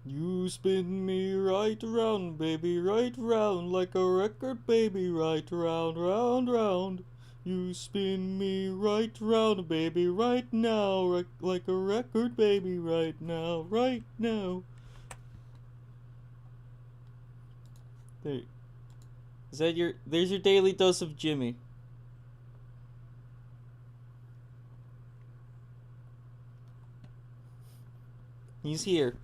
You spin me right around, baby, right round, like a record, baby, right round, round, round. You spin me right round, baby, right now, like a record, baby, right now, right now. There. Is that your? There's your daily dose of Jimmy. He's here.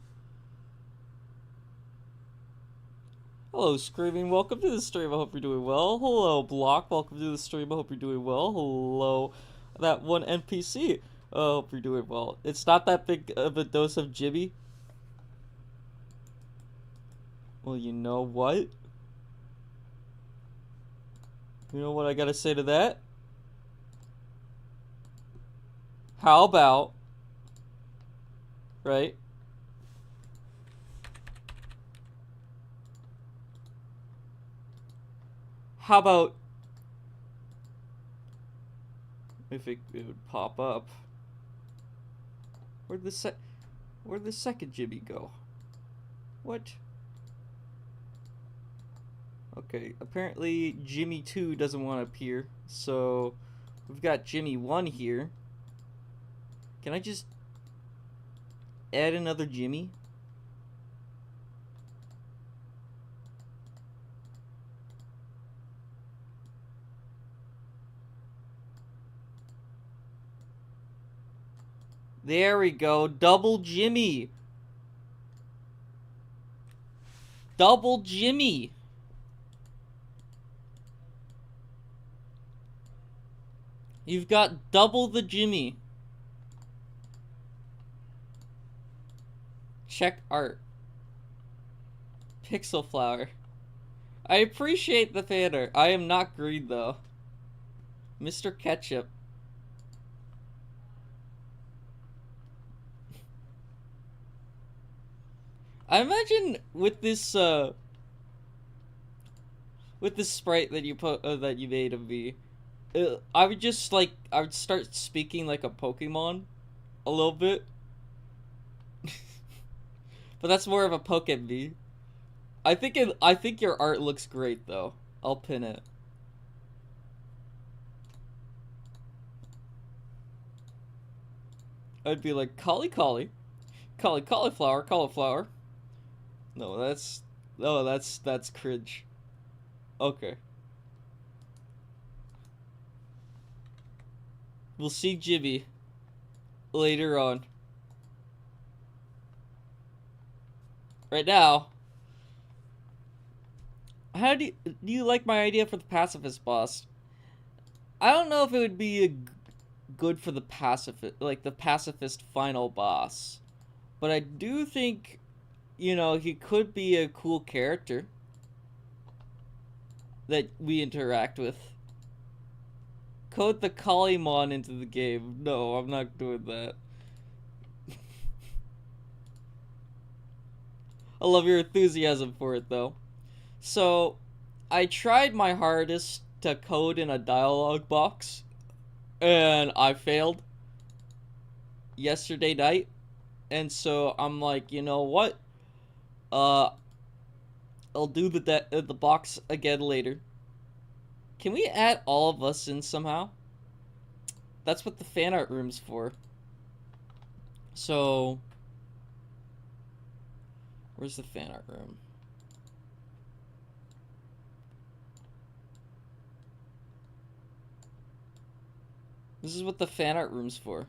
Hello, Screaming. Welcome to the stream. I hope you're doing well. Hello, Block. Welcome to the stream. I hope you're doing well. Hello, that one NPC. I hope you're doing well. It's not that big of a dose of Jimmy. Well, you know what? You know what I gotta say to that? How about, right? How about if it would pop up? Where'd the second Jimmy go? What? Okay, apparently Jimmy 2 doesn't want to appear, so we've got Jimmy 1 here. Can I just add another Jimmy? There we go, double Jimmy! Double Jimmy! You've got double the Jimmy. Check art. Pixel Flower. I appreciate the fan art. I am not green though. Mr. Ketchup. I imagine with this sprite that you made of me, I would just I would start speaking like a Pokemon a little bit. But that's more of a Pokemon. I think your art looks great though. I'll pin it. I'd be like cauliflower. No, that's cringe. Okay. We'll see Jimmy later on. Right now, how do you like my idea for the pacifist boss? I don't know if it would be good for the pacifist final boss, but I do think, he could be a cool character that we interact with. Code the Kalimon into the game. No, I'm not doing that. I love your enthusiasm for it, though. So, I tried my hardest to code in a dialogue box, and I failed yesterday night. And so I'm like, you know what? Uh, I'll do the box again later. Can we add all of us in somehow? That's what the fan art room's for. So, where's the fan art room? This is what the fan art room's for.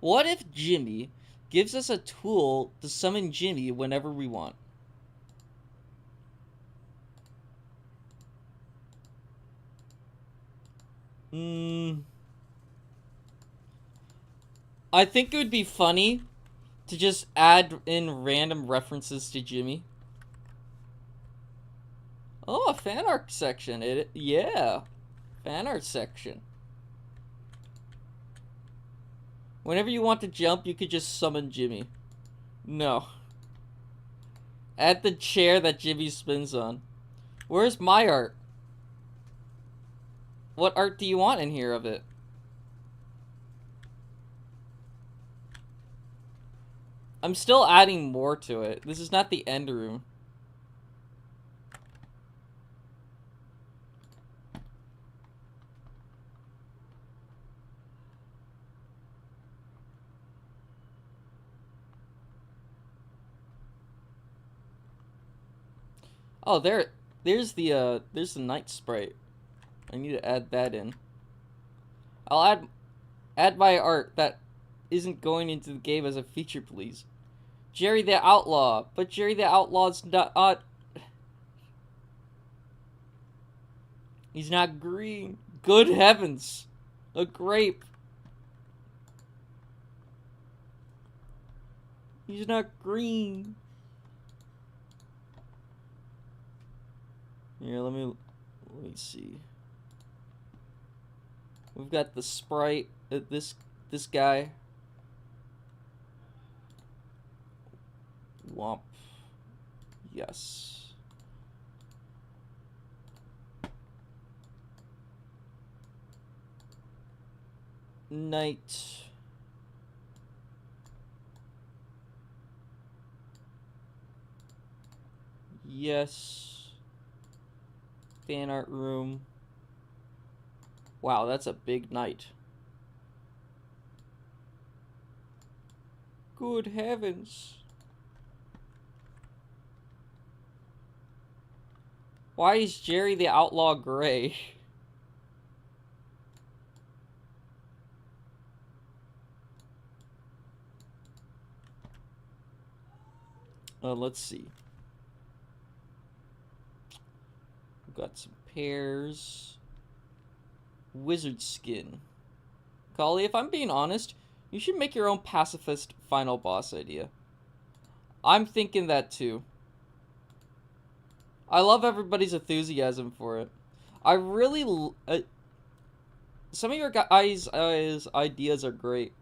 What if Jimmy gives us a tool to summon Jimmy whenever we want? I think it would be funny to just add in random references to Jimmy. Oh, a fan art section. Yeah. Fan art section. Whenever you want to jump, you could just summon Jimmy. No. Add the chair that Jimmy spins on. Where's my art? What art do you want in here of it? I'm still adding more to it. This is not the end room. Oh, there's the night sprite. I need to add that in. I'll add my art that isn't going into the game as a feature, please. Jerry the Outlaw, but Jerry the Outlaw's not. He's not green. Good heavens, a grape. He's not green. Here, let me see. We've got the sprite. This guy. Womp. Yes. Night. Yes. Fan art room. Wow, that's a big night. Good heavens. Why is Jerry the Outlaw gray? Let's see. We've got some pears. Wizard skin. Kali, if I'm being honest, you should make your own pacifist final boss idea. I'm thinking that too. I love everybody's enthusiasm for it. I really... some of your guys' ideas are great.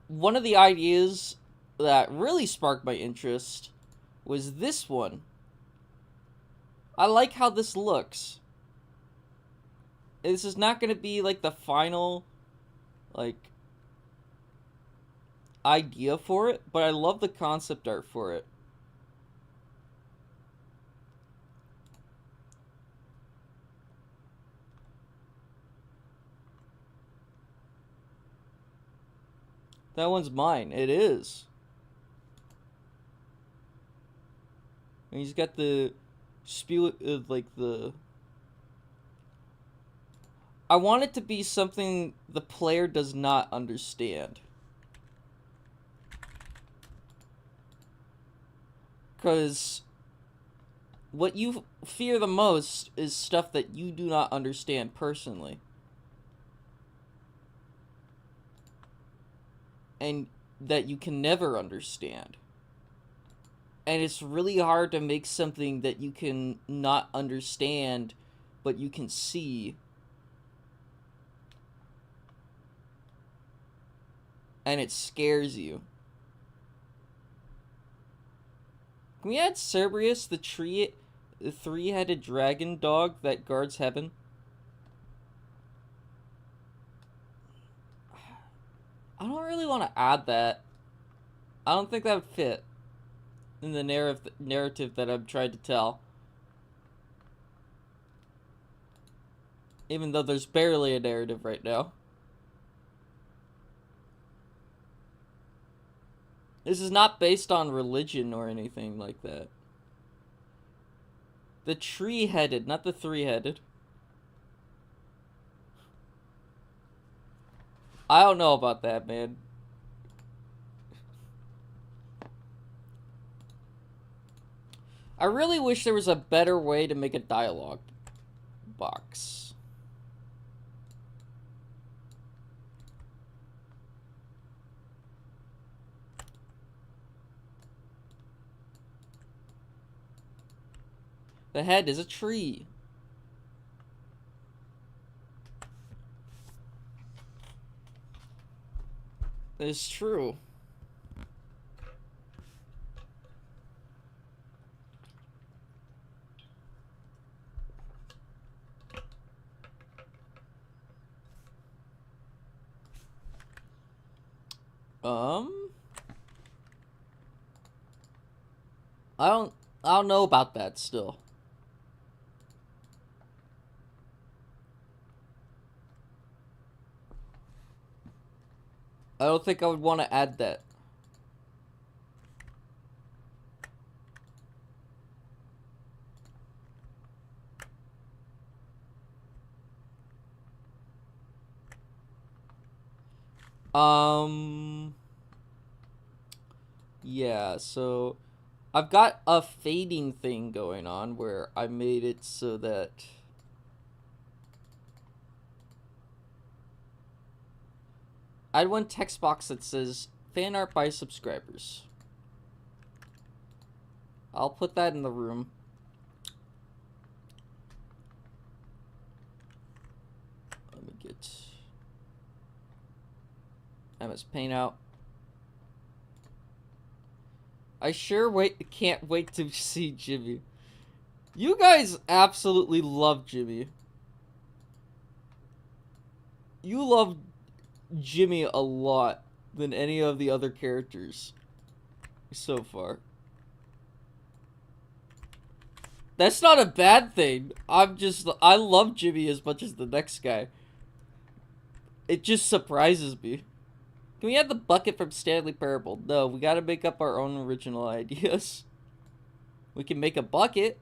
One of the ideas that really sparked my interest was this one. I like how this looks. This is not going to be like the final like idea for it, but I love the concept art for it. That one's mine. It is. And he's got the like the... I want it to be something the player does not understand. Because what you fear the most is stuff that you do not understand personally. And that you can never understand. And it's really hard to make something that you can not understand, but you can see. And it scares you. Can we add Cerberus, the three-headed dragon dog that guards heaven? I don't really want to add that. I don't think that would fit in the narrative that I'm trying to tell. Even though there's barely a narrative right now. This is not based on religion or anything like that. The tree-headed, not the three-headed. I don't know about that, man. I really wish there was a better way to make a dialogue box. The head is a tree. That is true. Um, I don't know about that still. I don't think I would want to add that. Yeah, so I've got a fading thing going on where I made it so that I had one text box that says fan art by subscribers. I'll put that in the room. Let me get MS Paint out. I can't wait to see Jimmy. You guys absolutely love Jimmy. You love Jimmy a lot than any of the other characters so far. That's not a bad thing. I love Jimmy as much as the next guy. It just surprises me. Can we have the bucket from Stanley Parable? No, we gotta make up our own original ideas. We can make a bucket.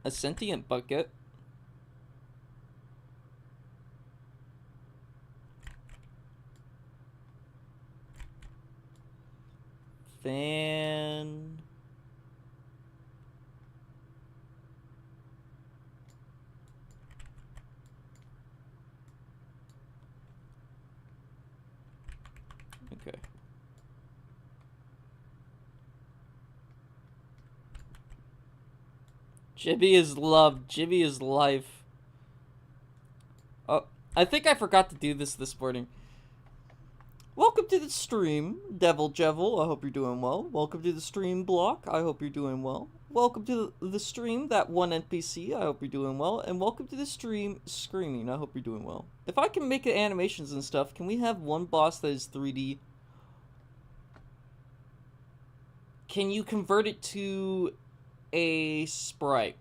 A sentient bucket. Fan... Okay. Jimmy is love. Jimmy is life. Oh, I think I forgot to do this morning. Welcome to the stream, Devil Jevil. I hope you're doing well. Welcome to the stream, Block. I hope you're doing well. Welcome to the stream, that one NPC. I hope you're doing well. And welcome to the stream, Screaming. I hope you're doing well. If I can make animations and stuff, can we have one boss that is 3D? Can you convert it to a sprite?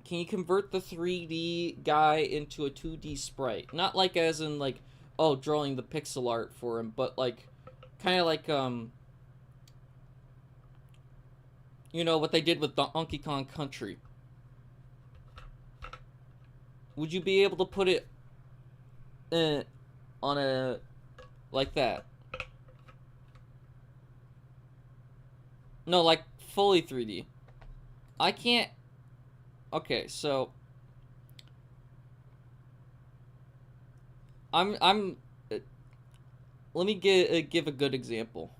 Can you convert the 3D guy into a 2D sprite? Not like as in like, oh, drawing the pixel art for him, but like, kind of like, you know, what they did with Donkey Kong Country. Would you be able to put it on a, like that? No, like fully 3D. I can't. Okay, so I'm let me give a good example.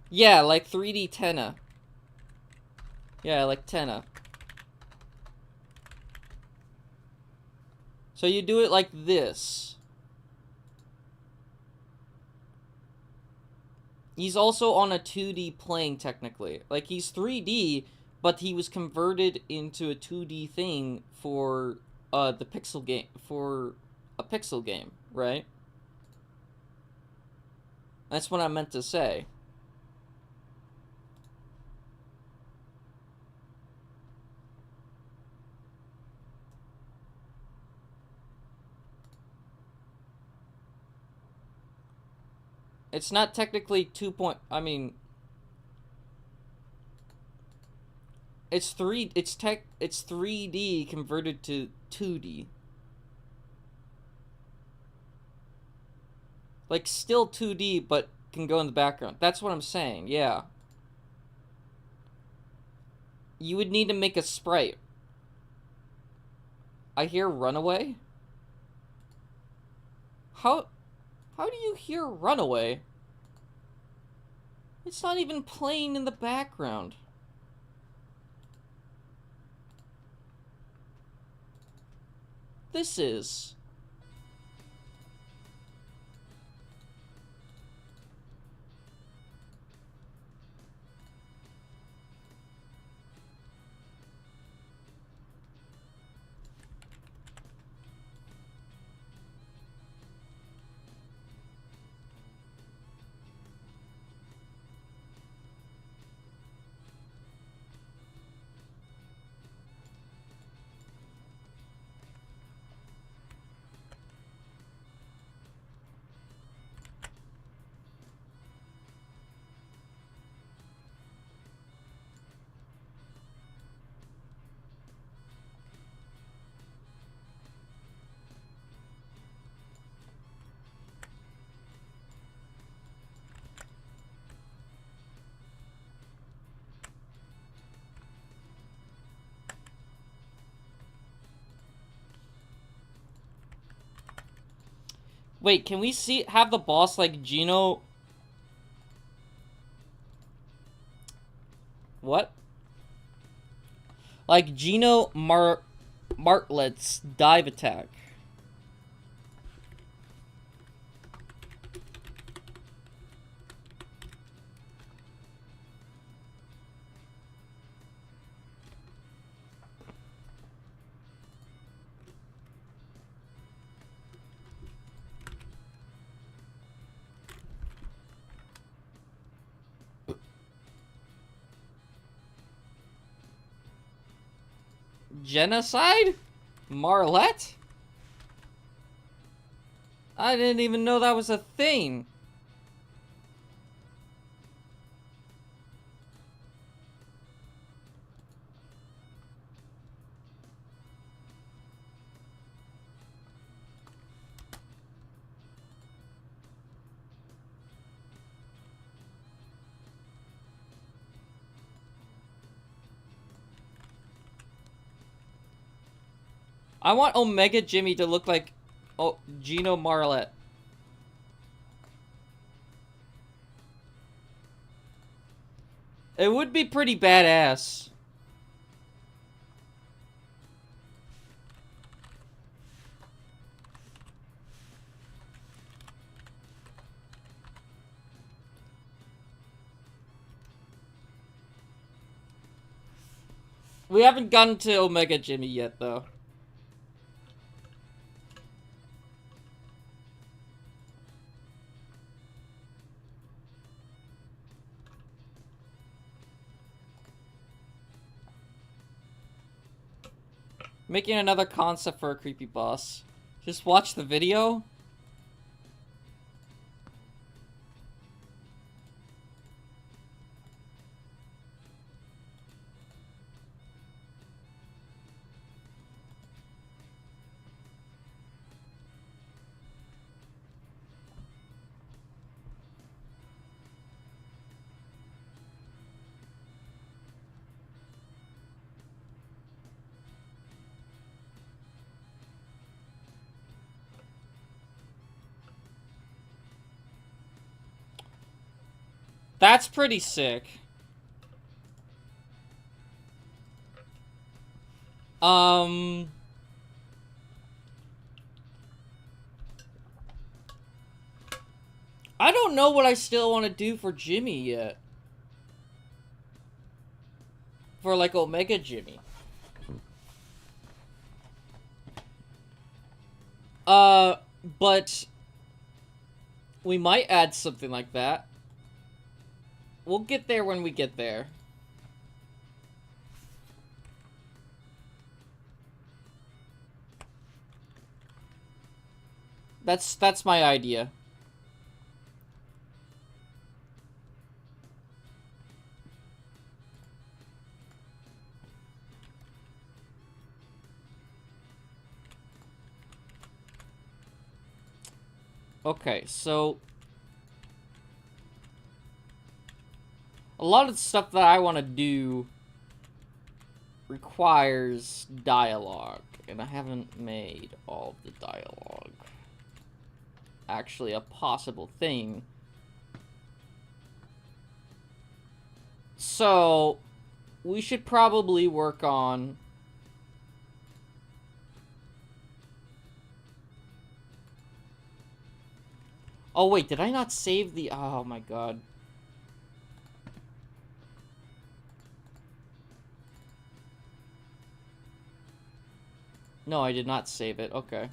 Yeah, like 3D Tenna. Yeah, like Tenna. So you do it like this. He's also on a 2D plane, technically. Like, he's 3D, but he was converted into a 2D thing for the pixel game, for a pixel game, right? That's what I meant to say. It's not technically I mean, it's 3D converted to 2D. Like, still 2D, but can go in the background. That's what I'm saying, yeah. You would need to make a sprite. I hear Runaway? How do you hear Runaway? It's not even playing in the background. This is. Wait, can we have the boss like Gino? What? Like Gino Martlet's dive attack. Genocide? Marlette? I didn't even know that was a thing. I want Omega Jimmy to look like Gino Marlette. It would be pretty badass. We haven't gotten to Omega Jimmy yet, though. Making another concept for a creepy boss. Just watch the video. That's pretty sick. I don't know what I still want to do for Jimmy yet. For, like, Omega Jimmy. But we might add something like that. We'll get there when we get there. That's my idea. Okay, so a lot of the stuff that I want to do requires dialogue, and I haven't made all of the dialogue actually a possible thing. So we should probably work on oh wait, did I not save the oh my god. No, I did not save it. Okay.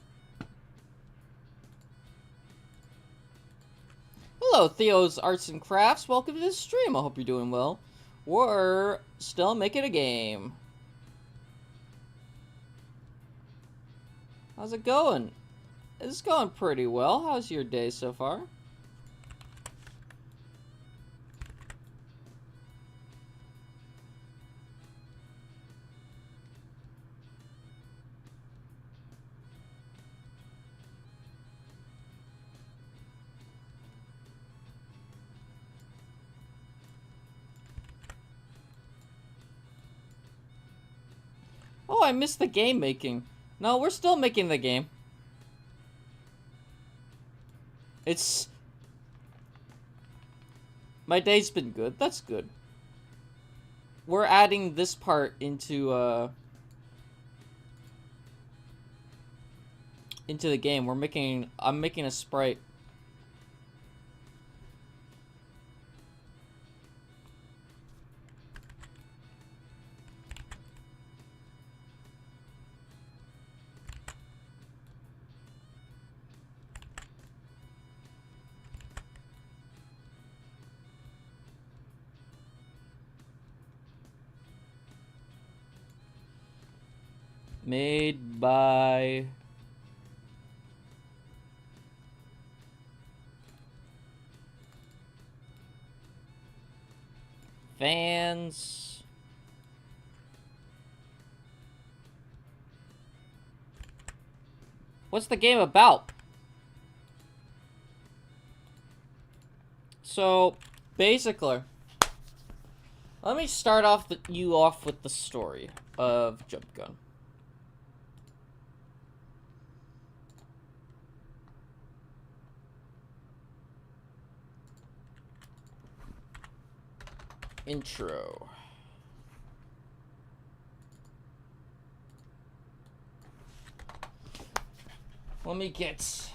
Hello, Theo's Arts and Crafts. Welcome to the stream. I hope you're doing well. We're still making a game. How's it going? It's going pretty well. How's your day so far? Oh, I missed the game making. No, we're still making the game. It's... My day's been good. That's good. We're adding this part into the game. I'm making a sprite. Made by fans. What's the game about? So, basically, let me start you off with the story of Jump Gun. Intro. Let me get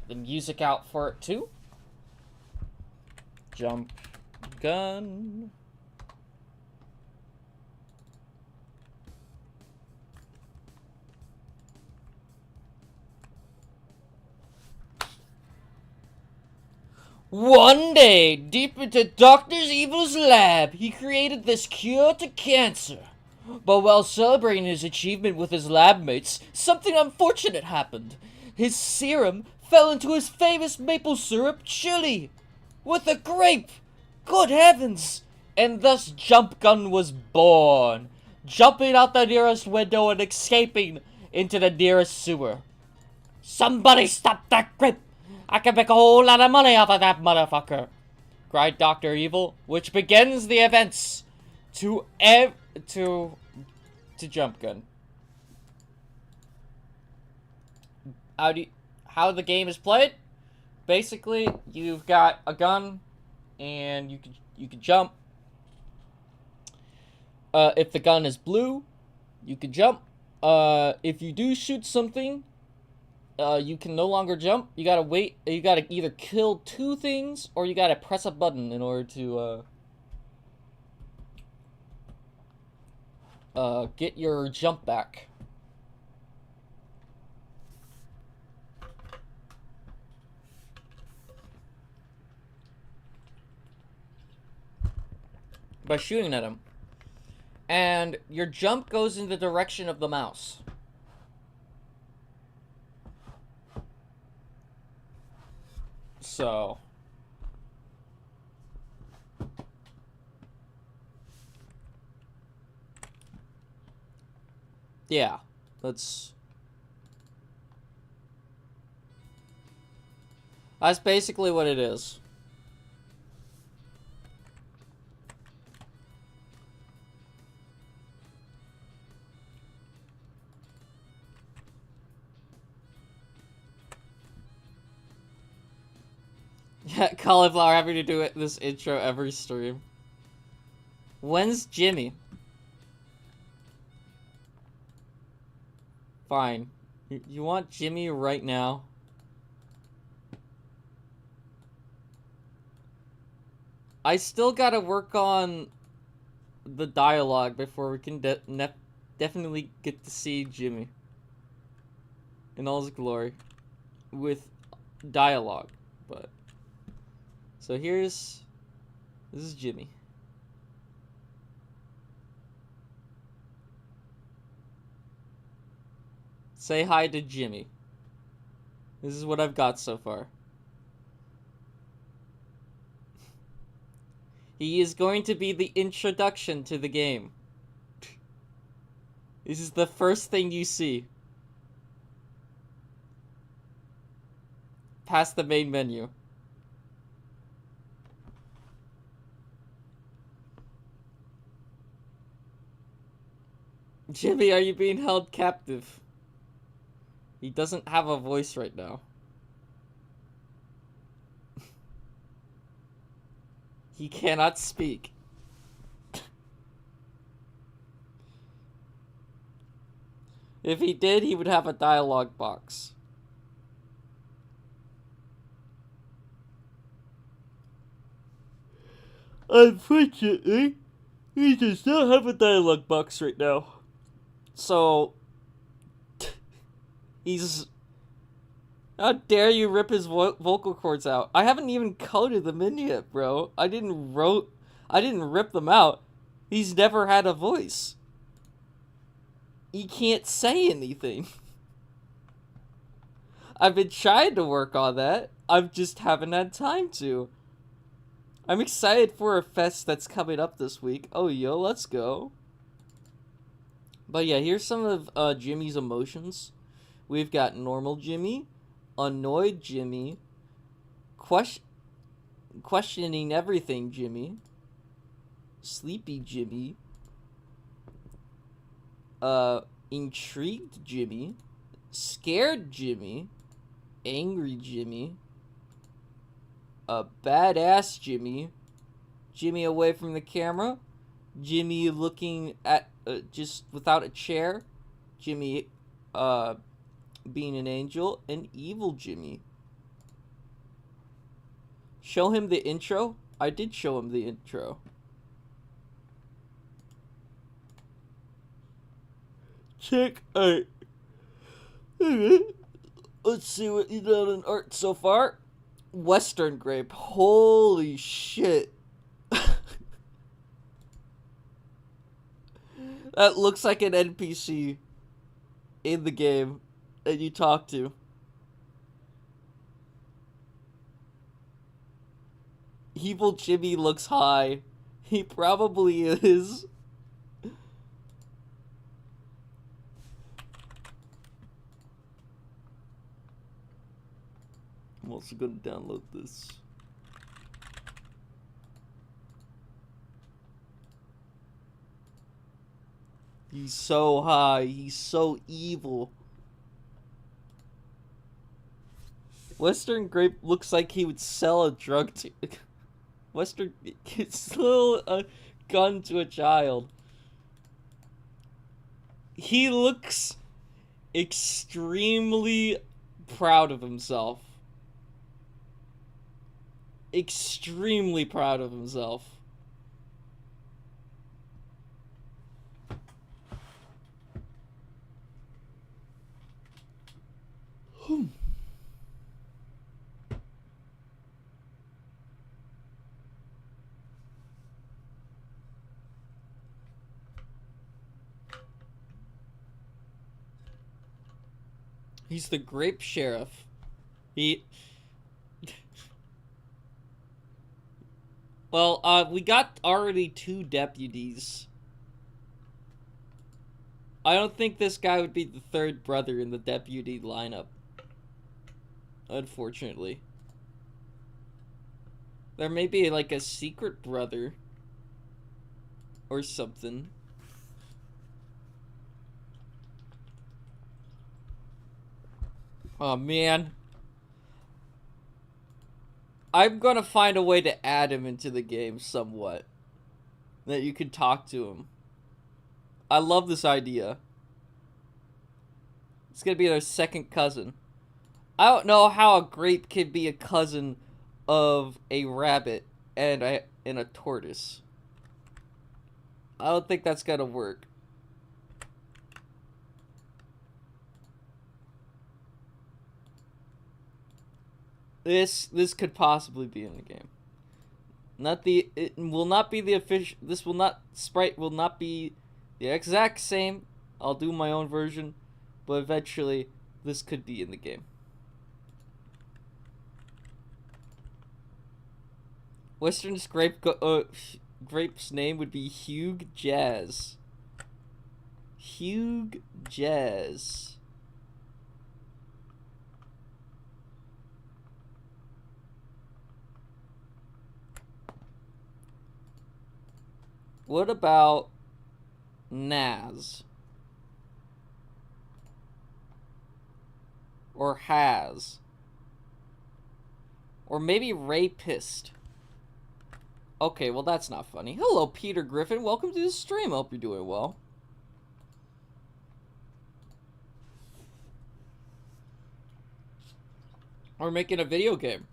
the music out for it too. Jump Gun. One day, deep into Dr. Evil's lab, he created this cure to cancer. But while celebrating his achievement with his lab mates, something unfortunate happened. His serum fell into his famous maple syrup chili with a grape. Good heavens! And thus Jump Gun was born, jumping out the nearest window and escaping into the nearest sewer. Somebody stop that grape! I can make a whole lot of money off of that motherfucker! Cried Dr. Evil, which begins the events to Jump Gun. How the game is played? Basically, you've got a gun, and you can jump. If the gun is blue, you can jump. If you do shoot something, you can no longer jump. You gotta wait. You gotta either kill two things, or you gotta press a button in order to get your jump back. By shooting at him. And your jump goes in the direction of the mouse. So... yeah, that's basically what it is. Yeah, Cauliflower having to do this intro every stream. When's Jimmy? Fine. You want Jimmy right now? I still gotta work on the dialogue before we can definitely get to see Jimmy in all his glory with dialogue. But so this is Jimmy. Say hi to Jimmy. This is what I've got so far. He is going to be the introduction to the game. This is the first thing you see. Past the main menu. Jimmy, are you being held captive? He doesn't have a voice right now. He cannot speak. If he did, he would have a dialogue box. Unfortunately, he does not have a dialogue box right now. So, he's... How dare you rip his vocal cords out? I haven't even coded them in yet, bro. I didn't rip them out. He's never had a voice. He can't say anything. I've been trying to work on that. I just haven't had time to. I'm excited for a fest that's coming up this week. Oh, yo, let's go. But yeah, here's some of Jimmy's emotions. We've got normal Jimmy, annoyed Jimmy, questioning everything Jimmy, sleepy Jimmy, intrigued Jimmy, scared Jimmy, angry Jimmy, badass Jimmy, Jimmy away from the camera, Jimmy looking at just without a chair, Jimmy being an angel, and evil Jimmy. Show him the intro? I did show him the intro. Check art. Let's see what you done in art so far. Western Grape. Holy shit. That looks like an NPC in the game that you talk to. Evil Jimmy looks high. He probably is. I'm also gonna download this. He's so high. He's so evil. Western Grape looks like he would sell a drug to... Western... sell a gun to a child. He looks extremely proud of himself. Extremely proud of himself. He's the grape sheriff. Well, we got already 2 deputies. I don't think this guy would be the 3rd brother in the deputy lineup. Unfortunately. There may be like a secret brother. Or something. Oh man. I'm gonna find a way to add him into the game somewhat. That you can talk to him. I love this idea. It's gonna be their second cousin. I don't know how a grape can be a cousin of a rabbit and a tortoise. I don't think that's gonna work. This could possibly be in the game. It will not be the official. Sprite will not be the exact same. I'll do my own version, but eventually this could be in the game. Western's grape's name would be Hugh Jazz. Hugh Jazz. What about Naz? Or Has? Or maybe Rapist? Okay, well that's not funny. Hello, Peter Griffin. Welcome to the stream. Hope you're doing well. We're making a video game.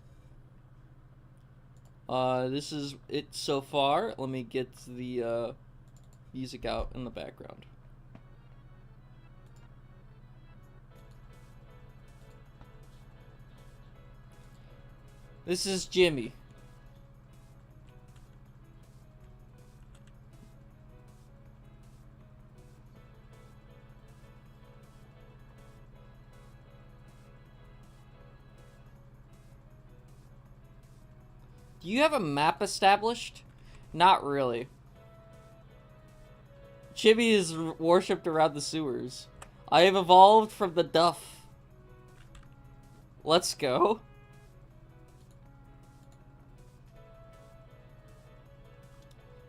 This is it so far. Let me get the music out in the background. This is Jimmy. Do you have a map established? Not really. Chibi is worshipped around the sewers. I have evolved from the Duff. Let's go.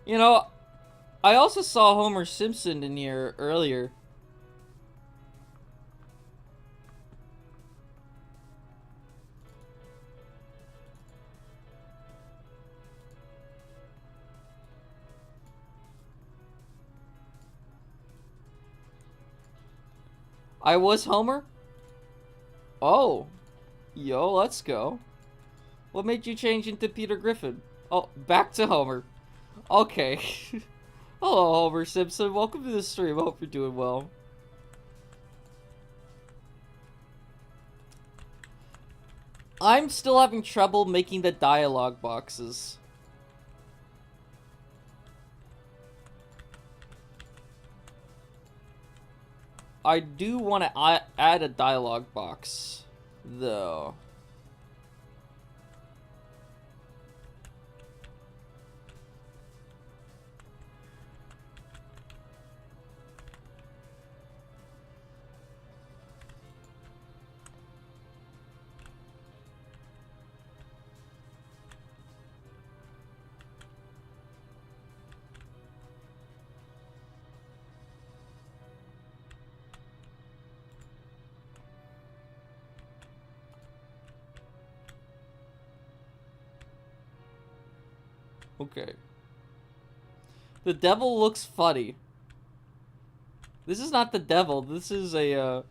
You know, I also saw Homer Simpson in here earlier. I was Homer? Oh. Yo, let's go. What made you change into Peter Griffin? Oh, back to Homer. Okay. Hello, Homer Simpson. Welcome to the stream. I hope you're doing well. I'm still having trouble making the dialogue boxes. I do want to add a dialogue box, though. Okay. The devil looks funny. This is not the devil. This is a,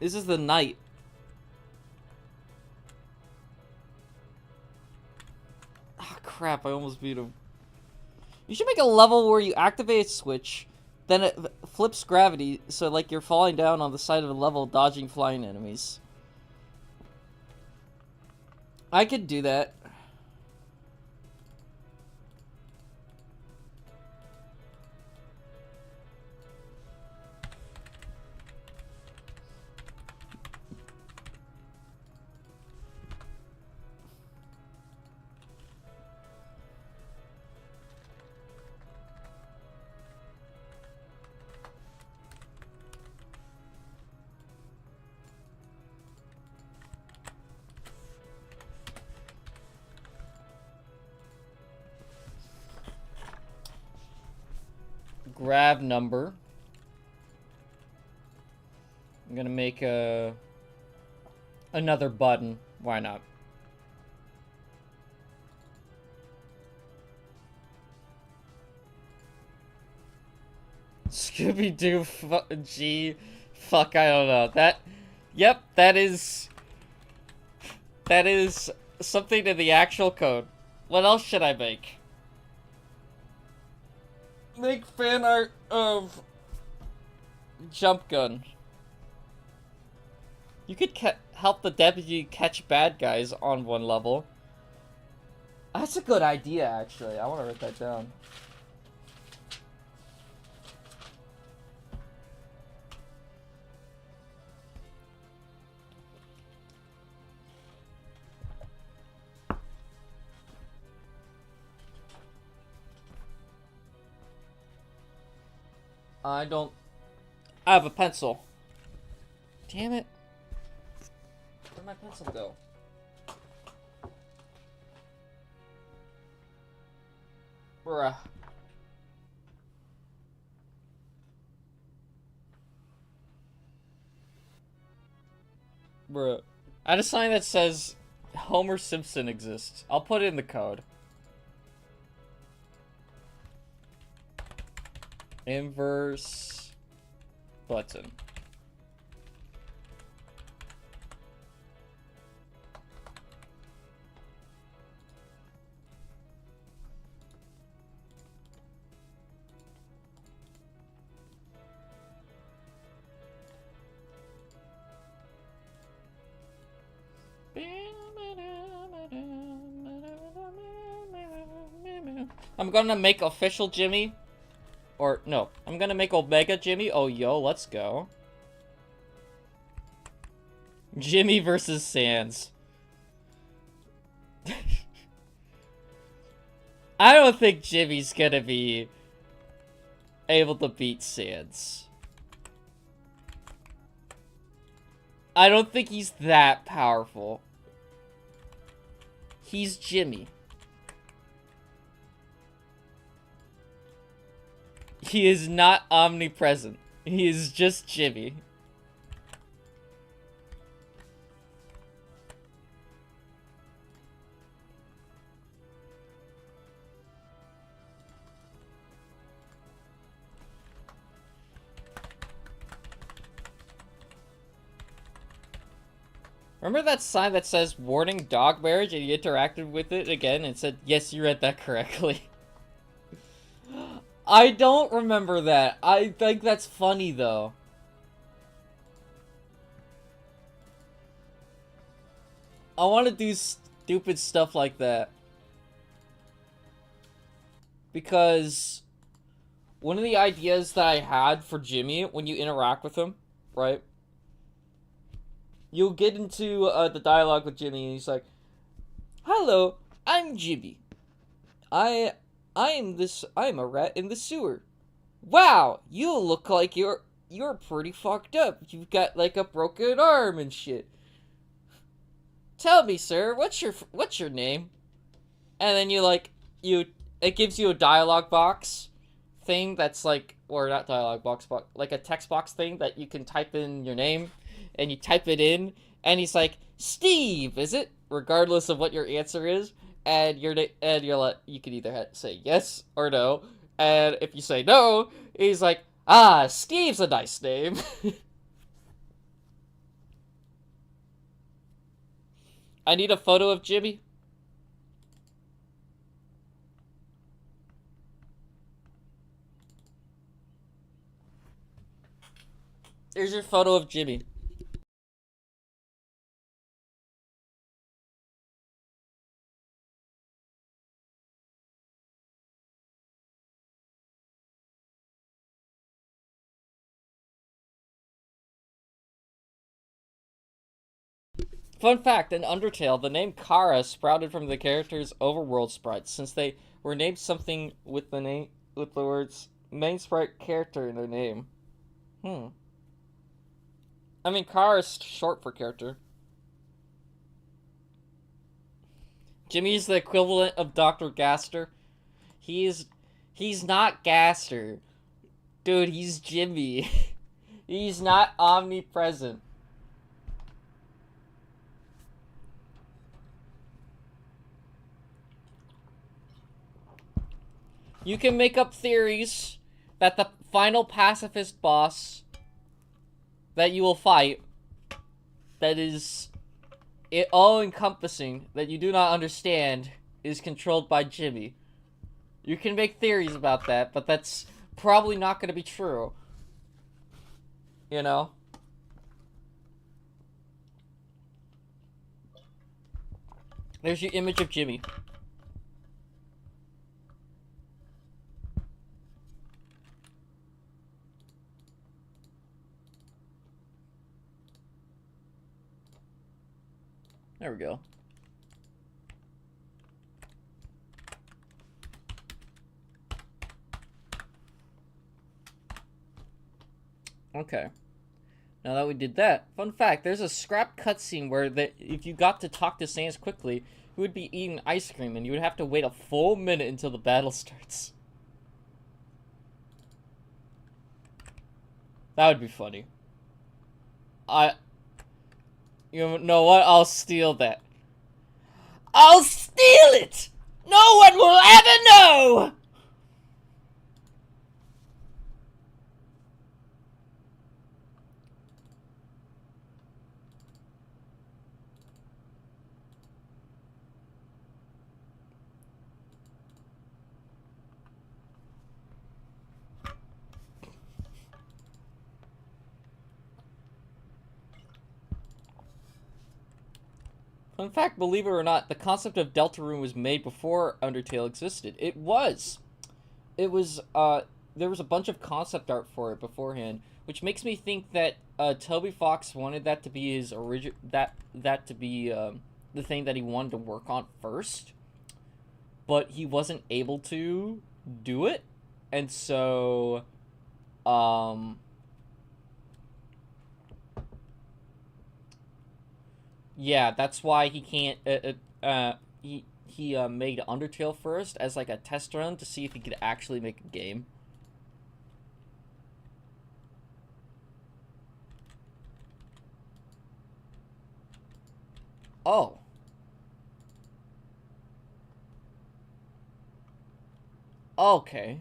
This is the knight. Ah, crap. I almost beat him. You should make a level where you activate a switch, then it flips gravity, so like you're falling down on the side of the level, dodging flying enemies. I could do that. Grab number. I'm gonna make another button. Why not? Scooby-Doo G. Fuck, I don't know. Yep, that is something in the actual code. What else should I make? Make fan art of Jump Gun. You could help the deputy catch bad guys on one level. That's a good idea, actually. I want to write that down. I have a pencil. Damn it. Where'd my pencil go? Bruh. Bruh. I had a sign that says Homer Simpson exists. I'll put it in the code. Inverse button. I'm gonna make official Jimmy. Or, no. I'm gonna make Omega Jimmy. Oh, yo, let's go. Jimmy versus Sans. I don't think Jimmy's gonna be able to beat Sans. I don't think he's that powerful. He's Jimmy. He is not omnipresent. He is just Jimmy. Remember that sign that says warning dog marriage and you interacted with it again and said, yes, you read that correctly? I don't remember that. I think that's funny though. I want to do stupid stuff like that. Because one of the ideas that I had for Jimmy when you interact with him, right? You'll get into the dialogue with Jimmy and he's like, hello, I'm Jimmy. I'm a rat in the sewer. Wow, you look like you're pretty fucked up. You've got like a broken arm and shit. Tell me, sir, what's your name? And then it gives you a dialogue box thing that's like, or not dialogue box, but like a text box thing that you can type in your name, and you type it in, and he's like, Steve, is it? Regardless of what your answer is, and you can either say yes or no, and if you say no, he's like, ah, Steve's a nice name. I need a photo of Jimmy. Here's your photo of Jimmy. Fun fact, in Undertale, the name Kara sprouted from the character's overworld sprites, since they were named something with the words main sprite character in their name. I mean, Kara is short for character. Jimmy's the equivalent of Dr. Gaster. He's not Gaster. Dude, he's Jimmy. He's not omnipresent. You can make up theories that the final pacifist boss that you will fight, that is it all-encompassing, that you do not understand, is controlled by Jimmy. You can make theories about that, but that's probably not going to be true. You know? There's your image of Jimmy. There we go. Okay. Now that we did that, fun fact, there's a scrap cutscene where if you got to talk to Sans quickly, he would be eating ice cream and you would have to wait a full minute until the battle starts. That would be funny. You know what? I'll steal that. I'll steal it! No one will ever know! In fact, believe it or not, the concept of Deltarune was made before Undertale existed. It was. It was, there was a bunch of concept art for it beforehand, which makes me think that, Toby Fox wanted that to be his that to be, the thing that he wanted to work on first, but he wasn't able to do it, and so, yeah, that's why he can't. He made Undertale first as like a test run to see if he could actually make a game. Oh. Okay.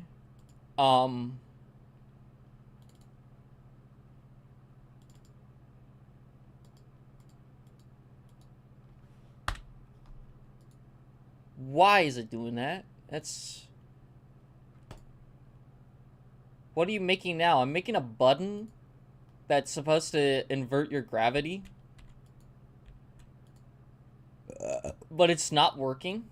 Why is it doing that? That's... What are you making now? I'm making a button that's supposed to invert your gravity. But it's not working.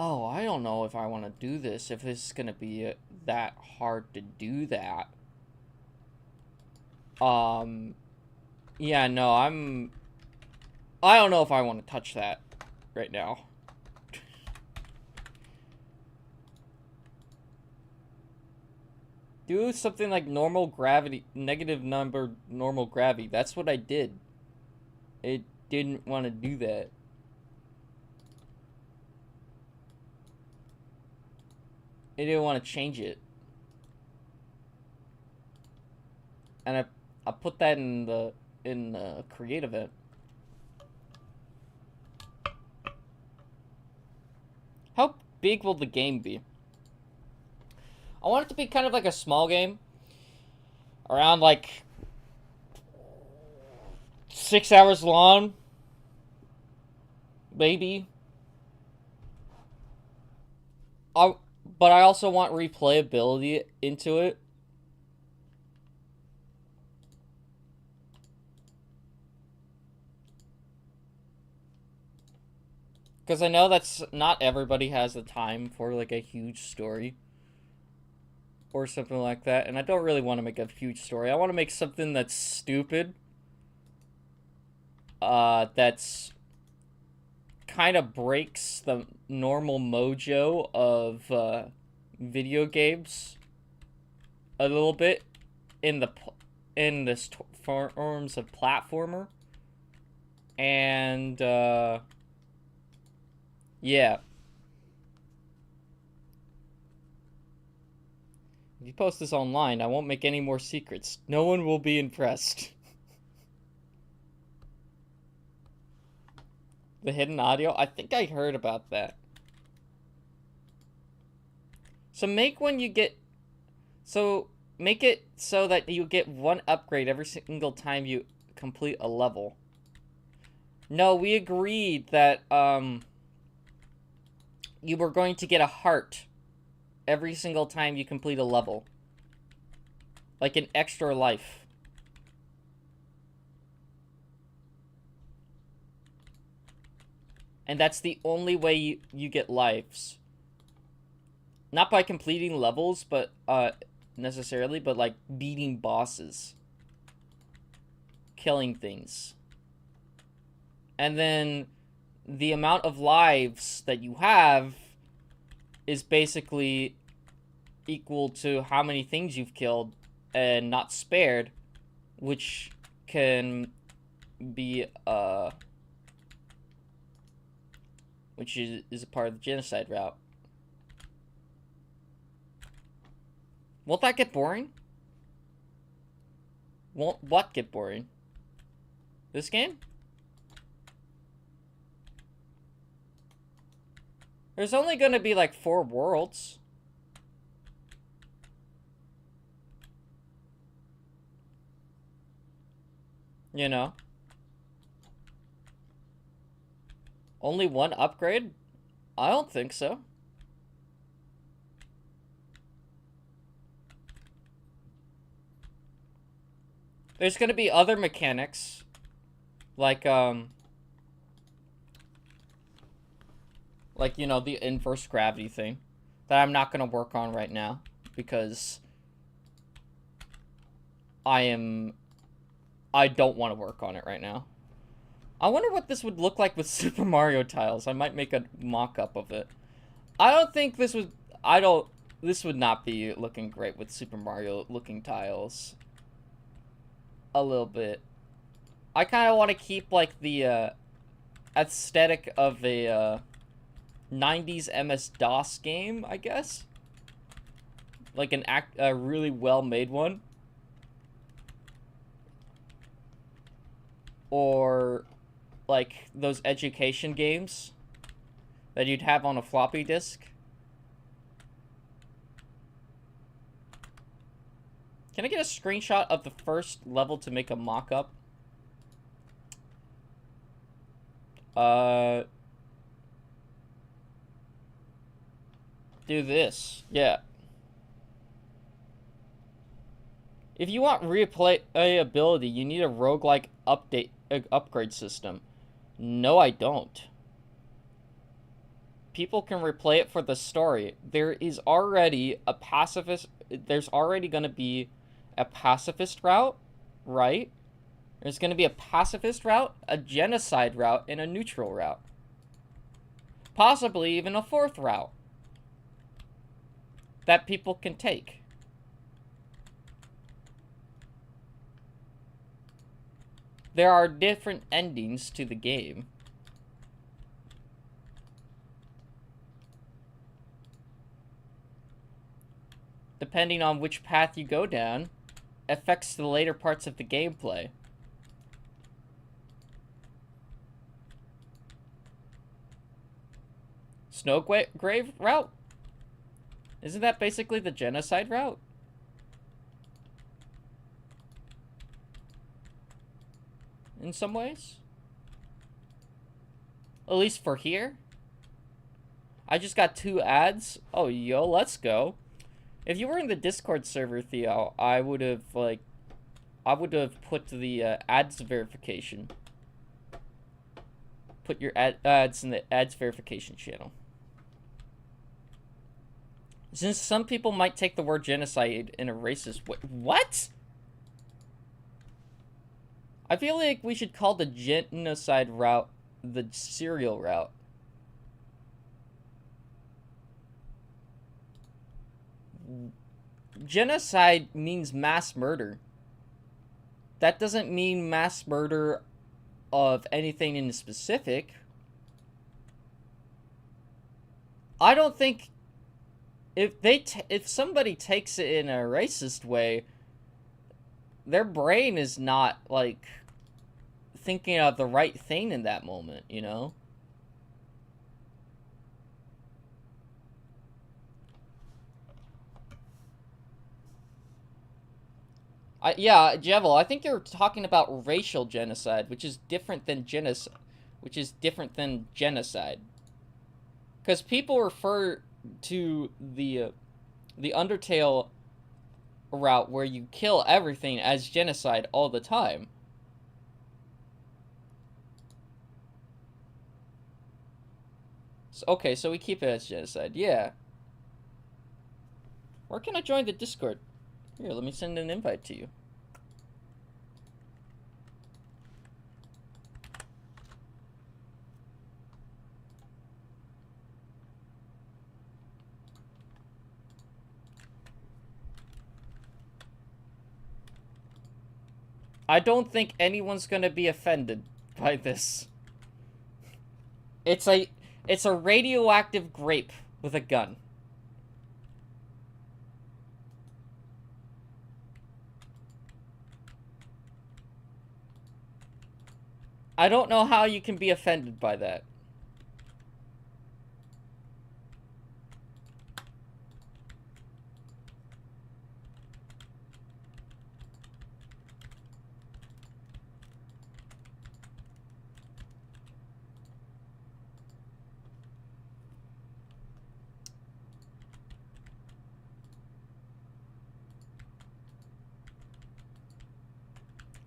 Oh, I don't know if I want to do this, if this is going to be that hard to do that. Yeah, no, I don't know if I want to touch that right now. Do something like normal gravity, negative number normal gravity. That's what I did. It didn't want to do that. It didn't want to change it. And I put that in the create event. How big will the game be? I want it to be kind of like a small game. Around like 6 hours long. Maybe. But I also want replayability into it. Because I know that's not everybody has the time for like a huge story. Or something like that. And I don't really want to make a huge story. I want to make something that's stupid. That's kind of breaks the normal mojo of video games a little bit in this forms of platformer. And yeah. If you post this online, I won't make any more secrets. No one will be impressed. The hidden audio? I think I heard about that. So make it so that you get one upgrade every single time you complete a level. No, we agreed that, you were going to get a heart every single time you complete a level. Like an extra life. And that's the only way you get lives. Not by completing levels, but, necessarily, but like beating bosses. Killing things. And then the amount of lives that you have is basically equal to how many things you've killed and not spared, which can be, which is a part of the genocide route. Won't that get boring? Won't what get boring? This game? There's only gonna be like 4 worlds. You know? Only 1 upgrade? I don't think so. There's gonna be other mechanics. Like, you know, the inverse gravity thing. That I'm not gonna work on right now. Because I don't want to work on it right now. I wonder what this would look like with Super Mario tiles. I might make a mock-up of it. I don't think this would... This would not be looking great with Super Mario looking tiles. A little bit. I kind of want to keep, like, the, aesthetic of a, 90s MS-DOS game, I guess? Like a really well-made one. Or, like, those education games that you'd have on a floppy disk. Can I get a screenshot of the first level to make a mock-up? Do this. Yeah. If you want replayability, you need a roguelike upgrade system. No, I don't. People can replay it for the story. There is already a pacifist... There's already going to be a pacifist route, right? There's going to be a pacifist route, a genocide route, and a neutral route. Possibly even a 4th route that people can take. There are different endings to the game. Depending on which path you go down, affects the later parts of the gameplay. Snowgrave route? Isn't that basically the genocide route? In some ways? At least for here? I just got 2 ads? Oh, yo, let's go. If you were in the Discord server, Theo, I would have, like... I would have put the ads verification. Put your ads in the ads verification channel. Since some people might take the word genocide in a racist way. What? I feel like we should call the genocide route the serial route. Genocide means mass murder. That doesn't mean mass murder of anything in specific. I don't think if somebody takes it in a racist way, their brain is not, like, thinking of the right thing in that moment, you know? Yeah, Jevil, I think you're talking about racial genocide, which is different than genocide. Because people refer to the Undertale route where you kill everything as genocide all the time. So, okay, so we keep it as genocide. Yeah. Where can I join the Discord? Here, let me send an invite to you. I don't think anyone's gonna be offended by this. It's It's a radioactive grape with a gun. I don't know how you can be offended by that.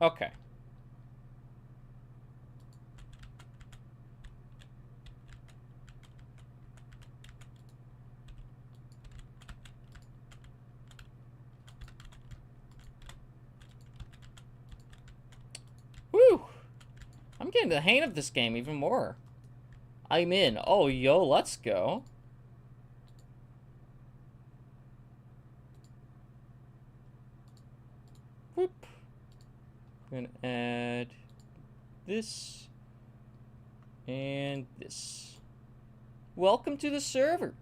Okay. Woo! I'm getting the hang of this game even more. I'm in. Oh, yo, let's go. Whoop. I'm gonna add this and this. Welcome to the server.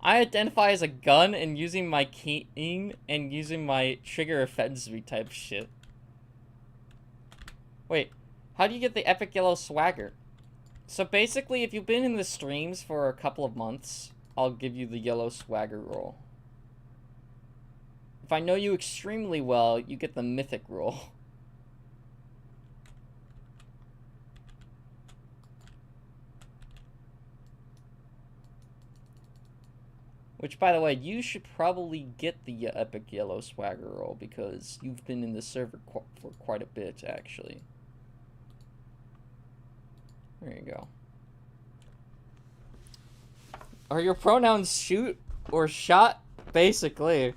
I identify as a gun and using my keying and using my trigger offends me type shit. Wait, how do you get the epic yellow swagger? So basically, if you've been in the streams for a couple of months, I'll give you the yellow swagger roll. If I know you extremely well, you get the mythic roll. Which, by the way, you should probably get the epic yellow swagger roll because you've been in the server for quite a bit, actually. There you go. Are your pronouns shoot or shot? Basically.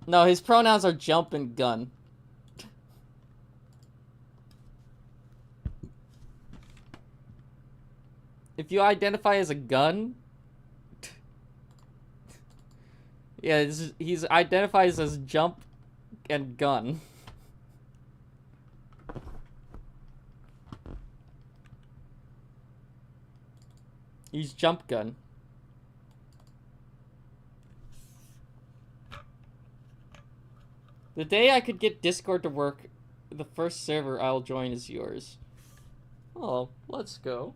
No, his pronouns are jump and gun. If you identify as a gun... yeah, he's identifies as jump and gun. He's jump gun. The day I could get Discord to work, the first server I'll join is yours. Oh, let's go.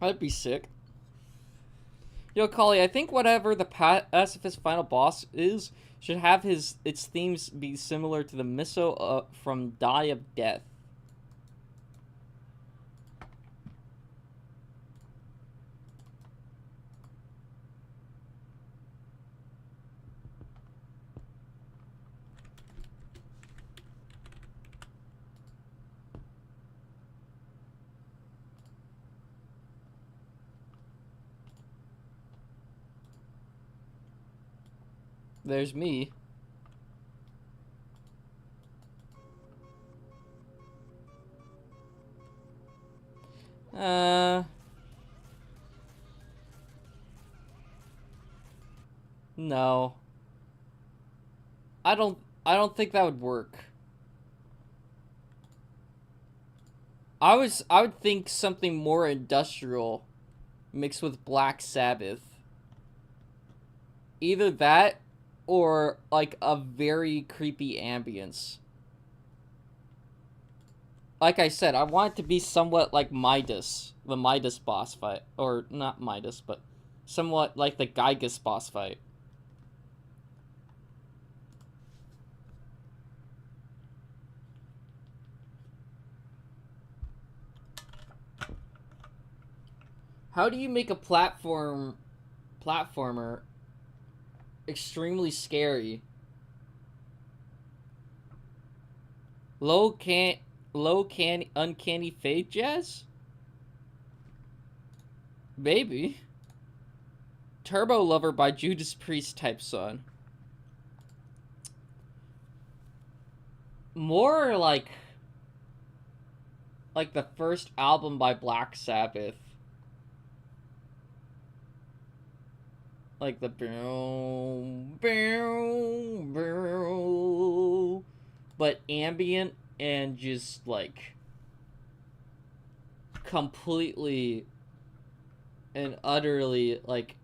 That'd be sick. Yo, Kali, I think whatever the pacifist final boss is should have its themes be similar to the Miso from Die of Death. There's me. No. I don't think that would work. I would think something more industrial mixed with Black Sabbath. Either that or like a very creepy ambience. Like I said, I want it to be somewhat like Midas, the Midas boss fight. Or not Midas, but somewhat like the Gygus boss fight. How do you make a platformer extremely scary? Uncanny fade jazz? Maybe. Turbo Lover by Judas Priest type song. More like the first album by Black Sabbath. Like the boom, boom, boom, but ambient and just like completely and utterly like.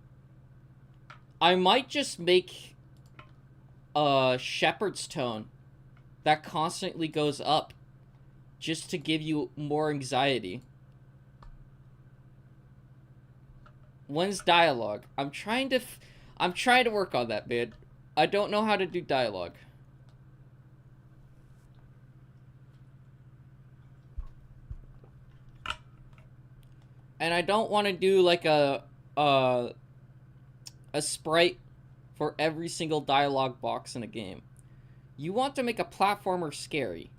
I might just make a shepherd's tone that constantly goes up just to give you more anxiety. When's dialogue? I'm trying to work on that, man. I don't know how to do dialogue. And I don't want to do like a sprite for every single dialogue box in a game. You want to make a platformer scary.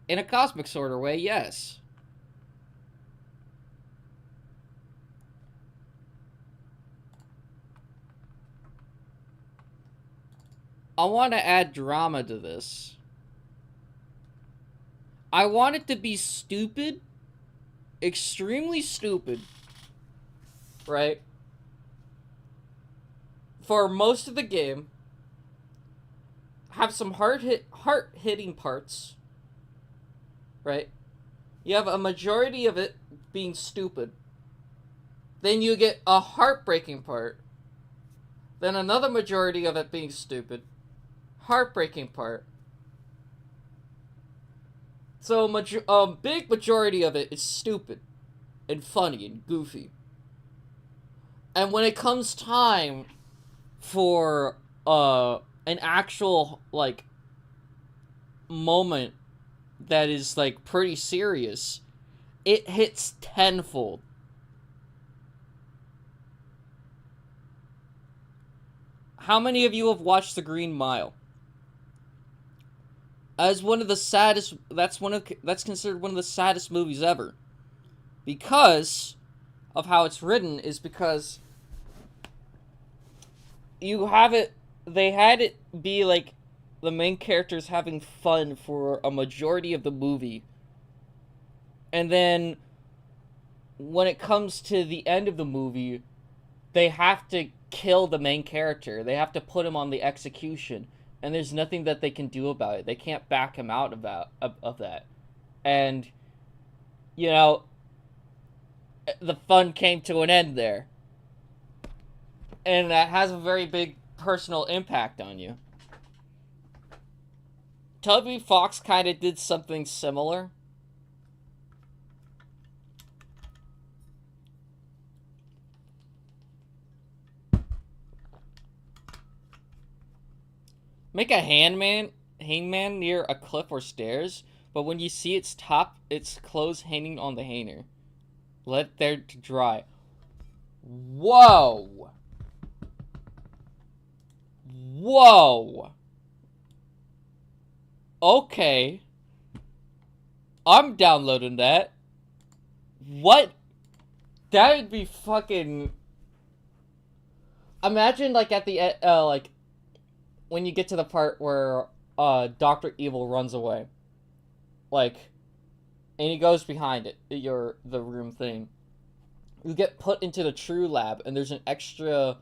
In a cosmic sort of way, yes. I want to add drama to this. I want it to be stupid. Extremely stupid. Right? For most of the game. Have some heart-hitting parts. Right? You have a majority of it being stupid. Then you get a heartbreaking part. Then another majority of it being stupid. Heartbreaking part. So big majority of it is stupid and funny and goofy. And when it comes time for an actual like moment that is like pretty serious, it hits tenfold. How many of you have watched The Green Mile? As one of the saddest, that's considered one of the saddest movies ever. Because of how it's written is because you have it, they had it be like the main characters having fun for a majority of the movie. And then when it comes to the end of the movie, they have to kill the main character. They have to put him on the execution. And there's nothing that they can do about it. They can't back him out of that. And, you know, the fun came to an end there. And that has a very big personal impact on you. Toby Fox kind of did something similar. Make a hangman near a cliff or stairs, but when you see its clothes hanging on the hanger. Let it there to dry. Whoa! Whoa! Okay. I'm downloading that. What? That would be fucking... Imagine, like, at the end, like... when you get to the part where Dr. Evil runs away, like, and he goes behind it, the room thing, you get put into the true lab, and there's an extra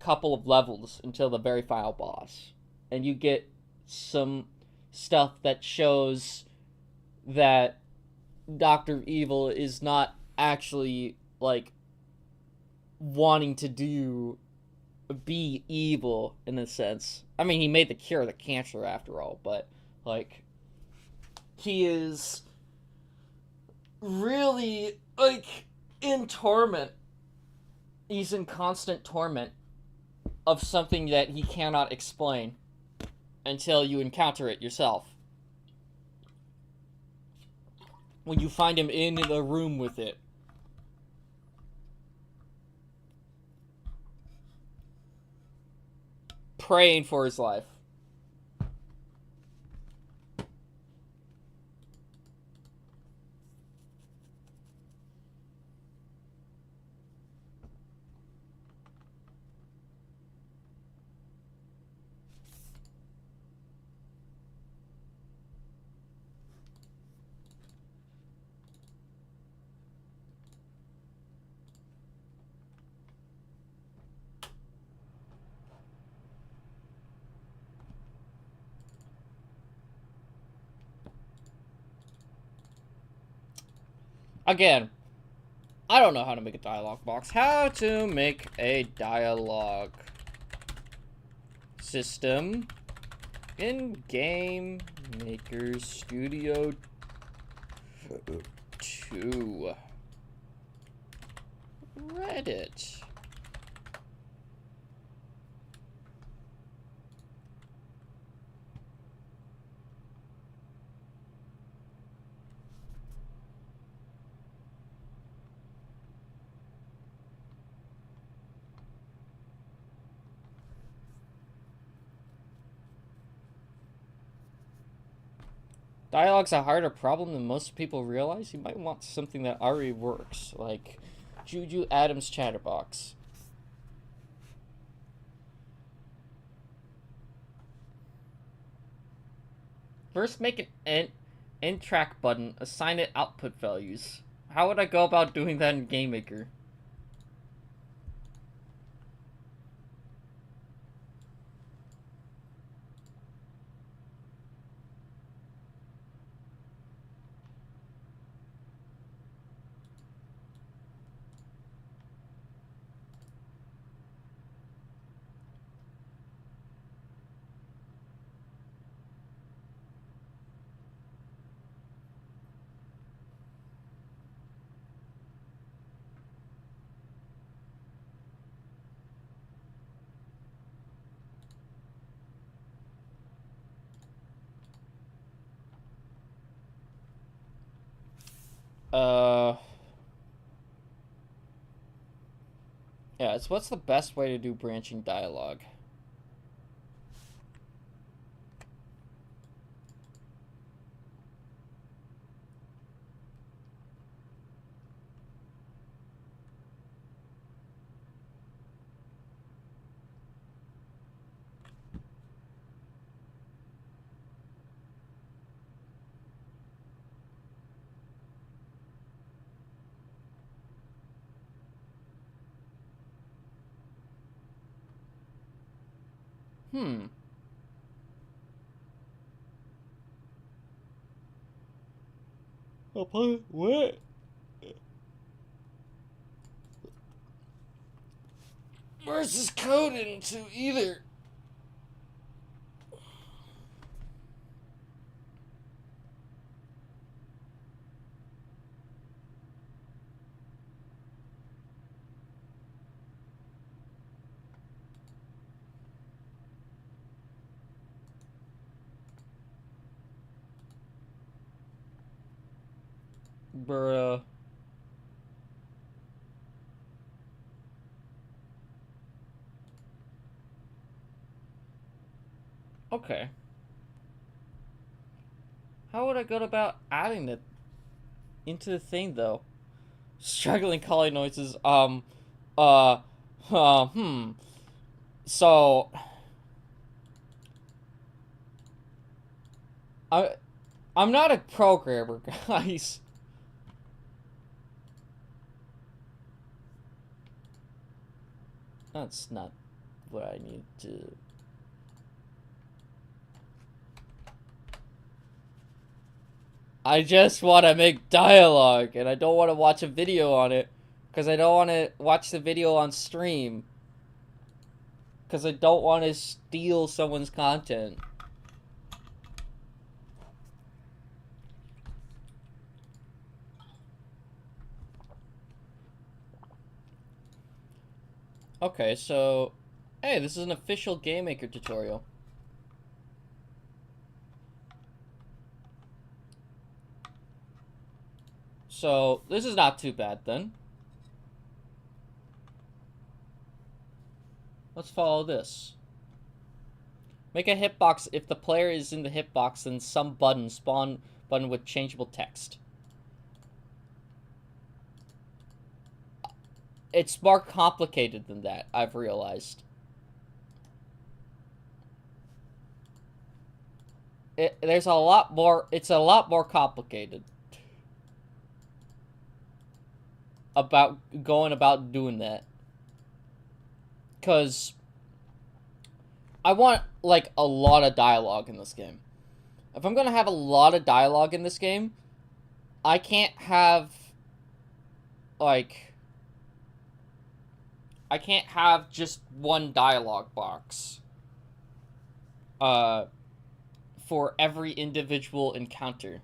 couple of levels until the very final boss, and you get some stuff that shows that Dr. Evil is not actually, like, wanting to be evil in a sense. I mean, he made the cure of the cancer after all, but like he is really like in torment. He's in constant torment of something that he cannot explain until you encounter it yourself. When you find him in the room with it. Praying for his life. Again, I don't know how to make a dialogue box. How to make a dialogue system in Game Maker Studio 2. Reddit. Dialogue's a harder problem than most people realize. You might want something that already works, like Juju Adams Chatterbox. First, make an end track button, assign it output values. How would I go about doing that in GameMaker? Yeah, it's what's the best way to do branching dialogue? Hmm. What? Where's this code into either? Bruh. Okay. How would I go about adding it into the thing, though? Struggling calling noises, hmm. So, I, I'm not a programmer, guys. That's not what I need to... I just want to make dialogue, and I don't want to watch a video on it, because I don't want to watch the video on stream. Because I don't want to steal someone's content. Okay, so... Hey, this is an official Game Maker tutorial. So, this is not too bad, then. Let's follow this. Make a hitbox. If the player is in the hitbox, then some button spawn button with changeable text. It's more complicated than that, I've realized. There's a lot more, it's a lot more complicated about going about doing that. Because I want, like, a lot of dialogue in this game. If I'm gonna have a lot of dialogue in this game, I can't have like, I can't have just one dialogue box for every individual encounter.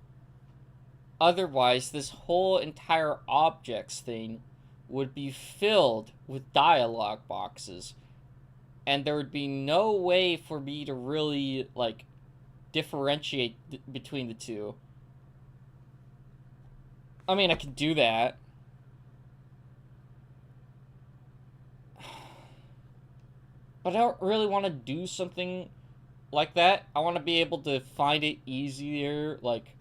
Otherwise, this whole entire objects thing would be filled with dialogue boxes, and there would be no way for me to really, like, differentiate between the two. I mean, I could do that. But I don't really want to do something like that. I want to be able to find it easier, like,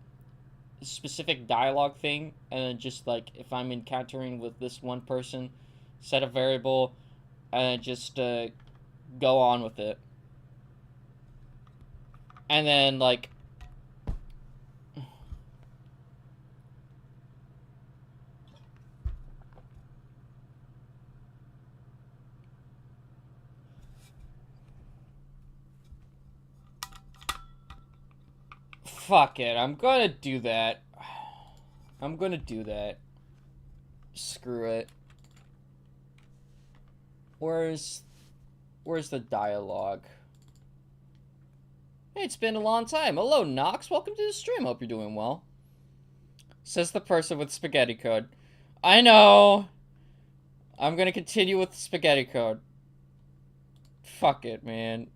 specific dialogue thing, and then just, like, if I'm encountering with this one person, set a variable, and just, go on with it. And then, like... Fuck it, I'm gonna do that. I'm gonna do that. Screw it. Where's the dialogue? Hey, it's been a long time. Hello, Nox. Welcome to the stream. Hope you're doing well. Says the person with spaghetti code. I know. I'm gonna continue with the spaghetti code. Fuck it, man.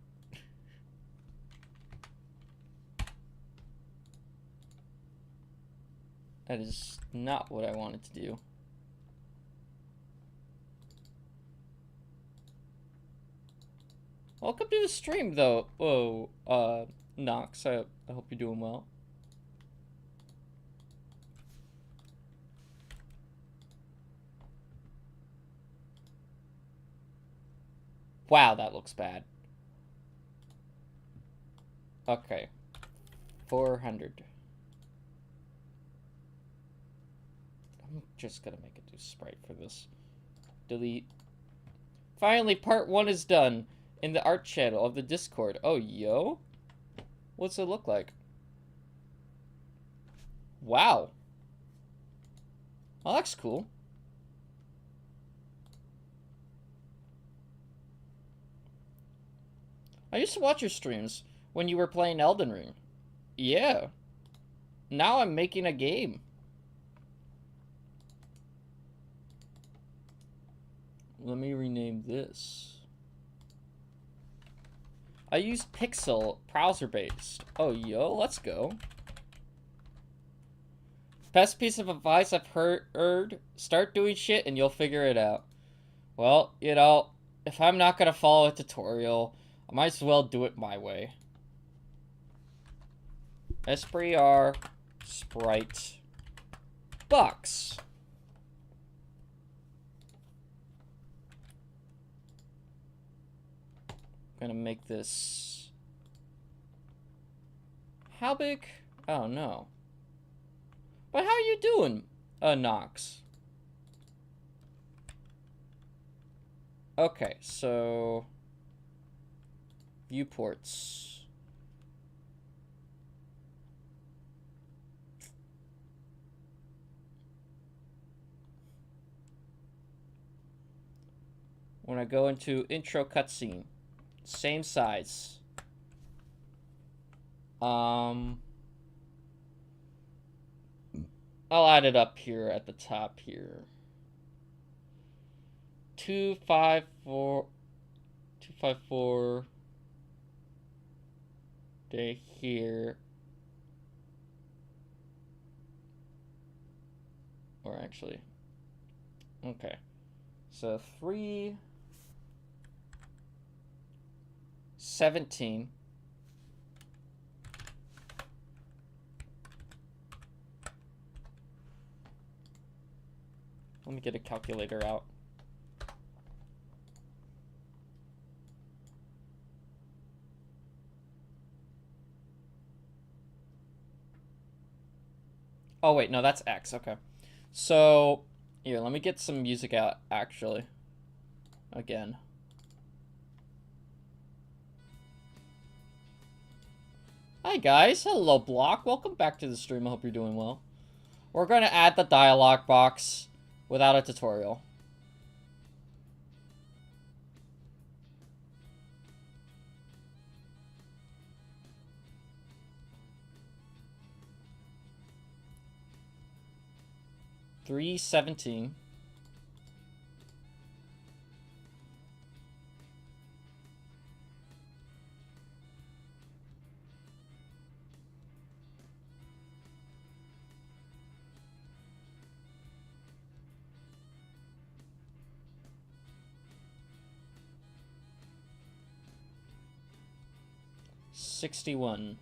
That is not what I wanted to do. Welcome to the stream, though. Oh, Nox. I hope you're doing well. Wow, that looks bad. Okay. 400. I'm just gonna make a new sprite for this. Delete. Finally, part 1 is done. In the art channel of the Discord. Oh, yo? What's it look like? Wow. Well, that's cool. I used to watch your streams when you were playing Elden Ring. Yeah. Now I'm making a game. Let me rename this. I use Pixel, browser-based. Oh, yo, let's go. Best piece of advice I've heard, start doing shit and you'll figure it out. Well, you know, if I'm not gonna follow a tutorial, I might as well do it my way. SPR sprite box. Gonna make this... How big? Oh, no. But how are you doing, Nox? Okay, so... Viewports. When I go into intro cutscene. Same size. I'll add it up here at the top here. 254 to here. Or actually, okay. So 317. Let me get a calculator out. Oh wait, no, that's X, okay. So, here, let me get some music out, actually. Again. Hi guys, hello Block, welcome back to the stream, I hope you're doing well. We're gonna add the dialogue box without a tutorial. $3.17. $61.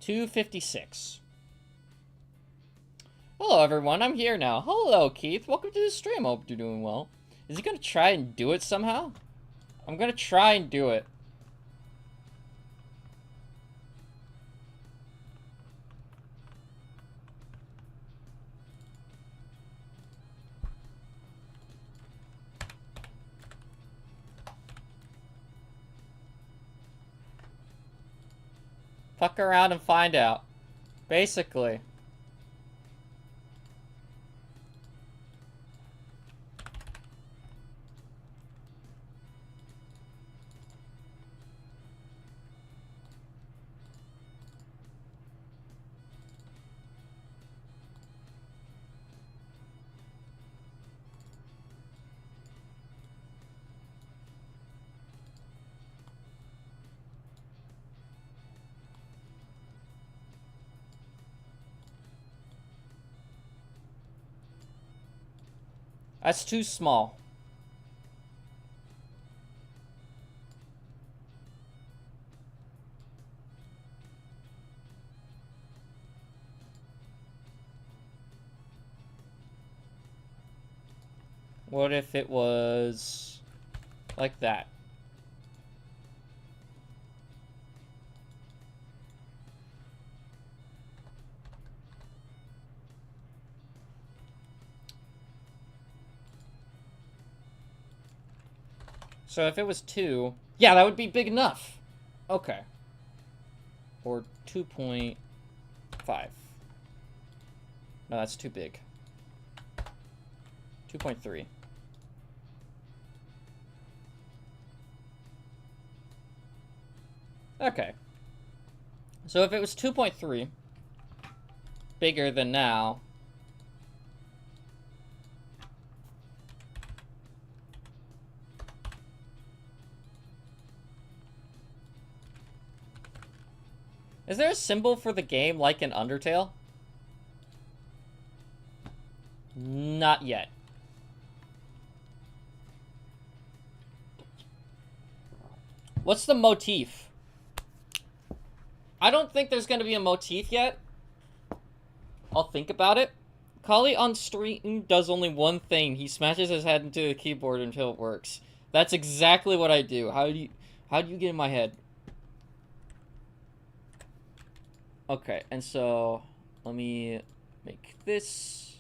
$2.56. Hello everyone, I'm here now. Hello Keith, welcome to the stream. I hope you're doing well. Is he gonna try and do it somehow? I'm gonna try and do it. Fuck around and find out. Basically. That's too small. What if it was like that? So if it was 2, yeah, that would be big enough. Okay. Or 2.5. No, that's too big. 2.3. Okay. So if it was 2.3, bigger than now, is there a symbol for the game like in Undertale? Not yet. What's the motif? I don't think there's gonna be a motif yet. I'll think about it. Kali on stream does only one thing. He smashes his head into the keyboard until it works. That's exactly what I do. How do you get in my head? Okay, and so let me make this.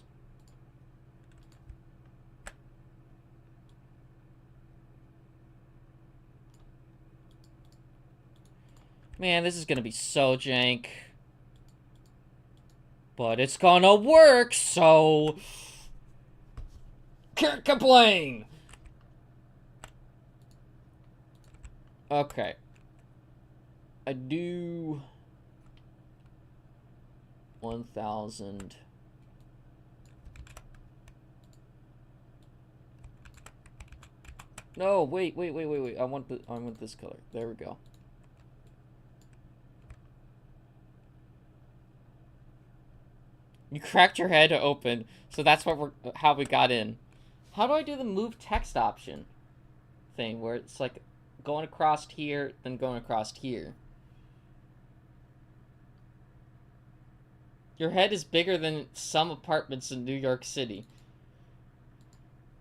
Man, this is gonna be so jank. But it's gonna work, so can't complain. Okay. I do 1,000. No, wait. I want this color. There we go. You cracked your head open, so that's how we got in. How do I do the move text option thing, where it's like going across here, then going across here? Your head is bigger than some apartments in New York City.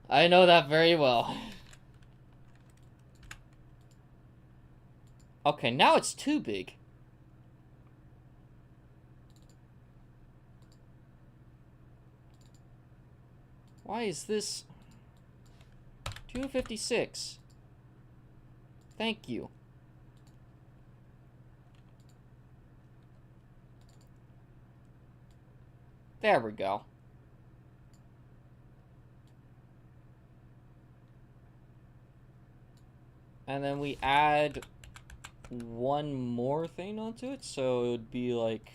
I know that very well. Okay, now it's too big. Why is this 256? Thank you. There we go. And then we add one more thing onto it, so it would be like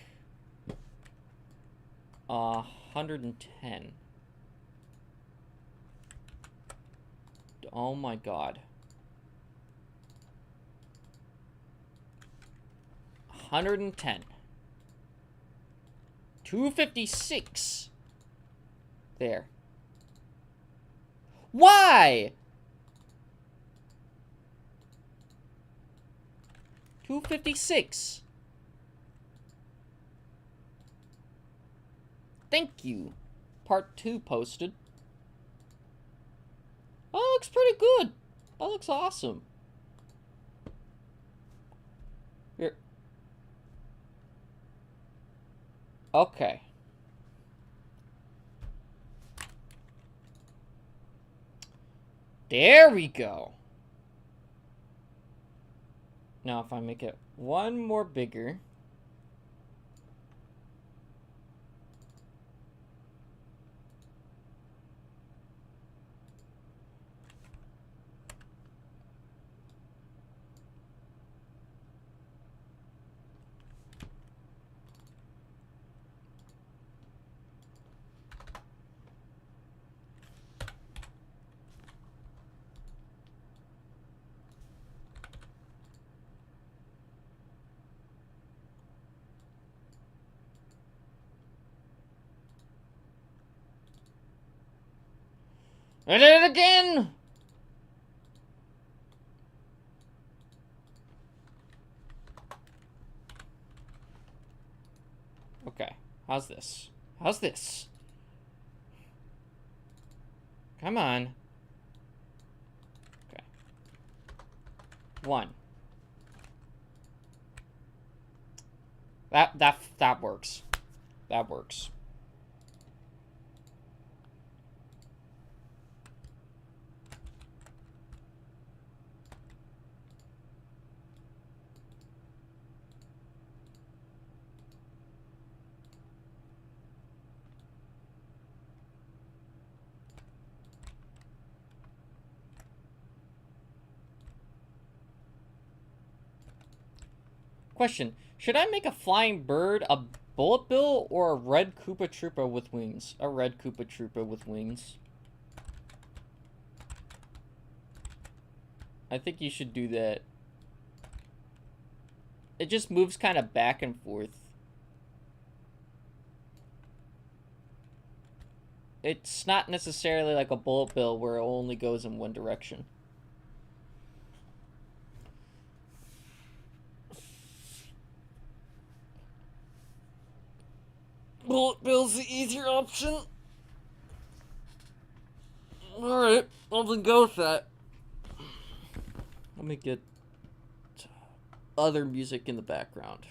110. Oh my god. 110. 256. There. Why? 256. Thank you. Part 2 posted. Oh, that looks pretty good. That looks awesome. Here. Okay. There we go. Now if I make it one more bigger. I did it again! Okay, how's this? How's this? Come on. Okay. 1. That works. That works. Question, should I make a flying bird a bullet bill or a red Koopa Troopa with wings? A red Koopa Troopa with wings. I think you should do that. It just moves kind of back and forth. It's not necessarily like a bullet bill where it only goes in one direction. Bullet bill's the easier option. Alright, I'll then go with that. Let me get other music in the background.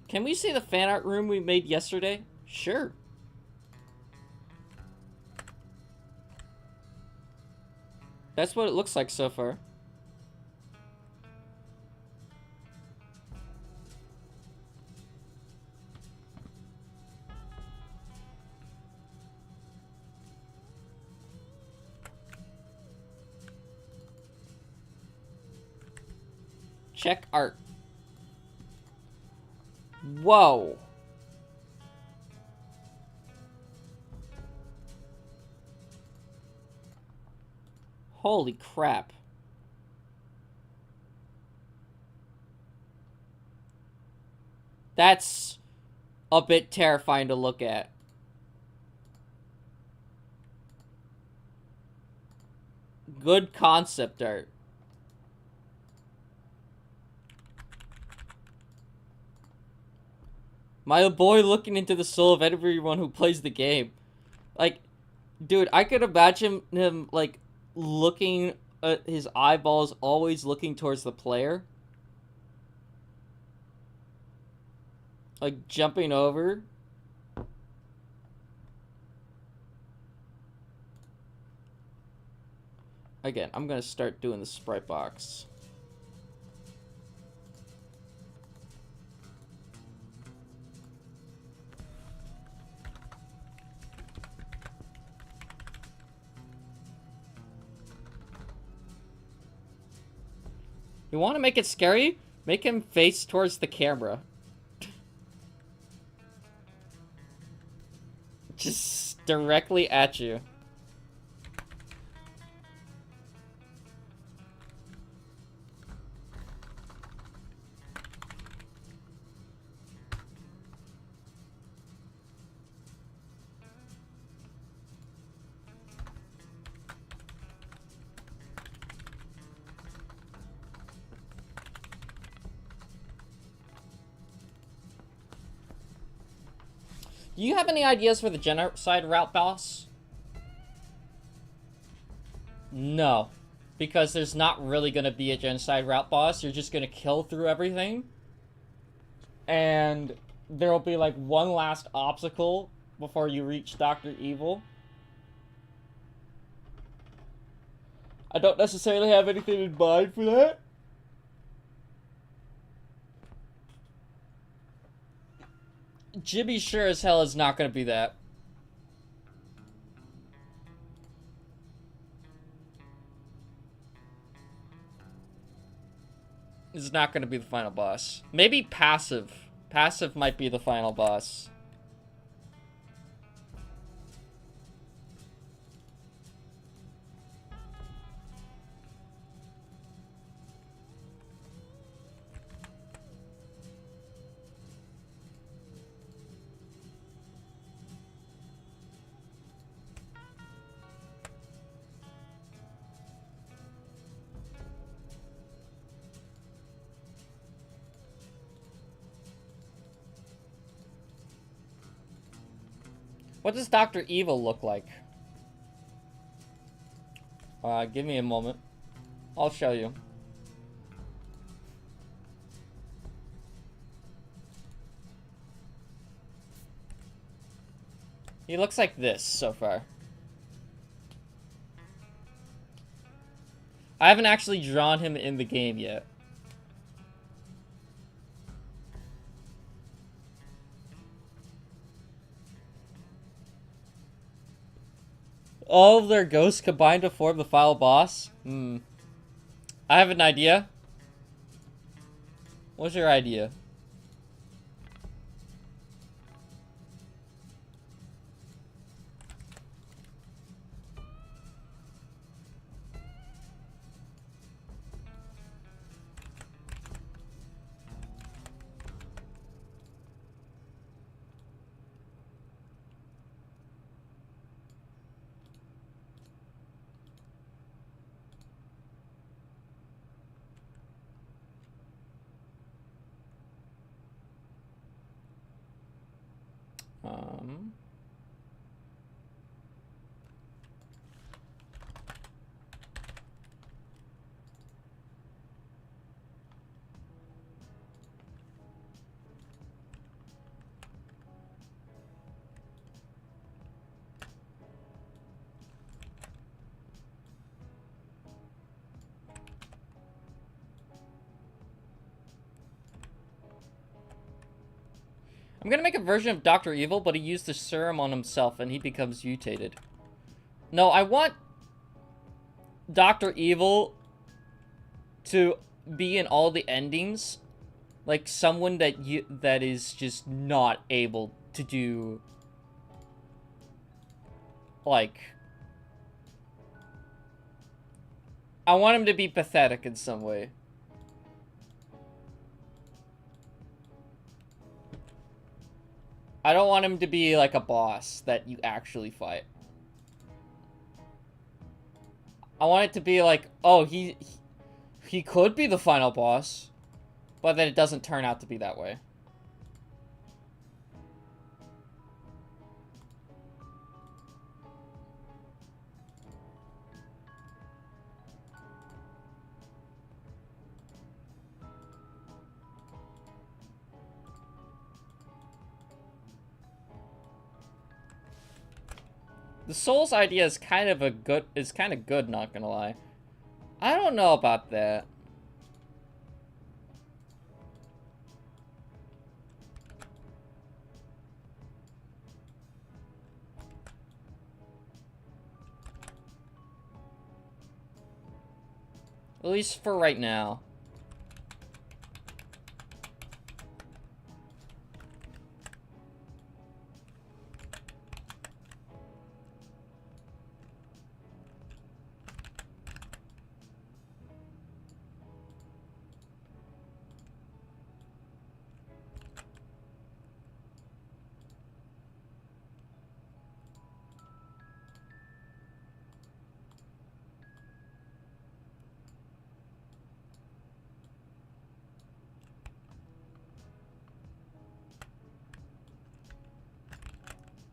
Can we see the fan art room we made yesterday? Sure. That's what it looks like so far. Check art. Whoa. Holy crap. That's a bit terrifying to look at. Good concept art. My boy looking into the soul of everyone who plays the game. Like, dude, I could imagine him, like, looking his eyeballs always looking towards the player. Like, jumping over. Again, I'm gonna start doing the sprite box. You want to make it scary? Make him face towards the camera. Just directly at you. Do you have any ideas for the genocide route boss? No. Because there's not really going to be a genocide route boss. You're just going to kill through everything. And there'll be like one last obstacle before you reach Dr. Evil. I don't necessarily have anything in mind for that. Jimmy sure as hell is not going to be that. It's not going to be the final boss. Maybe Passive. Passive might be the final boss. What does Dr. Evil look like? Give me a moment. I'll show you. He looks like this so far. I haven't actually drawn him in the game yet. All of their ghosts combined to form the final boss? I have an idea. What's your idea? I'm gonna make a version of Dr. Evil, but he used the serum on himself and he becomes mutated. No, I want Dr. Evil to be in all the endings. Like someone that is just not able to do, like, I want him to be pathetic in some way. I don't want him to be like a boss that you actually fight. I want it to be like, oh, he could be the final boss, but then it doesn't turn out to be that way. The Souls idea is kind of good, not gonna lie. I don't know about that. At least for right now.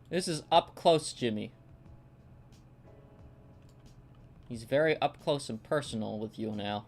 This is up close, Jimmy. He's very up close and personal with you now.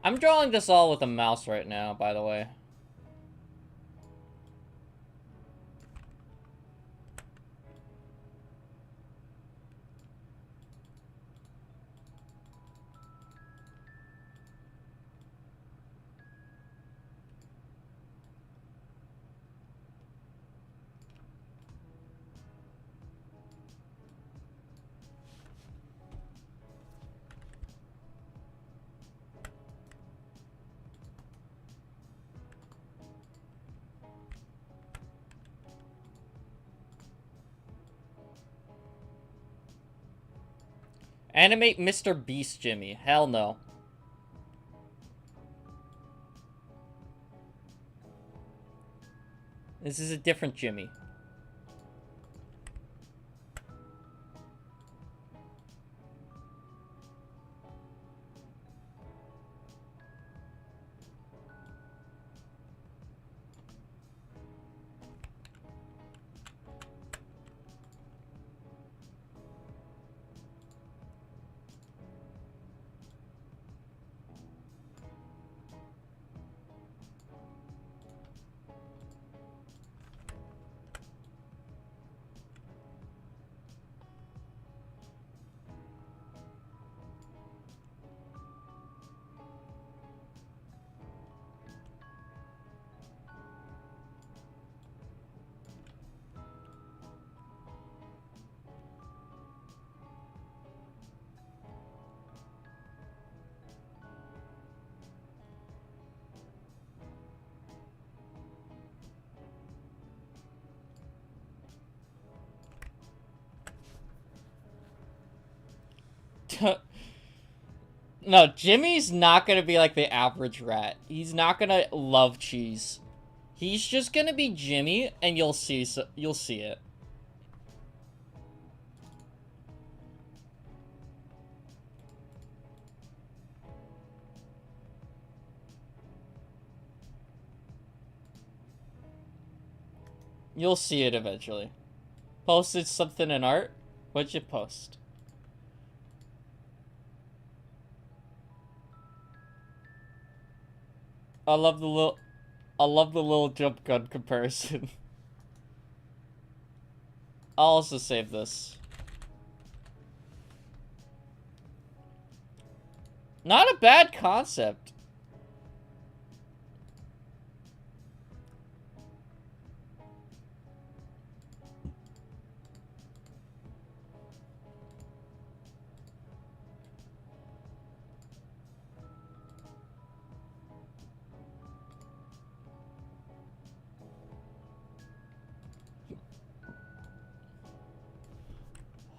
I'm drawing this all with a mouse right now, by the way. Animate Mr. Beast, Jimmy. Hell no. This is a different Jimmy. No, Jimmy's not gonna be like the average rat. He's not gonna love cheese. He's just gonna be Jimmy, and you'll see it. You'll see it eventually. Posted something in art? What'd you post? I love the little jump gun comparison. I'll also save this. Not a bad concept.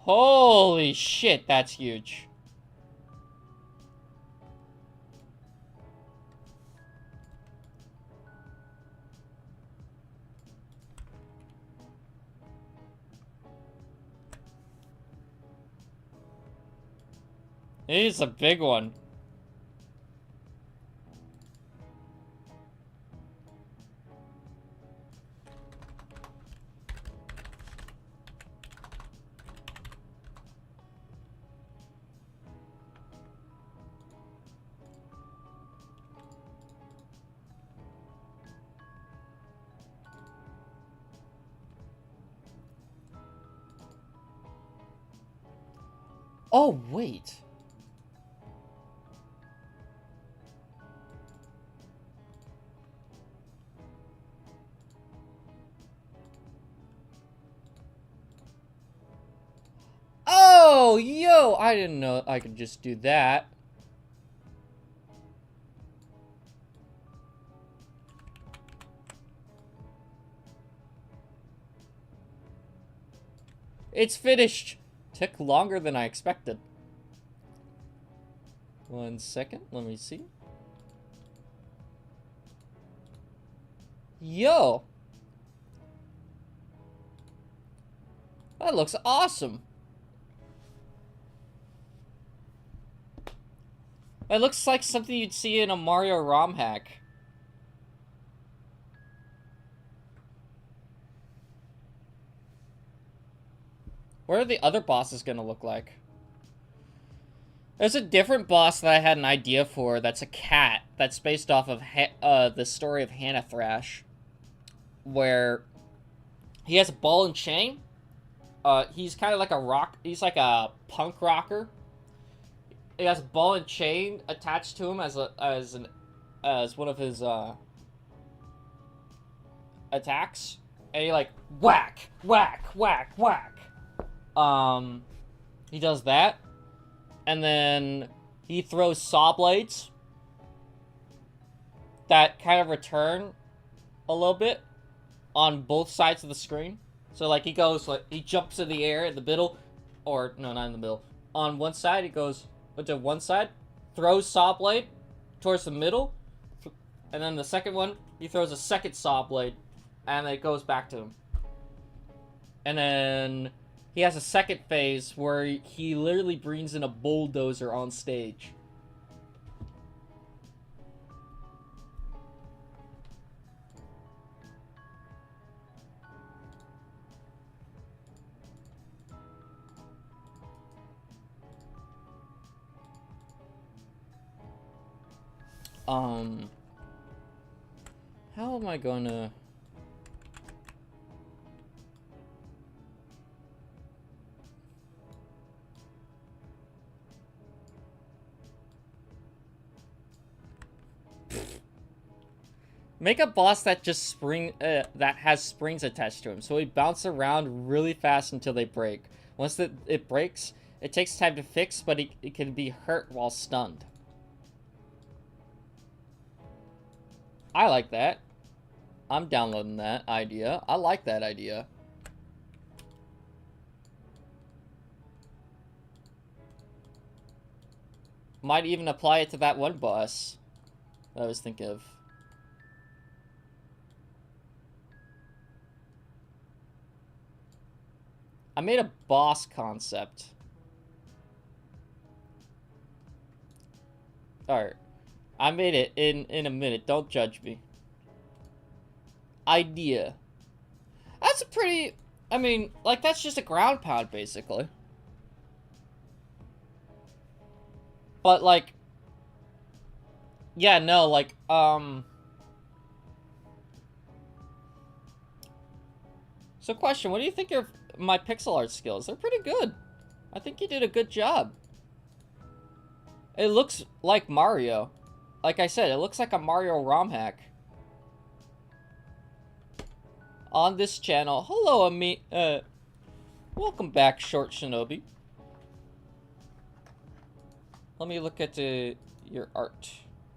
Holy shit, that's huge. It is a big one. Oh, wait. Oh, yo! I didn't know I could just do that. It's finished. Took longer than I expected. 1 second, let me see. Yo! That looks awesome. It looks like something you'd see in a Mario ROM hack. What are the other bosses gonna look like? There's a different boss that I had an idea for that's a cat that's based off of the story of Hannah Thrash, where he has a ball and chain. He's kind of like a rock. He's like a punk rocker. He has a ball and chain attached to him as one of his attacks, and he like whack, whack, whack, whack. He does that, and then he throws saw blades that kind of return a little bit on both sides of the screen. So like he jumps in the air in the middle, or no, not in the middle. On one side, he goes to one side, throws saw blade towards the middle, and then the second one, he throws a second saw blade, and it goes back to him. And then he has a second phase where he literally brings in a bulldozer on stage. How am I gonna... Make a boss that just that has springs attached to him, so he bounces around really fast until they break. Once it breaks, it takes time to fix, but it can be hurt while stunned. I like that. I'm downloading that idea. I like that idea. Might even apply it to that one boss that I was thinking of. I made a boss concept. Alright. I made it in a minute. Don't judge me. Idea. That's a pretty... I mean, like, that's just a ground pound, basically. But, like... Yeah, no, like, So, question, what do you think of my pixel art skills? They're pretty good. I think you did a good job. It looks like Mario. Like I said, it looks like a Mario ROM hack. On this channel, hello, welcome back, Short Shinobi. Let me look at your art.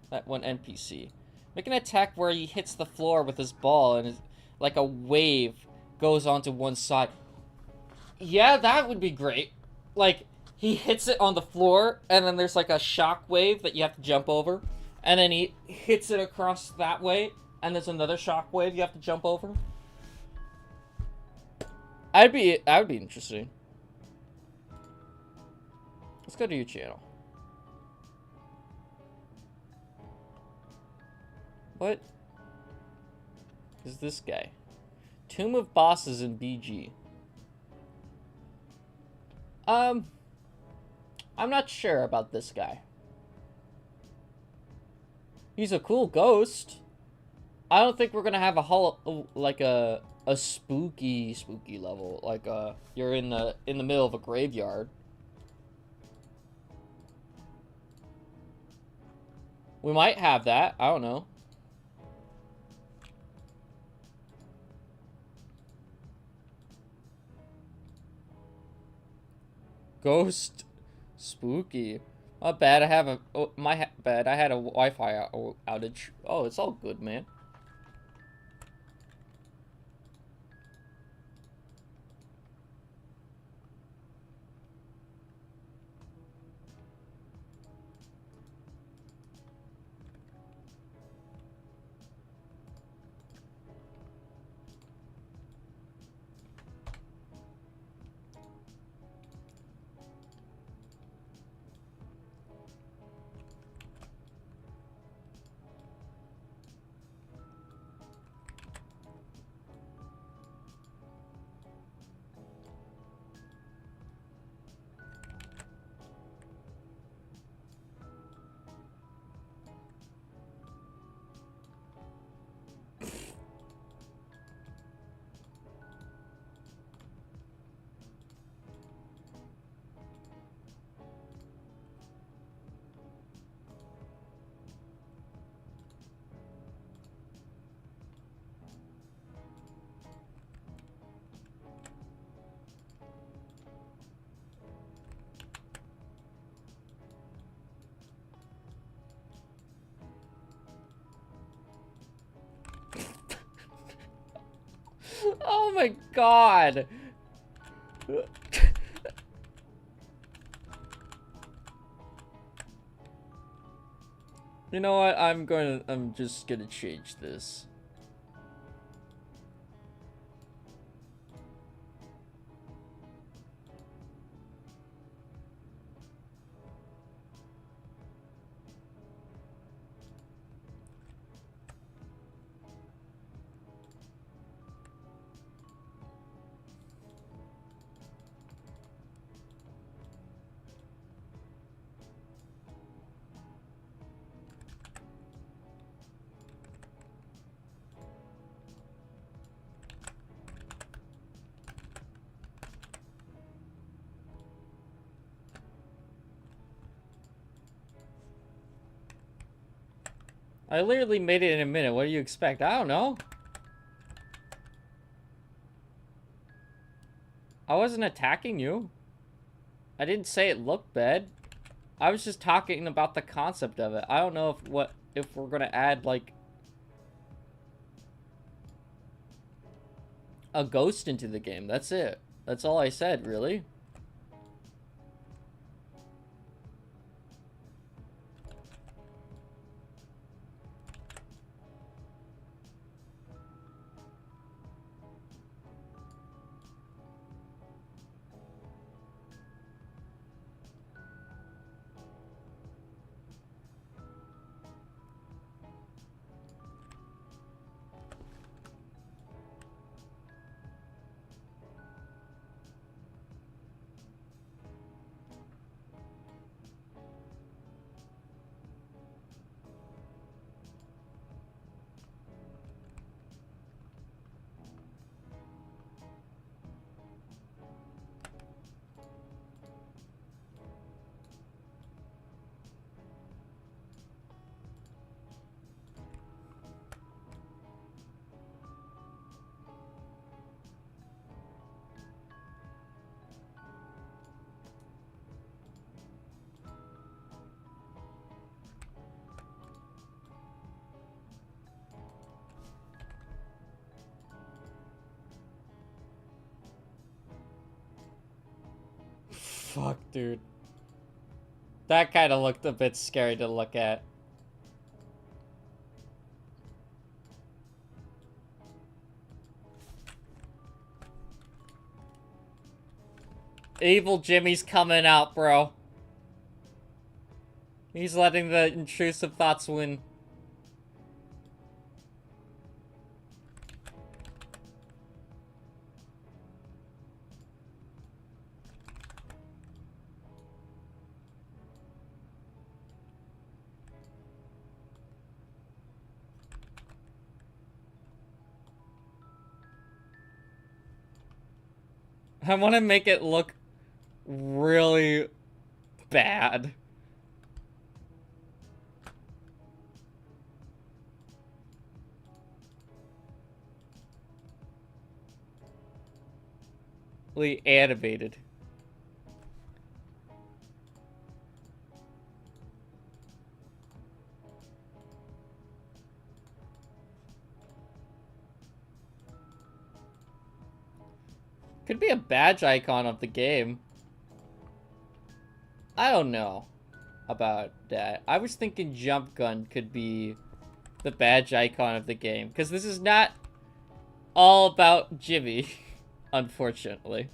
That one NPC. Make an attack where he hits the floor with his ball and like a wave goes onto one side. Yeah, that would be great. Like, he hits it on the floor, and then there's like a shock wave that you have to jump over. And then he hits it across that way, and there's another shock wave you have to jump over. That would be interesting. Let's go to your channel. What is this guy? Tomb of Bosses in BG. I'm not sure about this guy. He's a cool ghost. I don't think we're gonna have a spooky level. Like you're in the middle of a graveyard. We might have that. I don't know. Ghost spooky. Not bad. I have a bad. I had a Wi-Fi outage. Oh, it's all good, man. Oh my god. You know what? I'm just gonna change this. I literally made it in a minute. What do you expect? I don't know. I wasn't attacking you. I didn't say it looked bad. I was just talking about the concept of it. I don't know if we're gonna add like a ghost into the game. That's it. That's all I said, really. Fuck, dude. That kind of looked a bit scary to look at. Evil Jimmy's coming out, bro. He's letting the intrusive thoughts win. I want to make it look really bad. Really animated. Could be a badge icon of the game. I don't know about that. I was thinking Jump Gun could be the badge icon of the game. Because this is not all about Jimmy, unfortunately.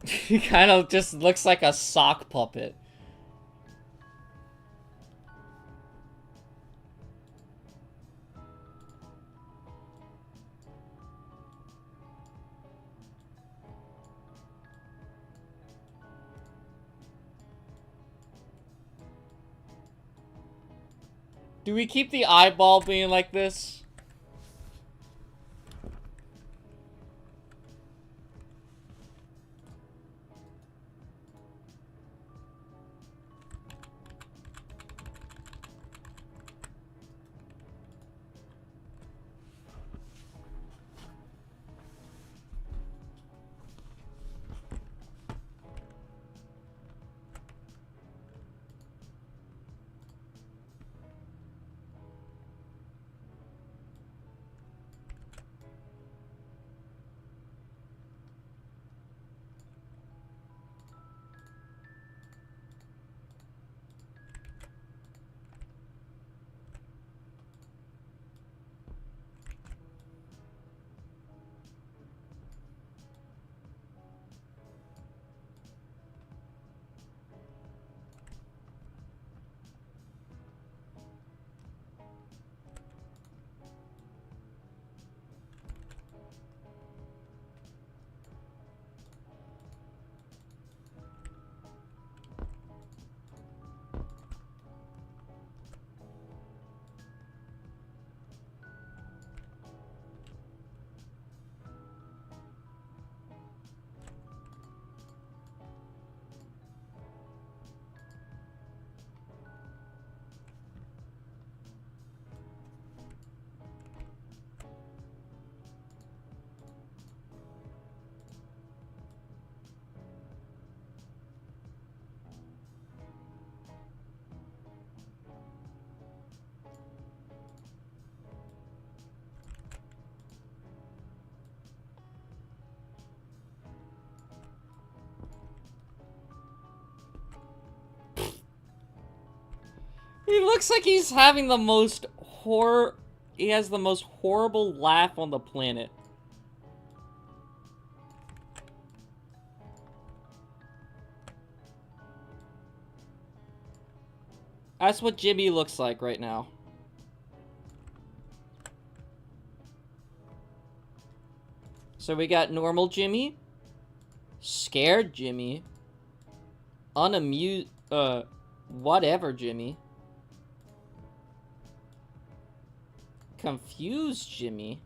He kind of just looks like a sock puppet. Do we keep the eyeball being like this? He looks like he's having the most he has the most horrible laugh on the planet. That's what Jimmy looks like right now. So we got normal Jimmy, scared Jimmy, whatever Jimmy, confused Jimmy,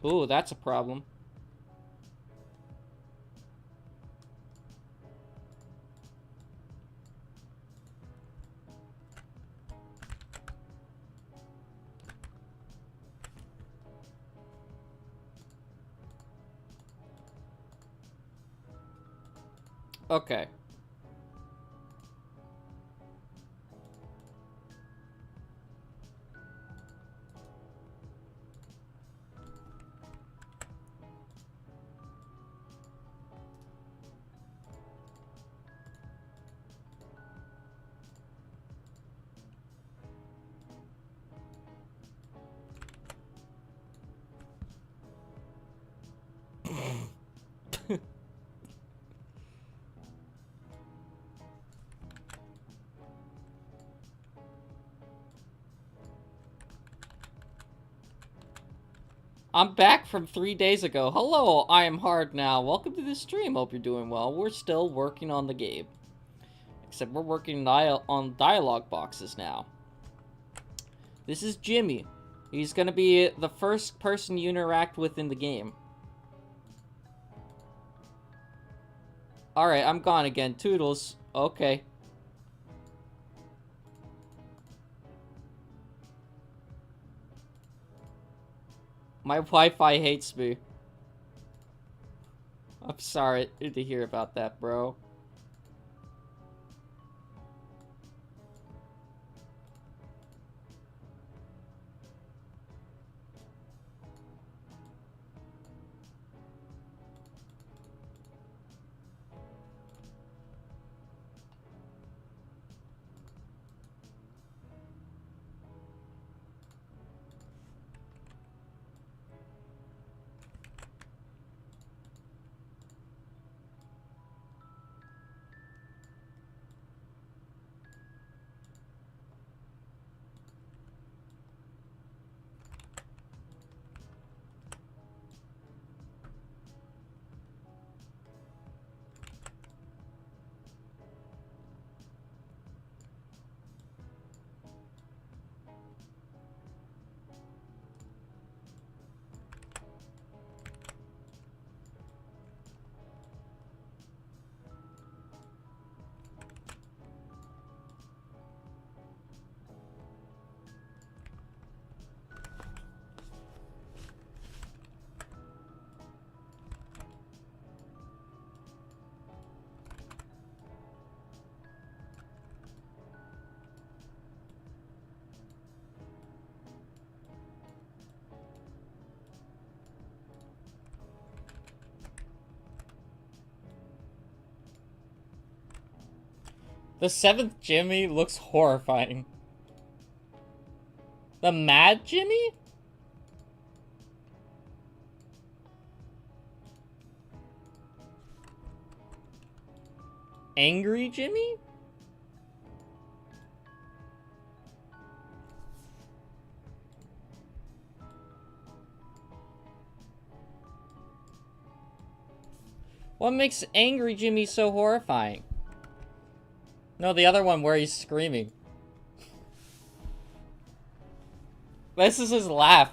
Ooh, that's a problem. Okay. I'm back from 3 days ago. Hello, I am Hard now. Welcome to the stream. Hope you're doing well. We're still working on the game. Except we're working on dialogue boxes now. This is Jimmy. He's gonna be the first person you interact with in the game. Alright, I'm gone again. Toodles. Okay. My Wi-Fi hates me. I'm sorry to hear about that, bro. The 7th Jimmy looks horrifying. The Mad Jimmy? Angry Jimmy? What makes Angry Jimmy so horrifying? No, the other one where he's screaming. This is his laugh.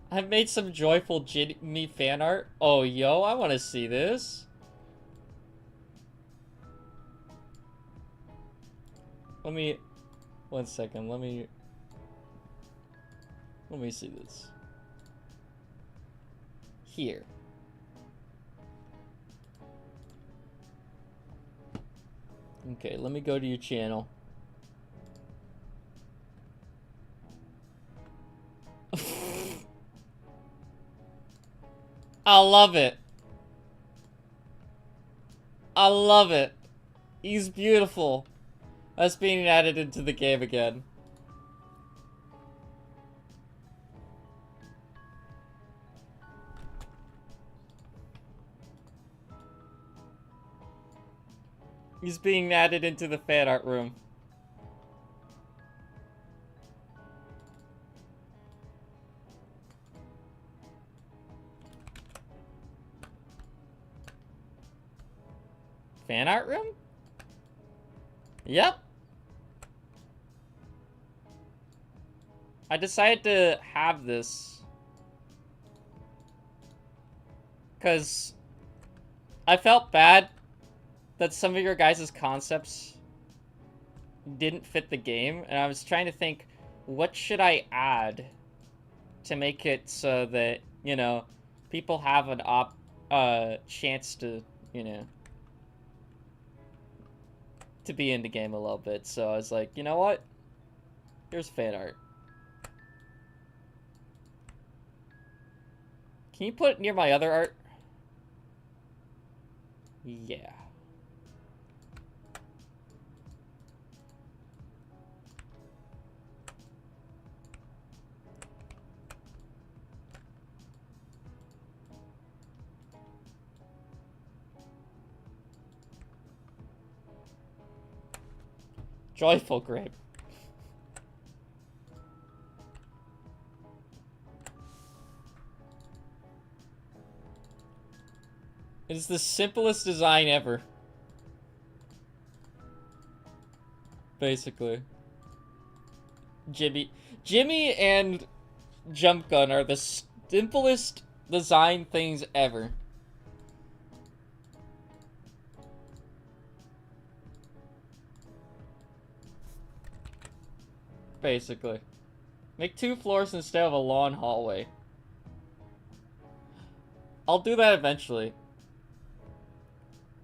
I've made some joyful Jimmy fan art. Oh, yo, I want to see this. Let me... One second, let me see this. Here. Okay, let me go to your channel. I love it. I love it. He's beautiful. That's being added into the game again. He's being added into the fan art room. Fan art room? Yep. I decided to have this because I felt bad that some of your guys' concepts didn't fit the game, and I was trying to think, what should I add to make it so that, you know, people have an chance to, you know, to be in the game a little bit. So I was like, you know what? Here's fan art. Can you put it near my other art? Yeah. Joyful grape. It's the simplest design ever. Basically. Jimmy and Jump Gun are the simplest design things ever. Basically. Make 2 floors instead of a long hallway. I'll do that eventually.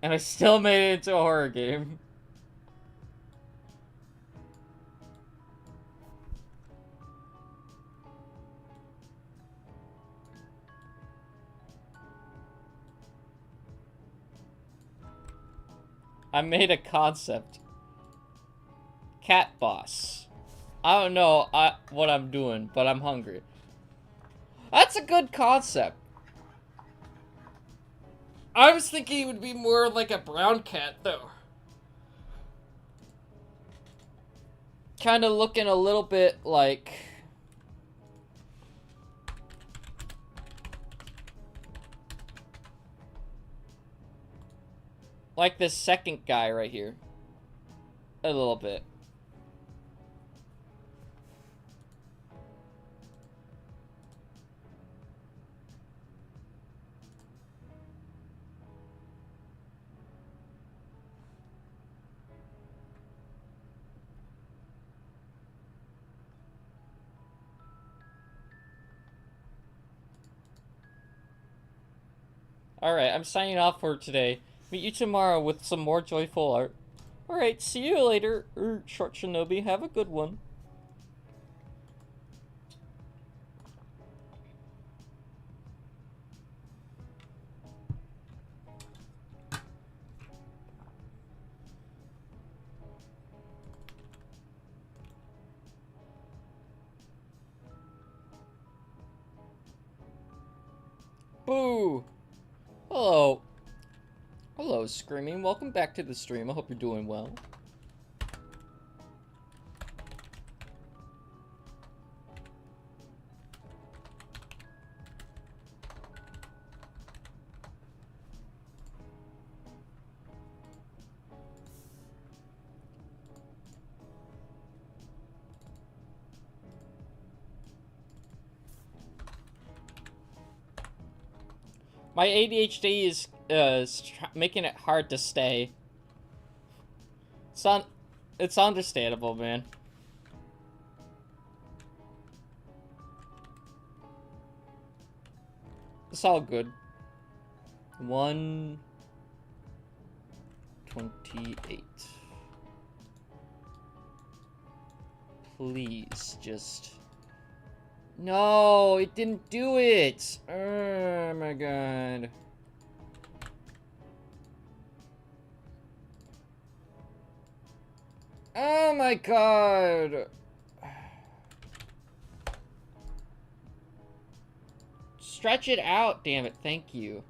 And I still made it into a horror game. I made a concept. Cat boss. I don't know what I'm doing, but I'm hungry. That's a good concept. I was thinking it would be more like a brown cat, though. Kind of looking a little bit like... like this second guy right here. A little bit. Alright, I'm signing off for today. Meet you tomorrow with some more joyful art. Alright, see you later, Short Shinobi. Have a good one. Boo! Hello. Hello, Screaming. Welcome back to the stream. I hope you're doing well. My ADHD is making it hard to stay. Son, It's understandable, man. It's all good. 128. Please, just... No, it didn't do it! Oh my god. Oh my god! Stretch it out, damn it, thank you.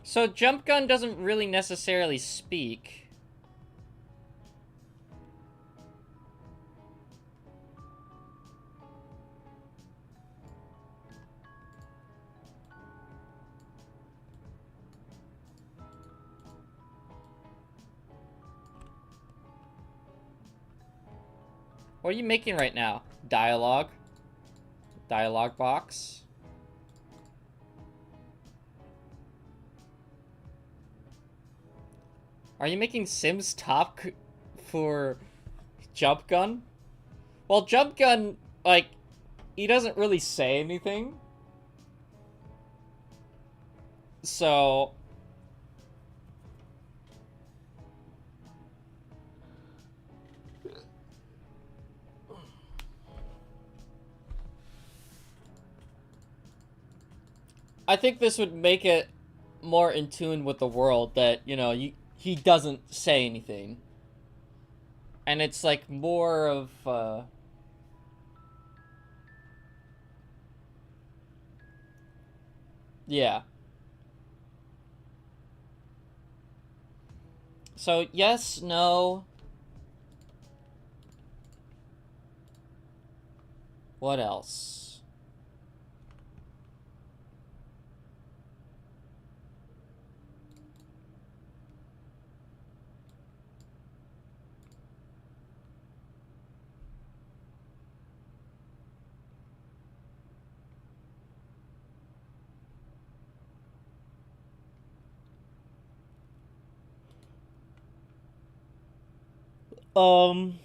So Jump Gun doesn't really necessarily speak. What are you making right now? Dialogue? Dialogue box? Are you making Sims talk for Jump Gun? Well, Jump Gun, like, he doesn't really say anything. So... I think this would make it more in tune with the world that, you know, he doesn't say anything. And it's like more of, yeah. So, yes, no. What else? Um...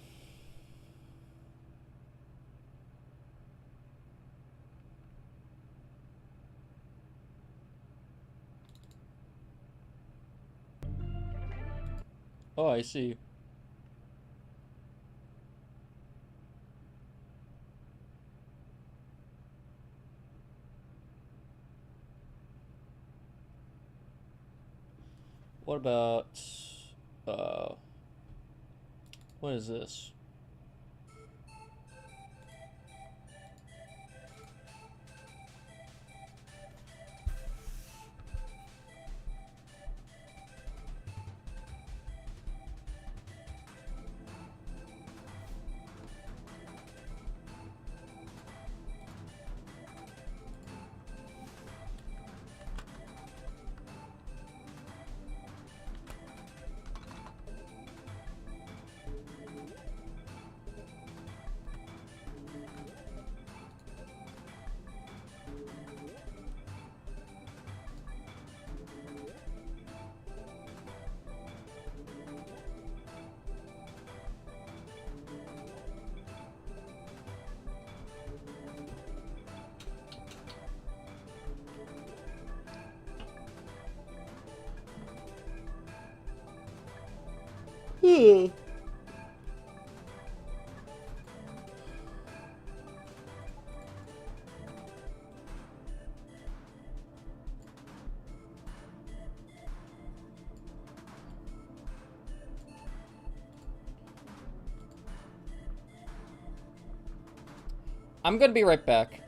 Oh, I see. What about, uh... what is this? I'm gonna be right back.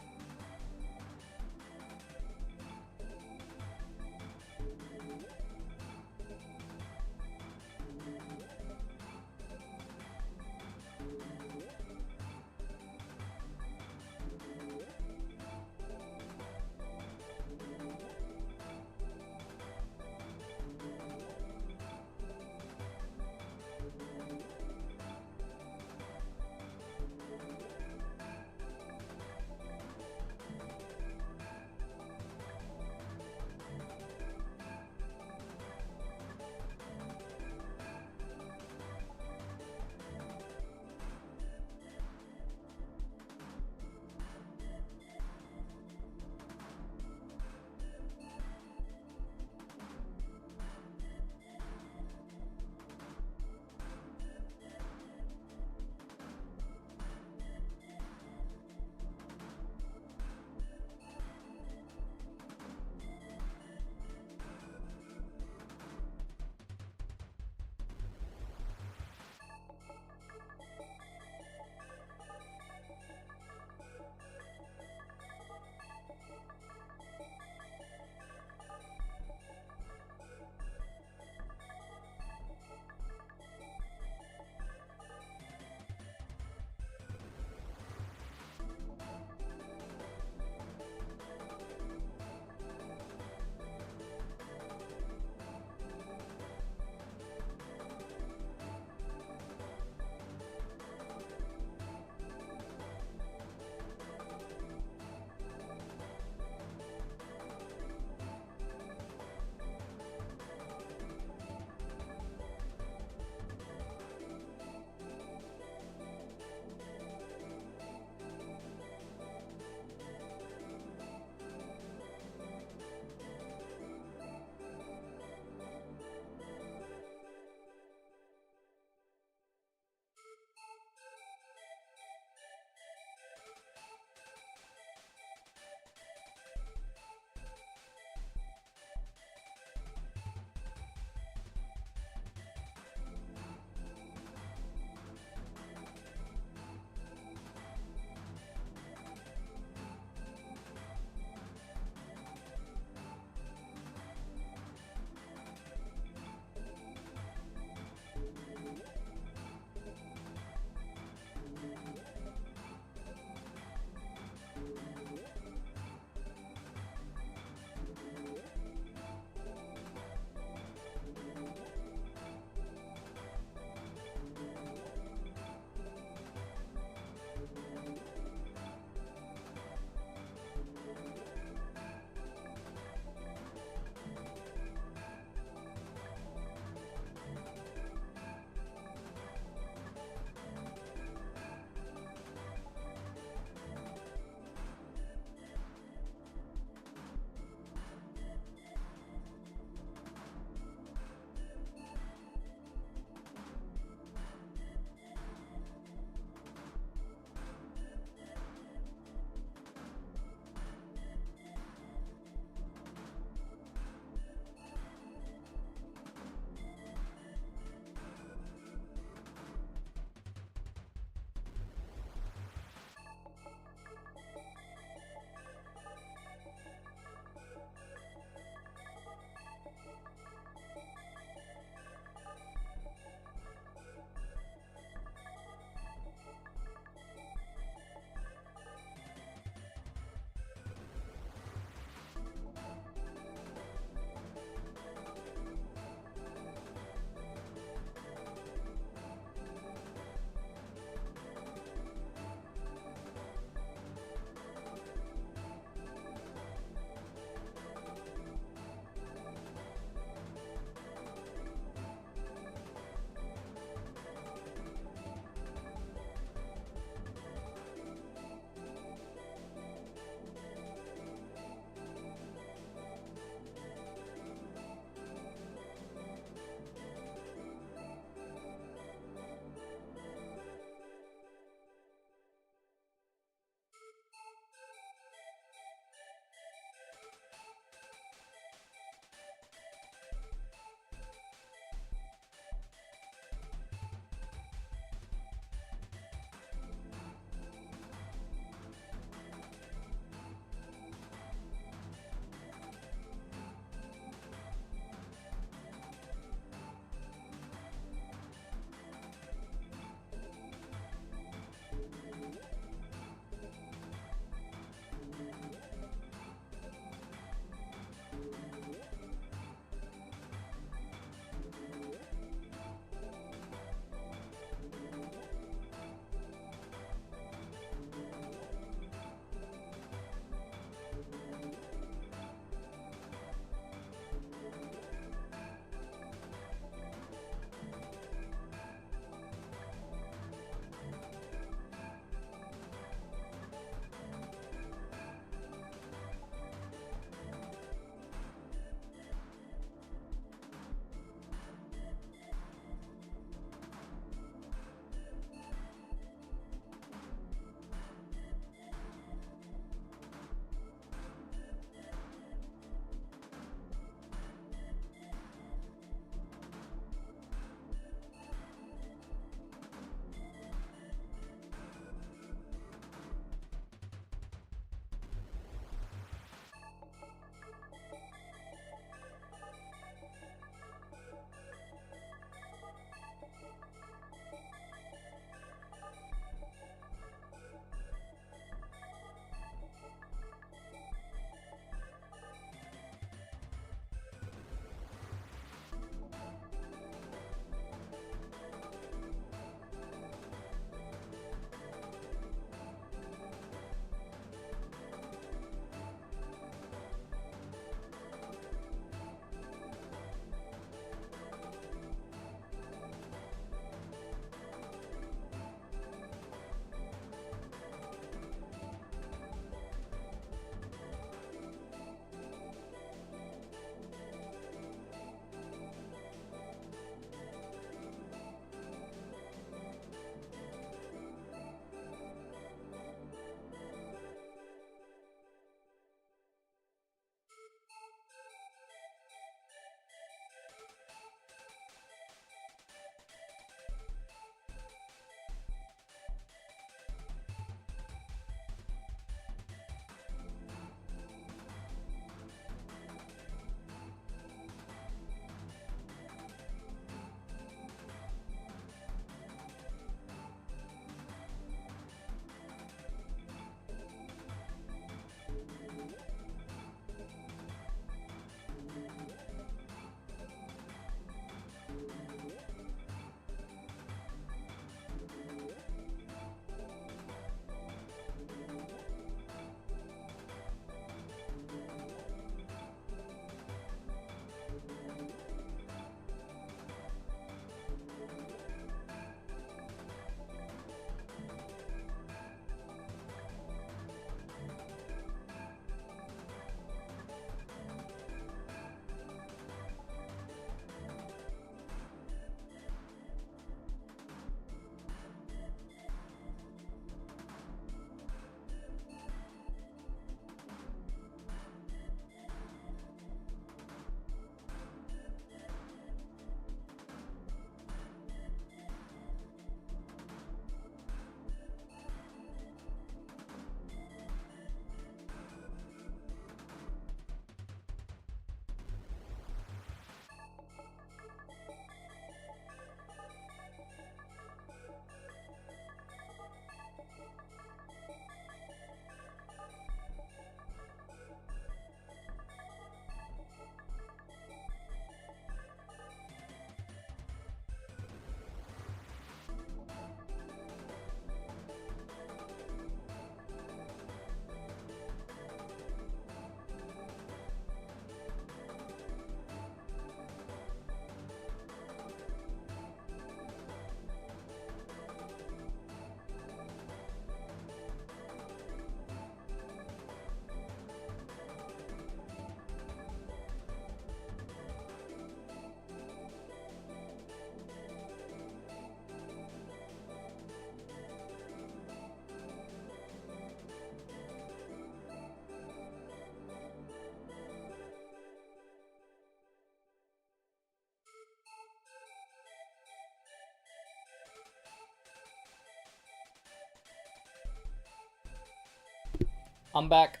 I'm back.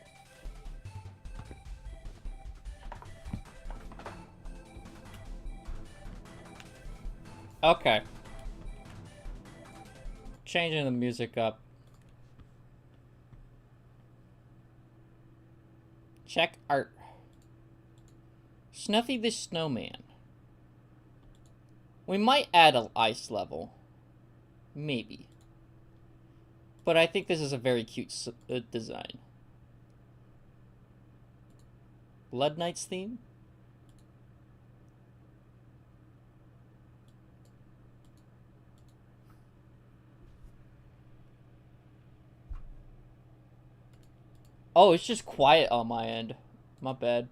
Okay. Changing the music up. Check art. Snuffy the Snowman. We might add an ice level. Maybe. But I think this is a very cute design. Blood Knight's theme? Oh, it's just quiet on my end. My bad.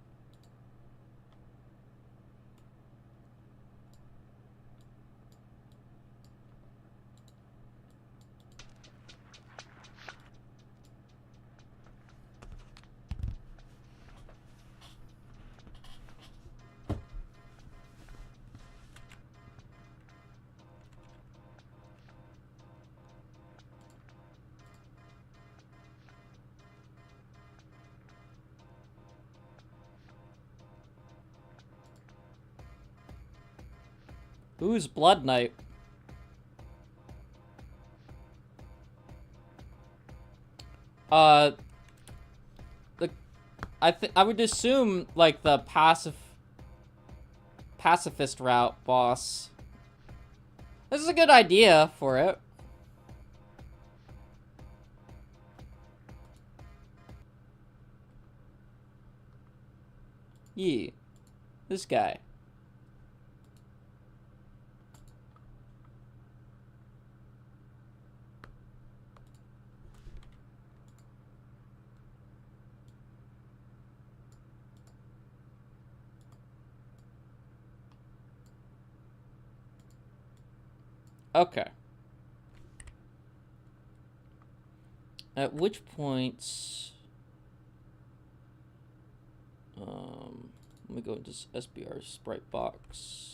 Who's Blood Knight? I would assume like the pacifist route boss. This is a good idea for it. Yeah, this guy. Okay. At which points, let me go into SBR sprite box.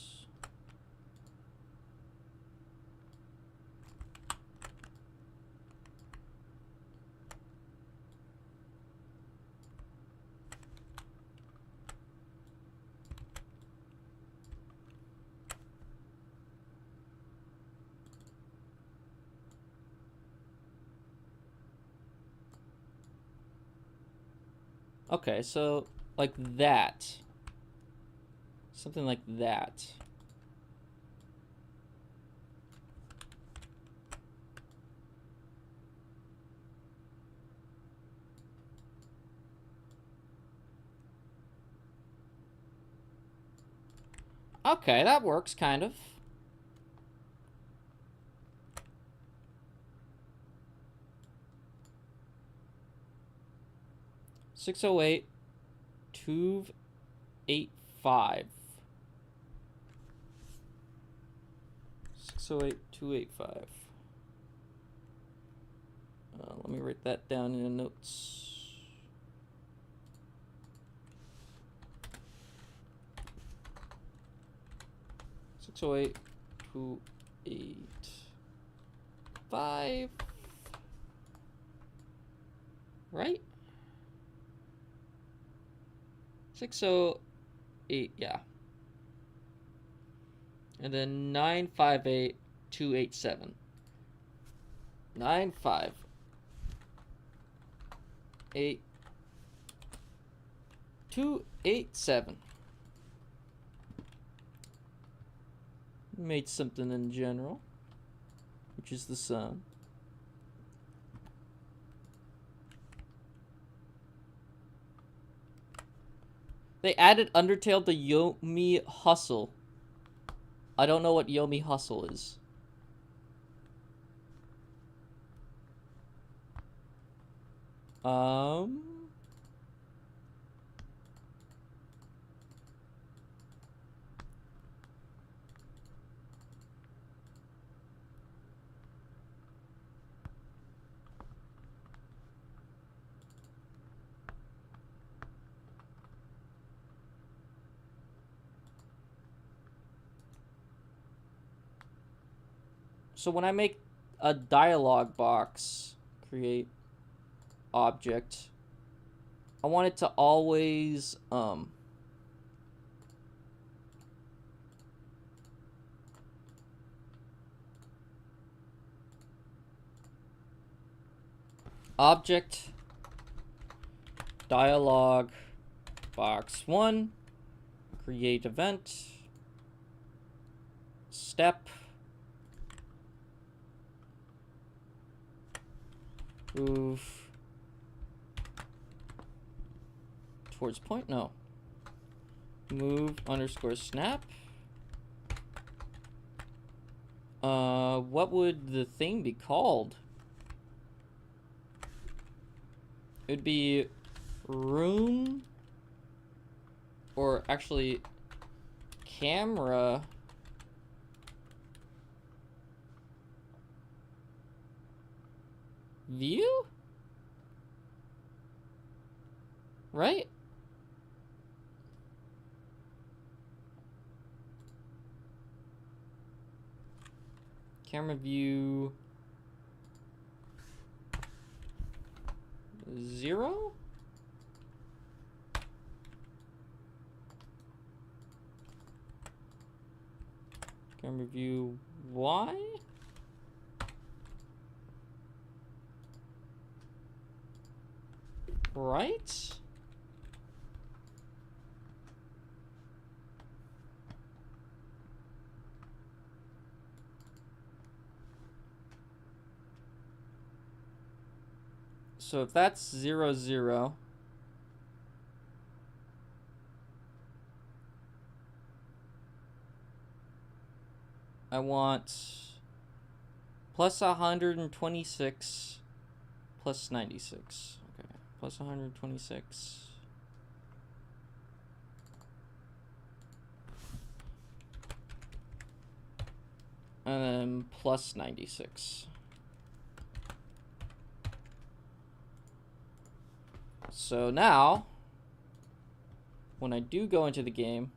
Okay, so like that. Something like that. Okay, that works kind of. $608 $285. 608-285. Let me write that down in the notes. So 285. Right? 608, yeah. And then 958-287. 958-287. Made something in general, which is the sun. They added Undertale to Yomi Hustle. I don't know what Yomi Hustle is. So when I make a dialogue box, create object, I want it to always, object, dialog, box 1, create event, step, move towards point, no. Move underscore snap. What would the thing be called? It'd be room, or actually camera view? Right? Camera view 0? Camera view Y? Right? So if that's 0, 0, I want plus 126 plus 96. Okay, plus 126. And then plus 96. So now, when I do go into the game,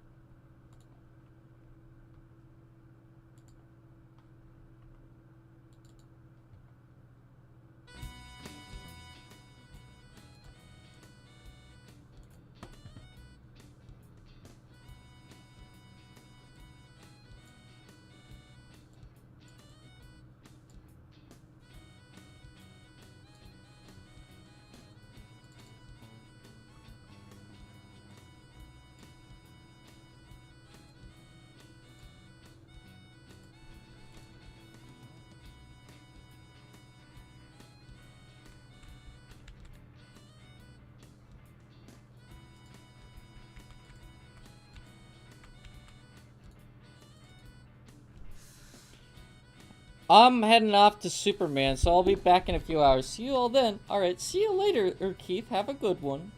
I'm heading off to Superman, so I'll be back in a few hours. See you all then. Alright, see you later, Keith. Have a good one.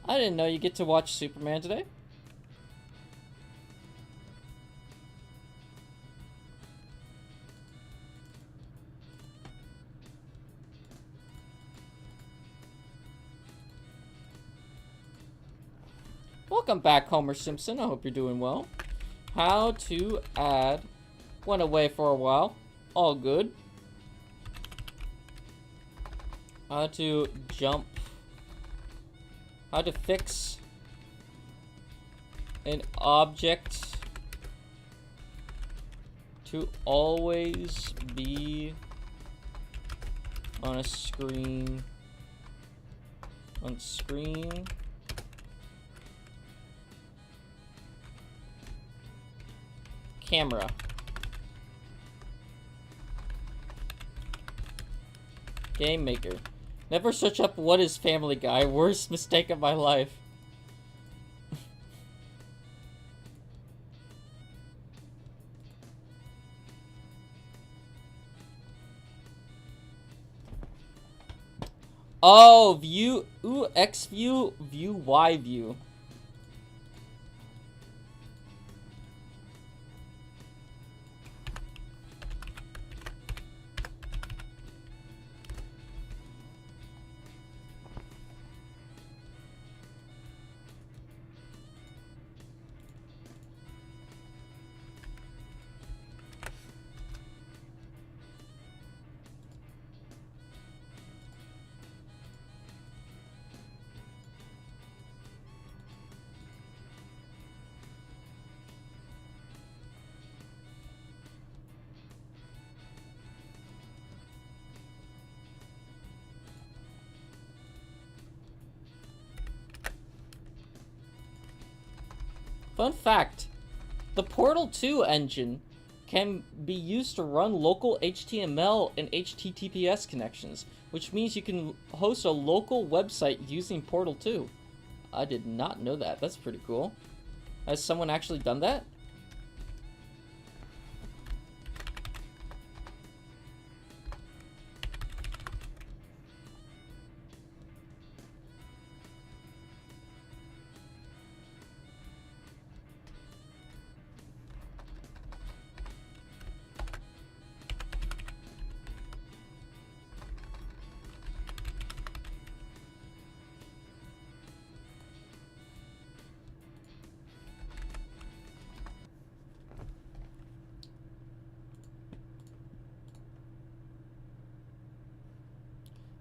I didn't know you get to watch Superman today. Welcome back, Homer Simpson. I hope you're doing well. How to add... Went away for a while. All good. How to jump. How to fix an object to always be on a screen. On screen. Camera. Game Maker. Never search up what is Family Guy. Worst mistake of my life. Oh, view. Ooh, X view. View Y view. Fun fact, the Portal 2 engine can be used to run local HTML and HTTPS connections, which means you can host a local website using Portal 2. I did not know that. That's pretty cool. Has someone actually done that?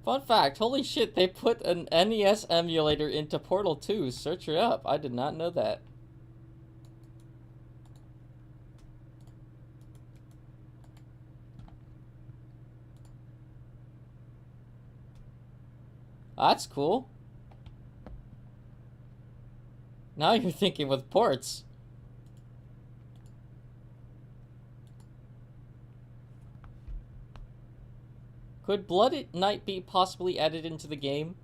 Fun fact, holy shit, they put an NES emulator into Portal 2. Search it up. I did not know that. That's cool. Now you're thinking with ports. Could Blood Knight be possibly added into the game?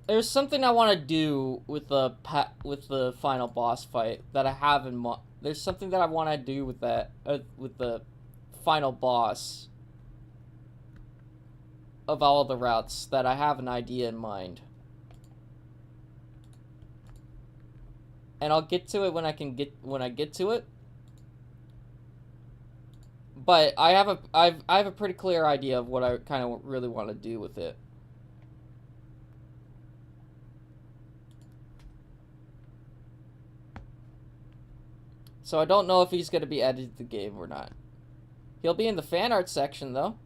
There's something I want to do with the final boss fight that I have in mind. There's something that I want to do with that with the final boss of all the routes that I have an idea in mind. And I'll get to it when I get to it. But I have a pretty clear idea of what I kind of really want to do with it. So I don't know if he's going to be added to the game or not. He'll be in the fan art section though.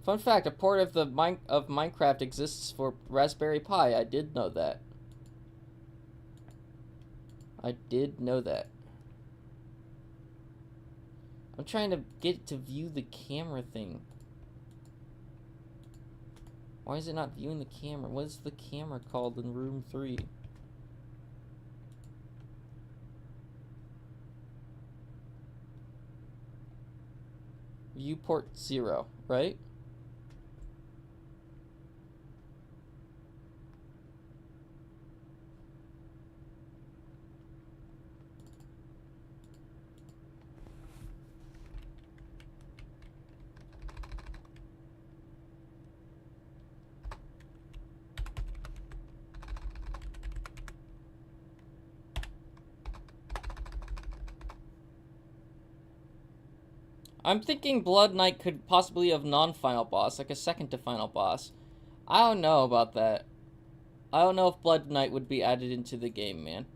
Fun fact, a port of Minecraft exists for Raspberry Pi. I did know that. I did know that. I'm trying to get to view the camera thing. Why is it not viewing the camera? What is the camera called in room 3? Viewport 0, right? I'm thinking Blood Knight could possibly have non-final boss, like a second to final boss. I don't know about that. I don't know if Blood Knight would be added into the game, man.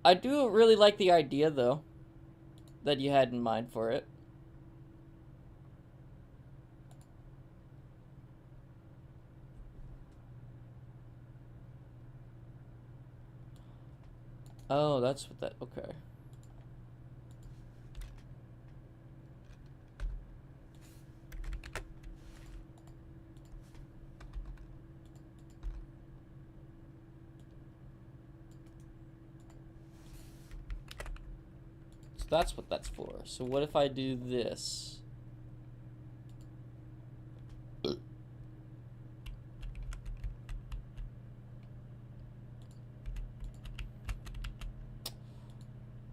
I do really like the idea, though, that you had in mind for it. Oh, that's what that... Okay. So that's what that's for. So what if I do this?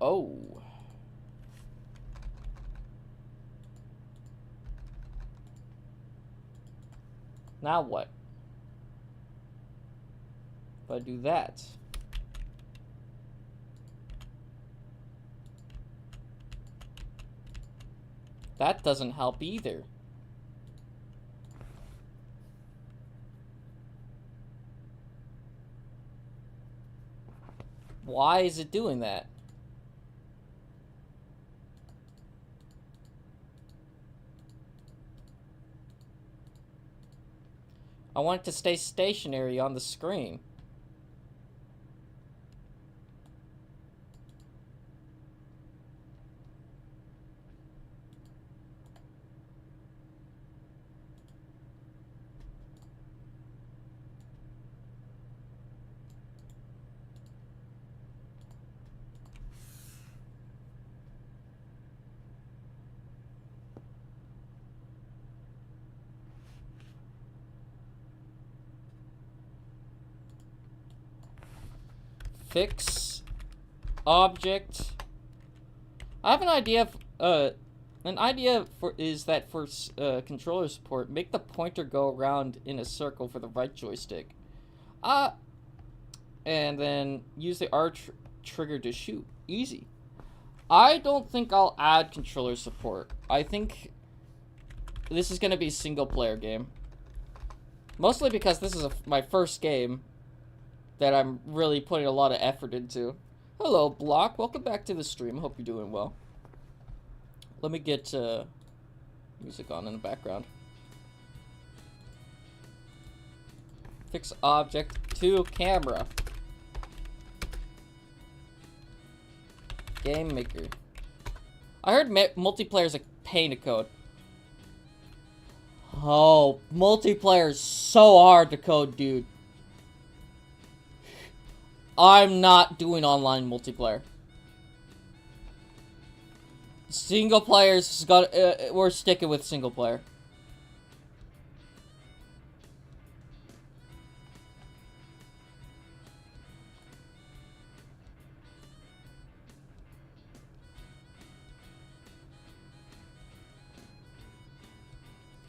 Oh. Now what? If I do that. That doesn't help either. Why is it doing that? I want it to stay stationary on the screen. Fix object. I have an idea is that for controller support, make the pointer go around in a circle for the right joystick. And then use the R trigger to shoot. Easy. I don't think I'll add controller support. I think this is going to be a single player game. Mostly because this is my first game that I'm really putting a lot of effort into. Hello, Block. Welcome back to the stream. Hope you're doing well. Let me get music on in the background. Fix object to camera. Game maker. I heard multiplayer is a pain to code. Oh, multiplayer is so hard to code, dude. I'm not doing online multiplayer. Single players got. We're sticking with single player.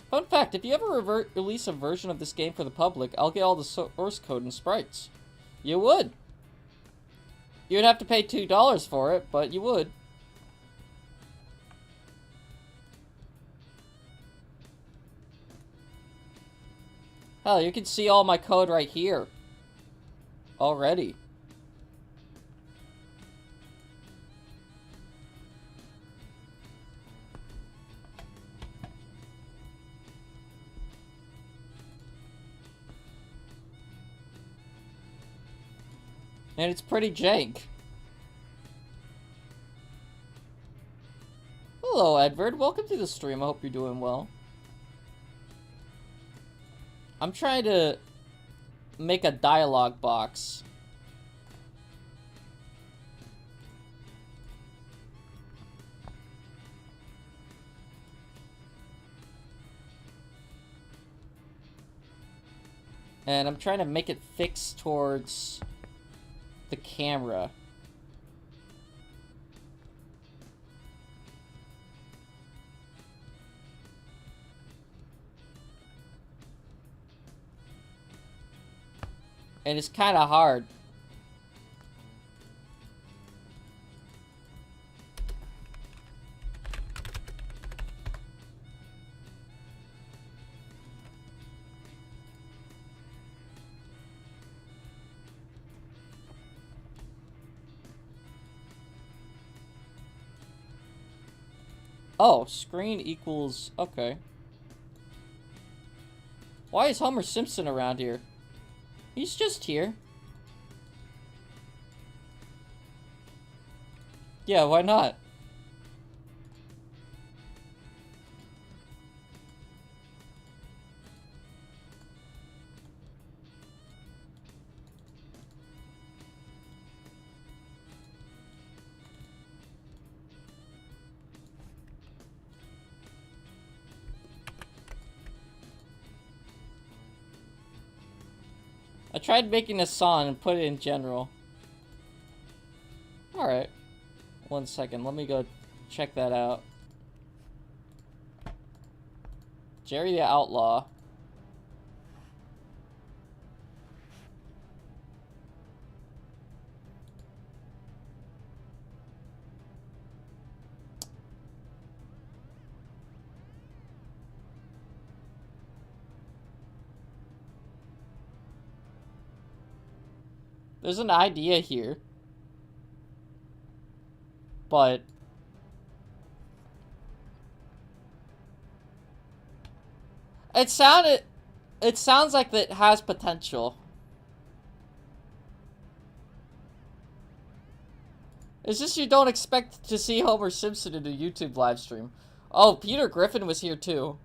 Fun fact, if you ever release a version of this game for the public, I'll get all the source code and sprites. You would. You would have to pay $2 for it, but you would. Hell, you can see all my code right here. Already. And it's pretty jank. Hello, Edward. Welcome to the stream. I hope you're doing well. I'm trying to make a dialogue box. And I'm trying to make it fix towards the camera. And it's kind of hard. Oh, screen equals... Okay. Why is Homer Simpson around here? He's just here. Yeah, why not? I tried making a song and put it in general. Alright. 1 second, let me go check that out. Jerry the Outlaw. There's an idea here. But it sounds like it has potential. It's just you don't expect to see Homer Simpson in a YouTube live stream. Oh, Peter Griffin was here too.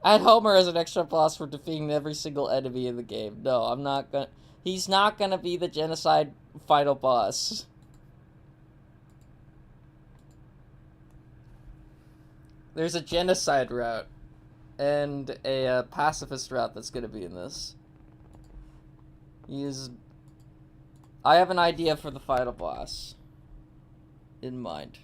Add Homer as an extra boss for defeating every single enemy in the game. No, I'm not gonna... He's not gonna be the genocide final boss. There's a genocide route. And a pacifist route that's gonna be in this. I have an idea for the final boss in mind.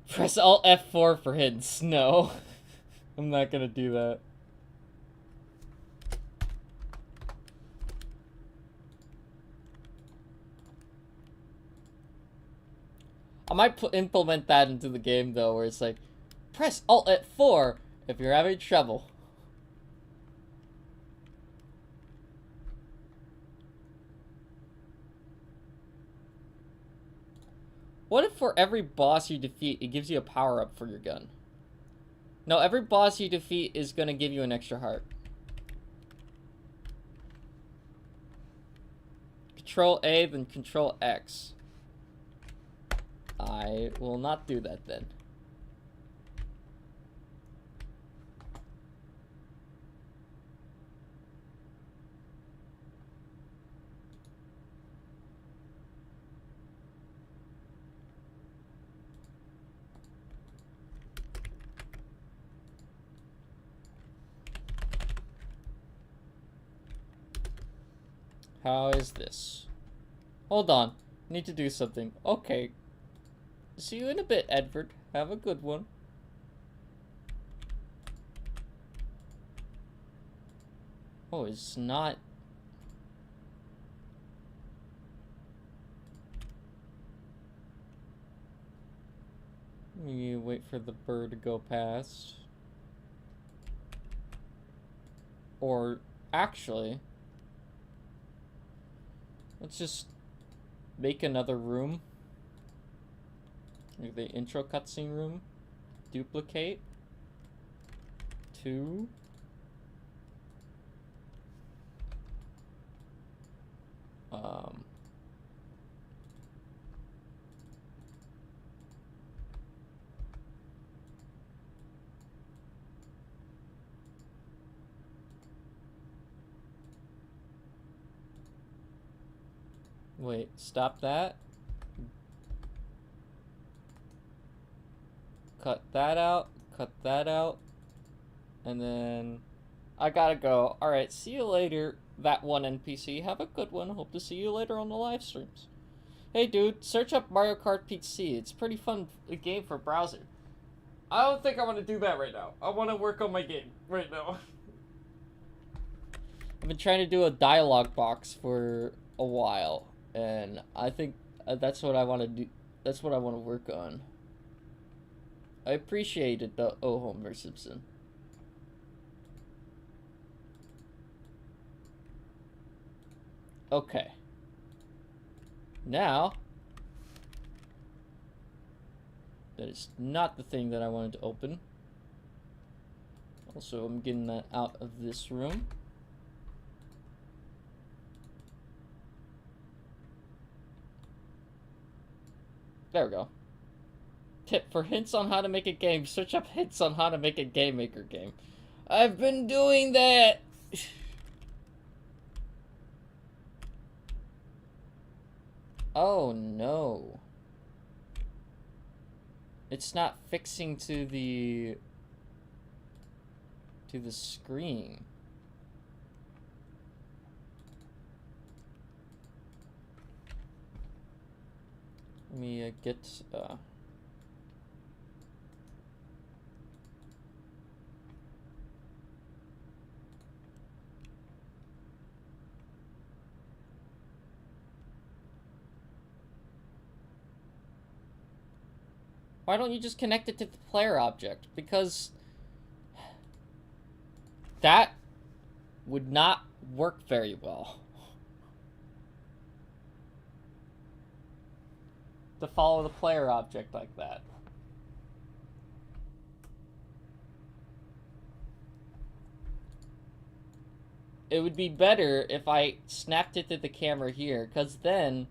Press Alt F4 for hints. No. I'm not gonna do that. I might implement that into the game though, where it's like, press Alt F4 if you're having trouble. What if for every boss you defeat, it gives you a power-up for your gun? No, every boss you defeat is gonna give you an extra heart. Control A, then Control X. I will not do that then. How is this? Hold on. Need to do something. Okay. See you in a bit, Edward. Have a good one. Oh, it's not... You wait for the bird to go past. Or, actually... Let's just make another room. Like the intro cutscene room. Duplicate. 2. Wait, stop that. Cut that out, and then I gotta go. Alright, see you later, that one NPC. Have a good one. Hope to see you later on the live streams. Hey dude, search up Mario Kart PC. It's a pretty fun game for browser. I don't think I want to do that right now. I want to work on my game right now. I've been trying to do a dialogue box for a while, and I think that's what I want to do. That's what I want to work on. I appreciate it though. Oh, Homer Simpson. Okay. Now, that is not the thing that I wanted to open. Also, I'm getting that out of this room. There we go. Tip for hints on how to make a game. Search up hints on how to make a Game Maker game. I've been doing that. Oh no. It's not fixing to the screen. Let me get why don't you just connect it to the player object? Because that would not work very well. To follow the player object like that. It would be better if I snapped it to the camera here, because then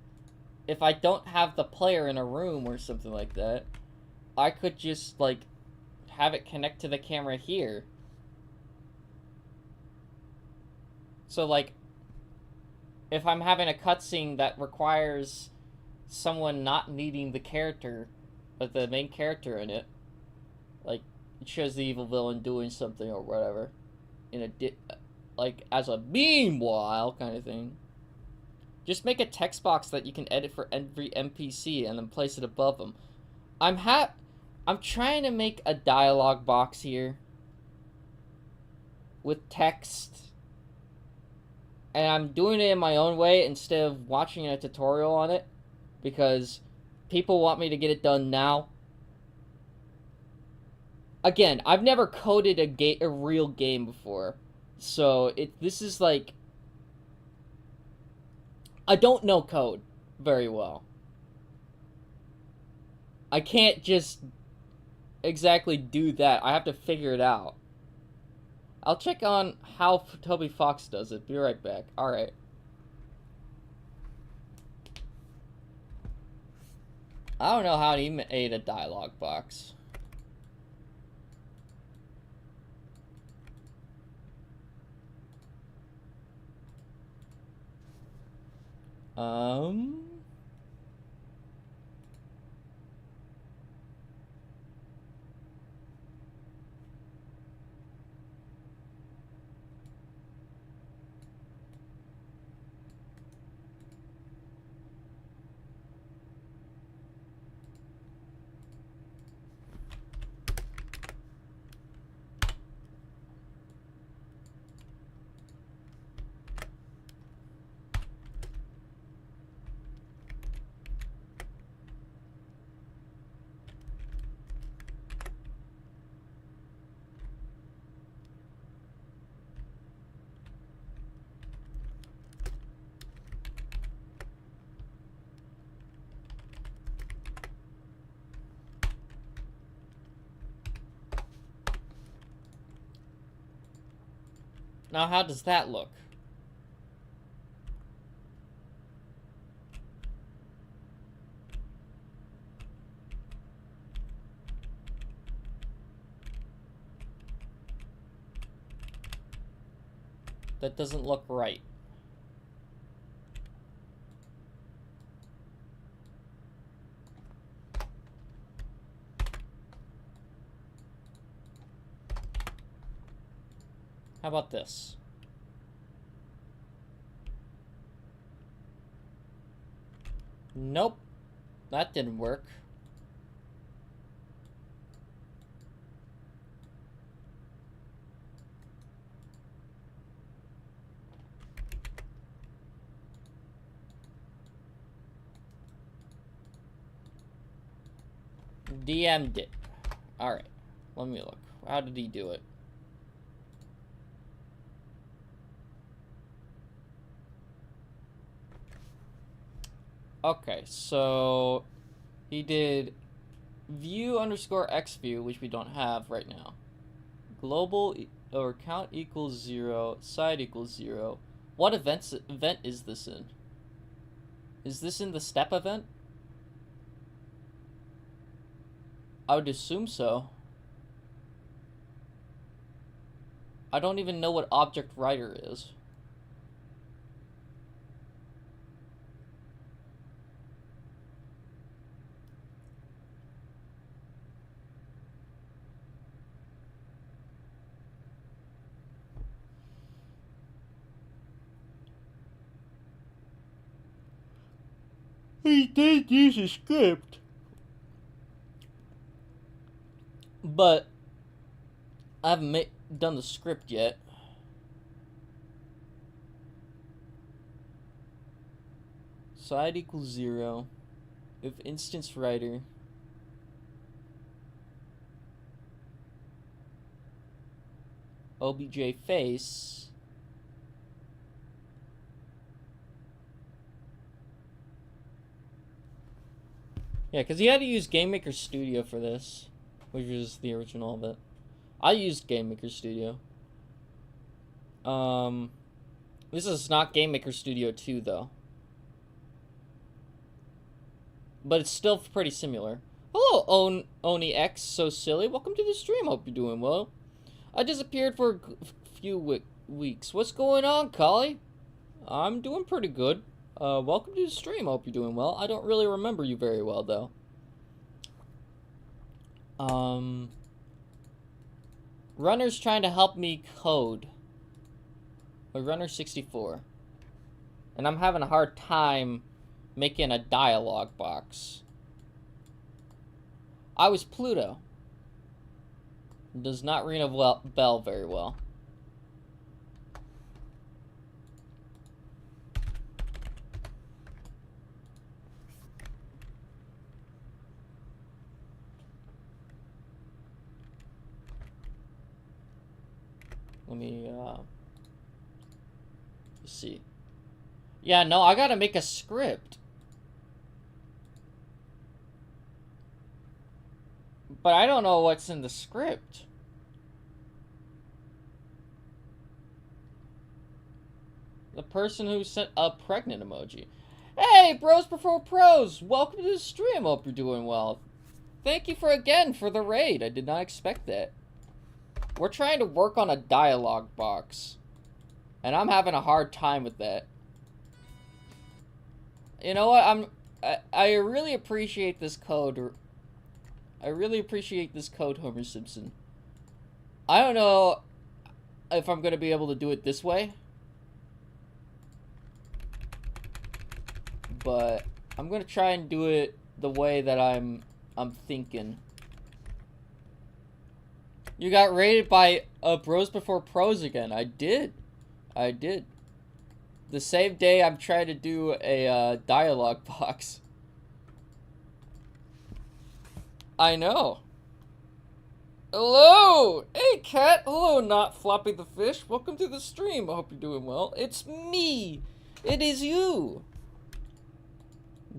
if I don't have the player in a room or something like that, I could just, like, have it connect to the camera here. So, like, if I'm having a cutscene that requires someone not needing the character, but the main character in it, like, it shows the evil villain doing something or whatever, in a like, as a meanwhile kind of thing. Just make a text box that you can edit for every NPC and then place it above them. I'm trying to make a dialogue box here with text, and I'm doing it in my own way instead of watching a tutorial on it, because people want me to get it done now. Again, I've never coded a real game before, so this is like, I don't know code very well. I can't just exactly do that. I have to figure it out. I'll check on how Toby Fox does it. Be right back. Alright. I don't know how he made a dialogue box. Now, how does that look? That doesn't look right. How about this? Nope. That didn't work. DM'd it. Alright. Let me look. How did he do it? Okay, so he did view underscore xview, which we don't have right now. Global or count equals 0, side equals 0. What event is this in? Is this in the step event? I would assume so. I don't even know what object writer is. He did use a script, but I haven't done the script yet. Side equals 0. If instance writer obj face yeah, because you had to use GameMaker Studio for this, which is the original of it. I used GameMaker Studio. This is not GameMaker Studio 2 though. but it's still pretty similar. Hello, Oni X, so silly. Welcome to the stream. Hope you're doing well. I disappeared for a few weeks. What's going on, Collie? I'm doing pretty good. Welcome to the stream. Hope you're doing well. I don't really remember you very well, though. Runner's trying to help me code. Runner64. And I'm having a hard time making a dialogue box. I was Pluto. Does not ring a bell very well. Let me, see. Yeah, no, I gotta make a script. But I don't know what's in the script. The person who sent a pregnant emoji. Hey, bros before pros! Welcome to the stream. Hope you're doing well. Thank you for the raid. I did not expect that. We're trying to work on a dialogue box. And I'm having a hard time with that. You know what? I really appreciate this code. I really appreciate this code, Homer Simpson. I don't know if I'm gonna be able to do it this way. But I'm gonna try and do it the way that I'm thinking. You got rated by Bros Before Pros again. I did. The same day I'm trying to do a dialogue box. I know. Hello! Hey, Cat! Hello, Not Floppy the Fish. Welcome to the stream. I hope you're doing well. It's me! It is you!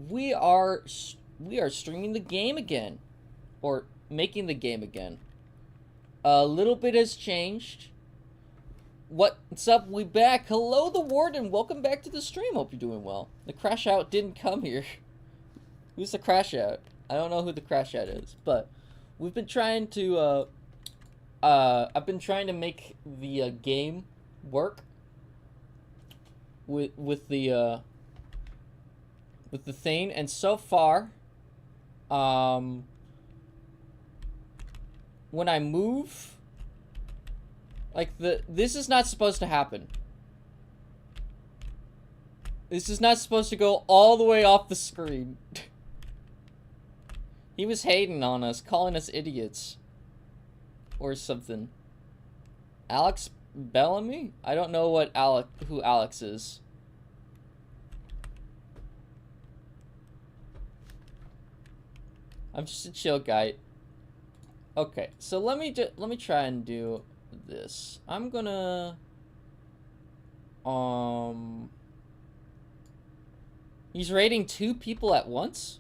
We are streaming the game again. Or making the game again. A little bit has changed. What's up? We back. Hello, the Warden. Welcome back to the stream. Hope you're doing well. The Crash Out didn't come here. Who's the Crash Out? I don't know who the Crash Out is, but we've been trying to, I've been trying to make the game work with the thing, and so far, when I move, like this is not supposed to happen. This is not supposed to go all the way off the screen. He was hating on us, calling us idiots. Or something. Alex Bellamy? I don't know who Alex is. I'm just a chill guy. Okay, so let me try and do this. I'm gonna he's rating 2 people at once?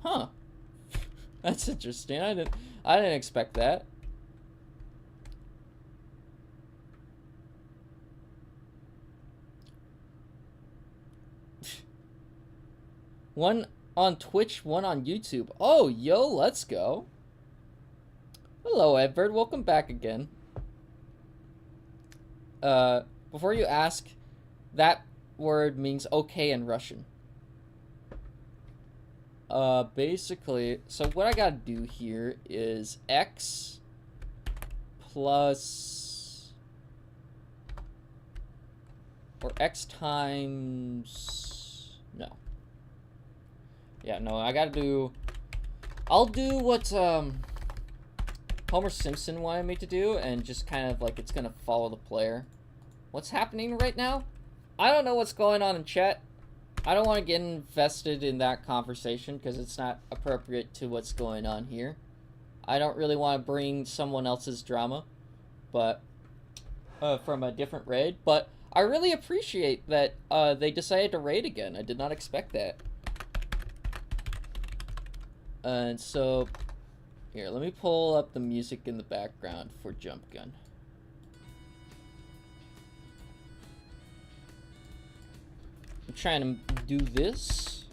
Huh. That's interesting. I didn't expect that. One on Twitch, one on YouTube. Oh, yo, let's go. Hello, Edward. Welcome back again. Before you ask, that word means okay in Russian. Basically, so what I gotta do here is x plus, or x times, no. Yeah, no, I gotta do, I'll do what, Homer Simpson wanted me to do, and just kind of like, it's gonna follow the player. What's happening right now? I don't know what's going on in chat. I don't want to get invested in that conversation because it's not appropriate to what's going on here. I don't really want to bring someone else's drama, but from a different raid. But I really appreciate that they decided to raid again. I did not expect that. And so, here, let me pull up the music in the background for Jump Gun. I'm trying to do this.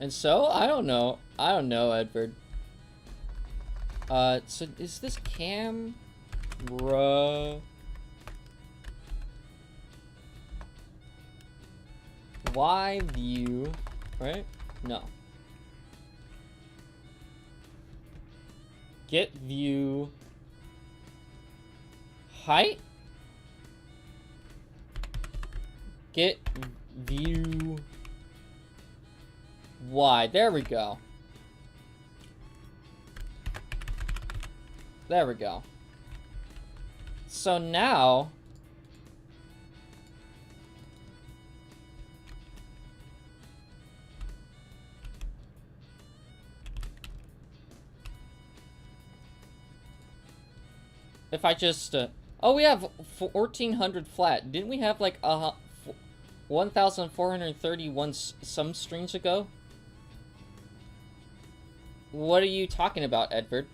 And so, I don't know. I don't know, Edward. So is this camera... Y view, right? No. Get view... height? Get view... Y. There we go. There we go. So now... if I just... oh, we have 1,400 flat. Didn't we have like 1,431 some streams ago? What are you talking about, Edward?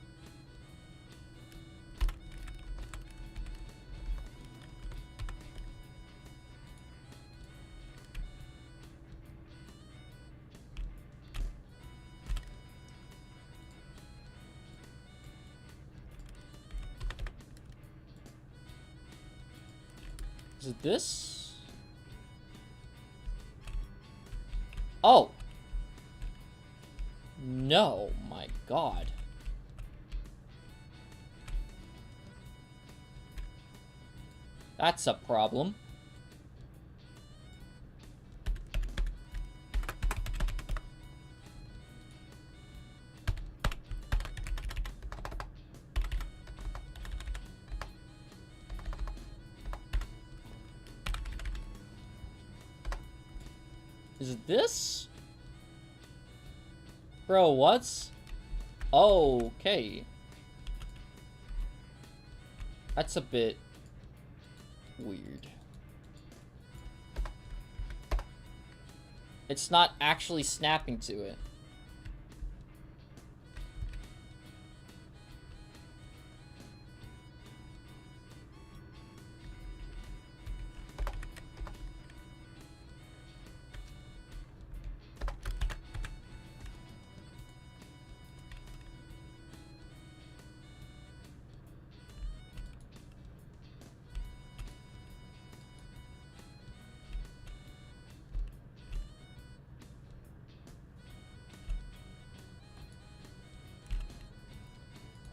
Is it this? Oh! No, my god. That's a problem. Is it this? Bro, what's... okay. That's a bit... weird. It's not actually snapping to it.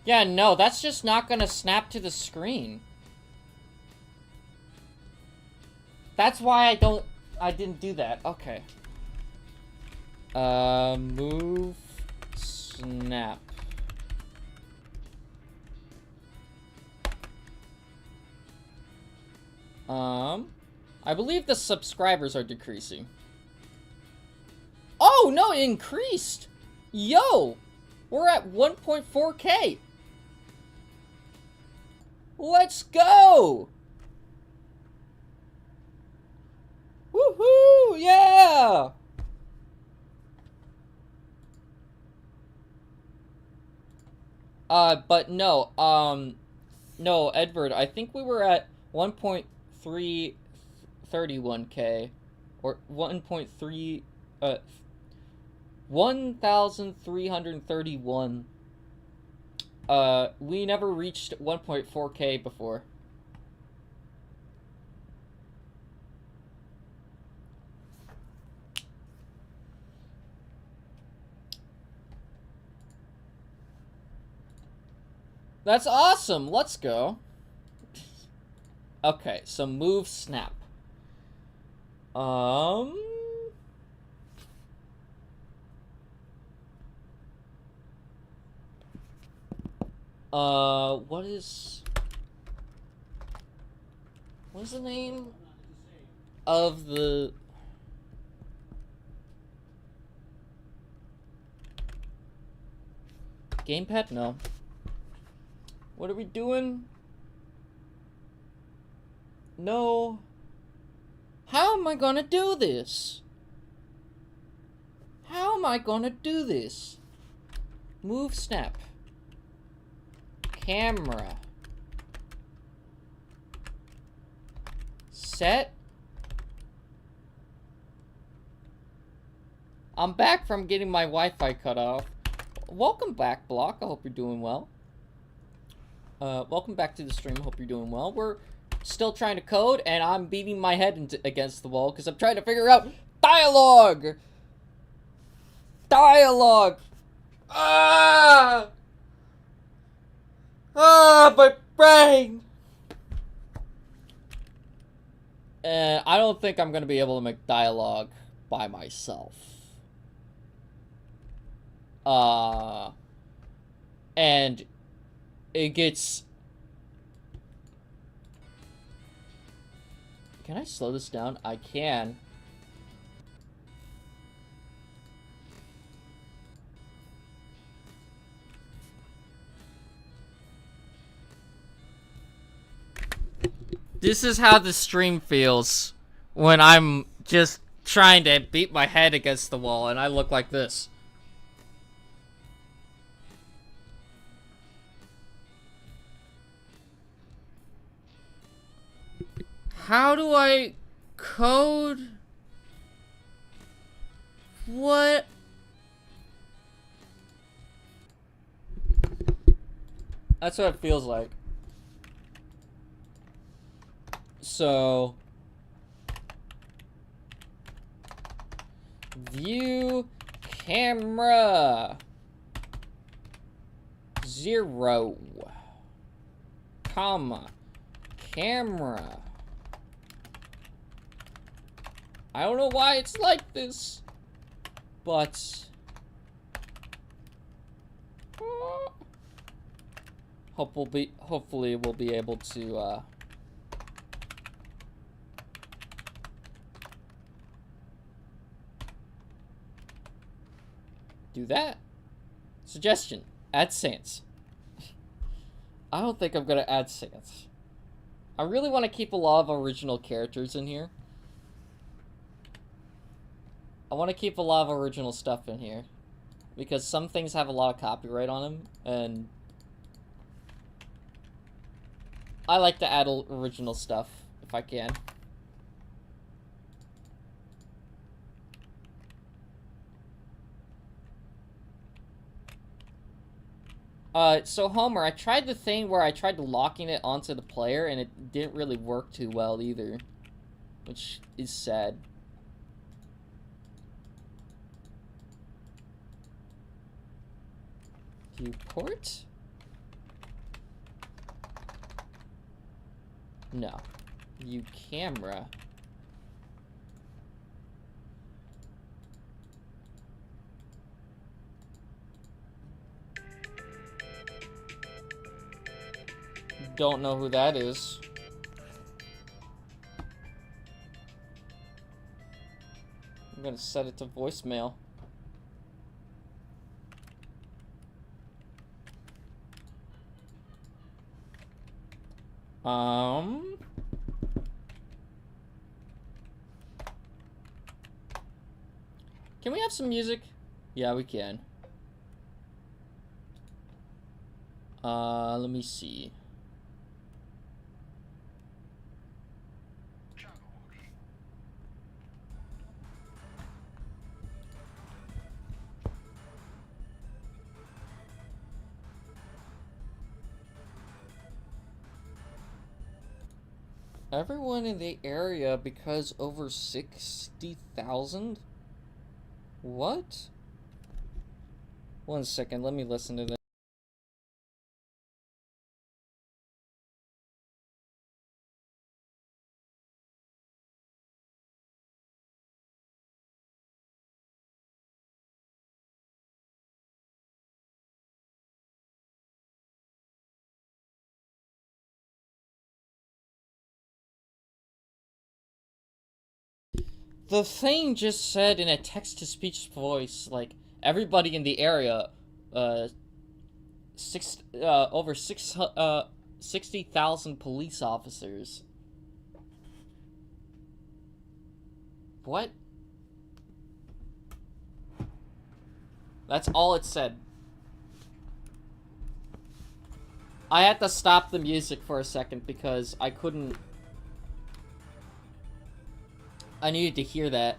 Yeah, no, that's just not gonna snap to the screen. That's why I didn't do that. Okay. Move, snap. I believe the subscribers are decreasing. Oh, no, it increased! Yo! We're at 1.4K! Let's go! Woohoo! Yeah! But no, no, Edward, I think we were at 1.331K, or 1.3, 1,331. We never reached 1.4K before. That's awesome! Let's go. Okay, so move snap. What is the name of the... gamepad? No. What are we doing? No. How am I gonna do this? How am I gonna do this? Move snap. Camera. Set. I'm back from getting my Wi-Fi cut off. Welcome back, Block. I hope you're doing well. Welcome back to the stream. Hope you're doing well. We're still trying to code, and I'm beating my head against the wall because I'm trying to figure out dialogue. Dialogue. Ah! Ah, my brain. And I don't think I'm gonna be able to make dialogue by myself. And it gets... Can I slow this down? I can. This is how the stream feels when I'm just trying to beat my head against the wall and I look like this. How do I code? What? That's what it feels like. So, view camera 0, comma, camera. I don't know why it's like this, but hopefully we'll be able to do that. Suggestion, add Sans. I don't think I'm gonna add Sans. I really want to keep a lot of original characters in here. I want to keep a lot of original stuff in here. Because some things have a lot of copyright on them, and I like to add original stuff, if I can. So Homer, I tried the thing where I tried locking it onto the player, and it didn't really work too well either. Which is sad. Viewport? No. View camera. Don't know who that is. I'm gonna set it to voicemail. Can we have some music? Yeah, we can. Let me see. Everyone in the area because over 60,000? What? One second, let me listen to this. The thing just said in a text-to-speech voice, like, everybody in the area, over 60,000 police officers. What? That's all it said. I had to stop the music for a second because I couldn't... I needed to hear that.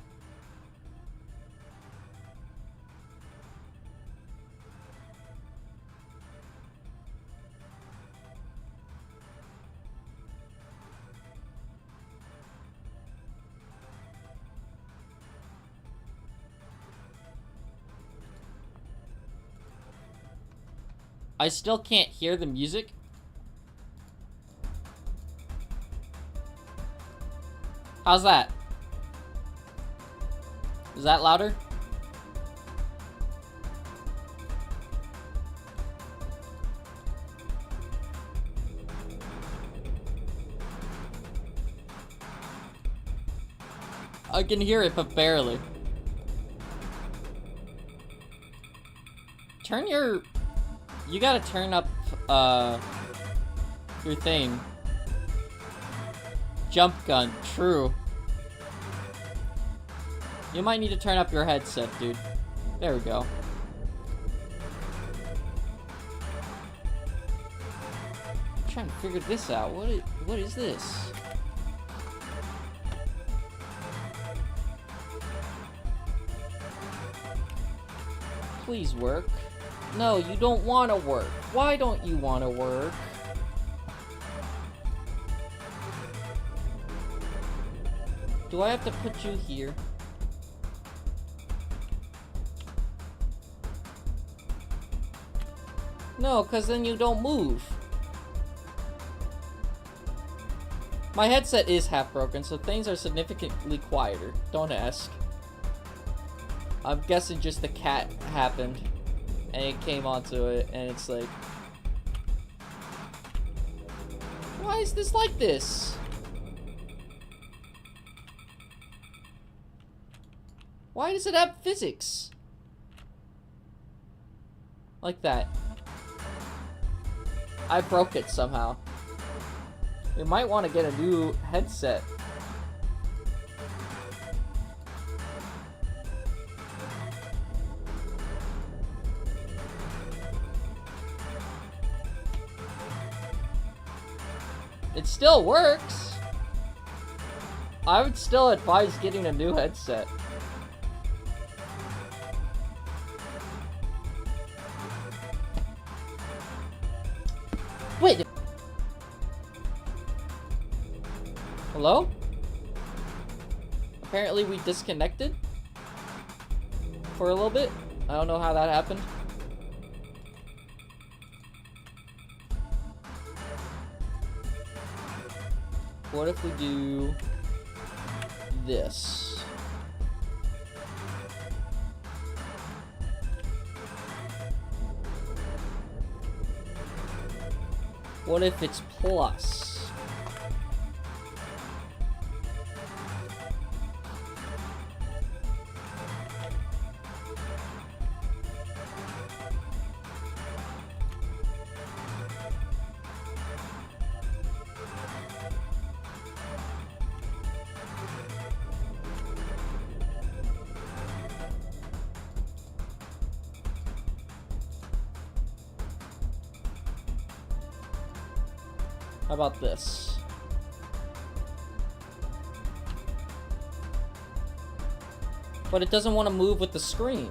I still can't hear the music. How's that? Is that louder? I can hear it, but barely. Turn your... You gotta turn up, your thing. Jump gun, true. You might need to turn up your headset, dude. There we go. I'm trying to figure this out. What is this? Please work. No, you don't want to work. Why don't you want to work? Do I have to put you here? No, because then you don't move. My headset is half broken, so things are significantly quieter. Don't ask. I'm guessing just the cat happened. And it came onto it, and it's like... Why is this like this? Why does it have physics? Like that. I broke it somehow. You might want to get a new headset. It still works. I would still advise getting a new headset. Wait. Hello? Apparently we disconnected for a little bit. I don't know how that happened. What if we do this? What if it's plus? How about this? But it doesn't want to move with the screen.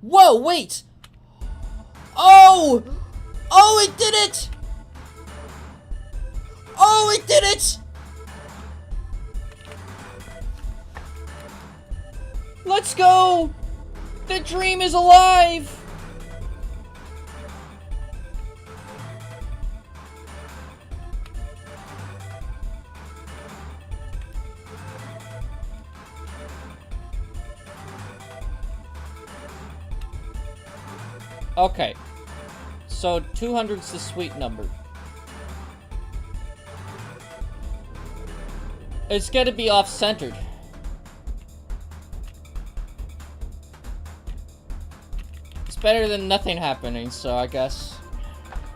Whoa, wait! Oh! Oh, it did it! Oh, it did it! Let's go! The dream is alive! Okay. So 200's the sweet number. It's gotta be off-centered. It's better than nothing happening, so I guess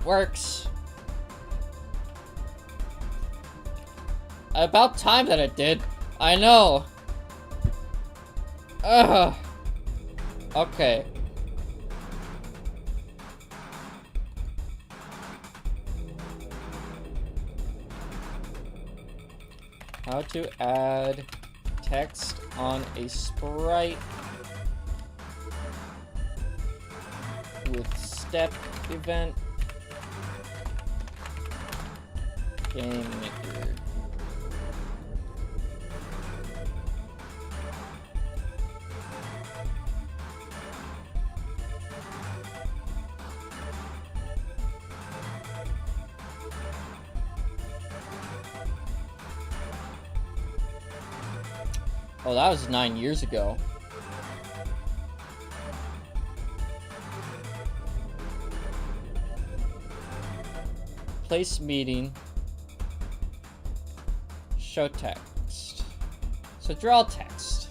works. About time that it did. I know. Ugh. Okay. How to add text on a sprite with step event. Game maker. Oh, that was 9 years ago. Place meeting. Show text. So draw text.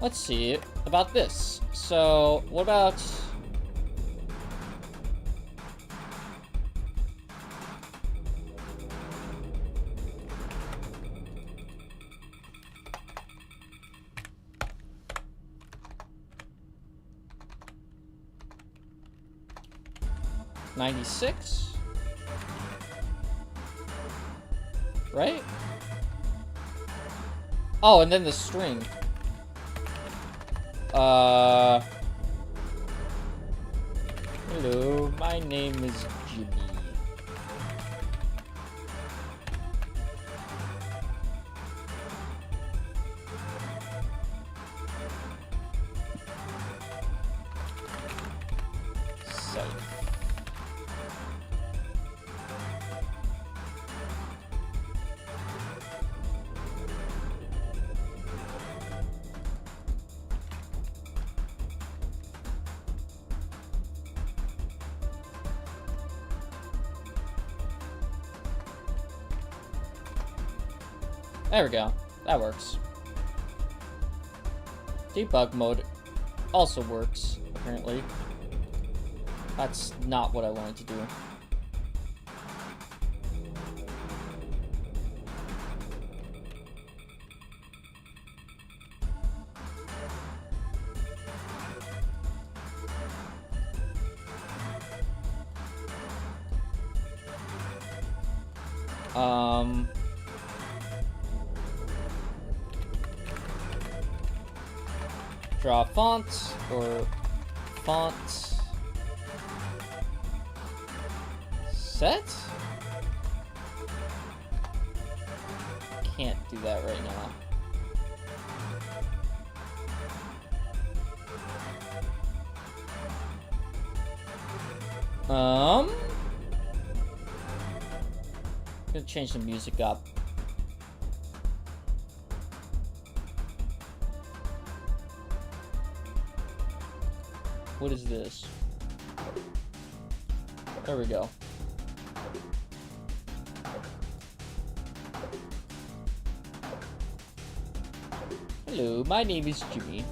Let's see about this. So, what about... $96? Right? Oh, and then the string. Hello, my name is Jimmy. Safe. There we go. That works. Debug mode also works, apparently. That's not what I wanted to do. Draw font or font set? Can't do that right now. I'm gonna change the music up. What is this? There we go. Hello, my name is Jimmy.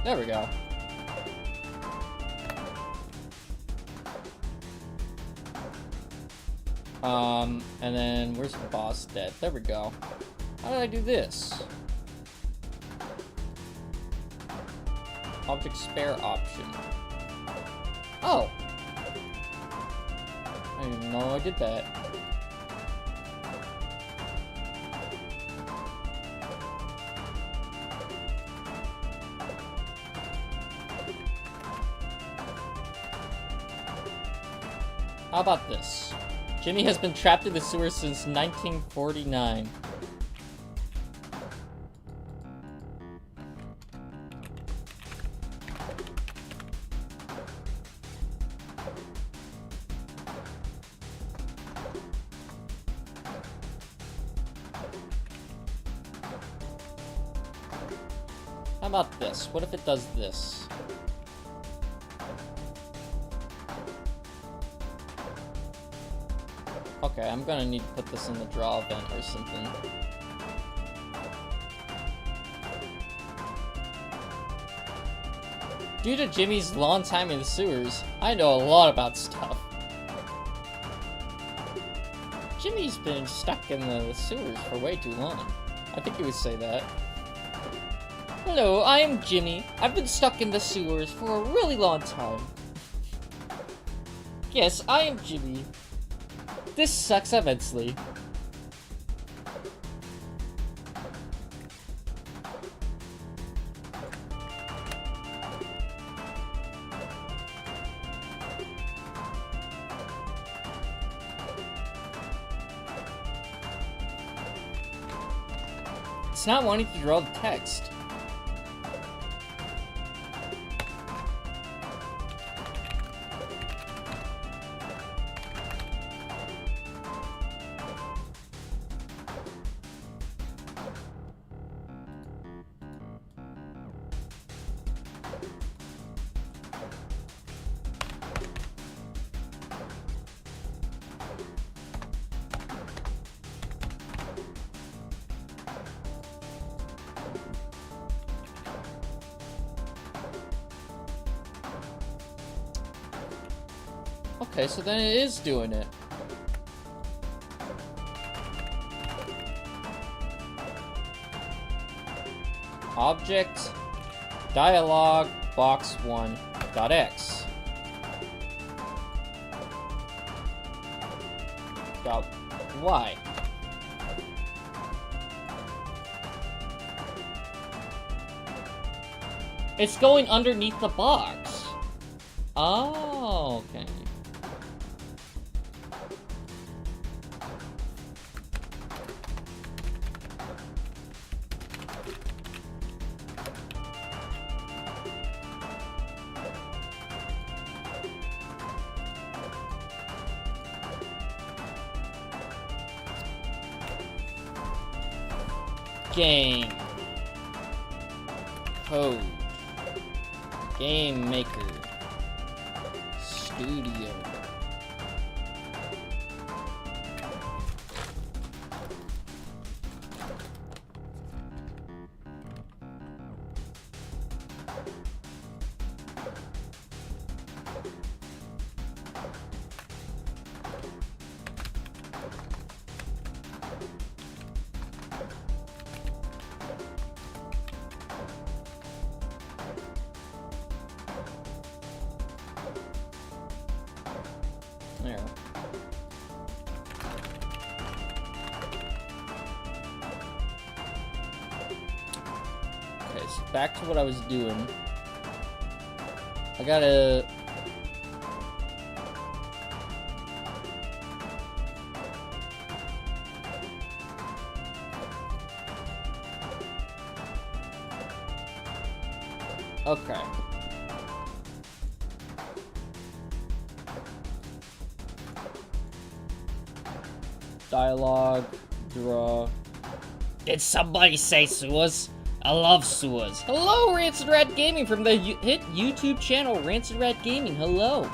There we go. And then where's the boss dead? There we go. How did I do this? Object spare option. Oh! I didn't even know I did that. How about this? Jimmy has been trapped in the sewer since 1949. How about this? What if it does this? Okay, I'm gonna need to put this in the draw event or something. Due to Jimmy's long time in the sewers, I know a lot about stuff. Jimmy's been stuck in the sewers for way too long. I think he would say that. Hello, I am Jimmy. I've been stuck in the sewers for a really long time. Yes, I am Jimmy. This sucks immensely. It's not wanting to draw the text. Okay, so then it is doing it. Object, dialog, box1.x. Dot y. It's going underneath the box. Oh, okay. Game. Code. Game Maker. Studio. There. Okay, so back to what I was doing. I gotta... Okay. Dialogue, draw. Did somebody say sewers? I love sewers. Hello, Rancid Rat Gaming from the hit YouTube channel Rancid Rat Gaming. Hello.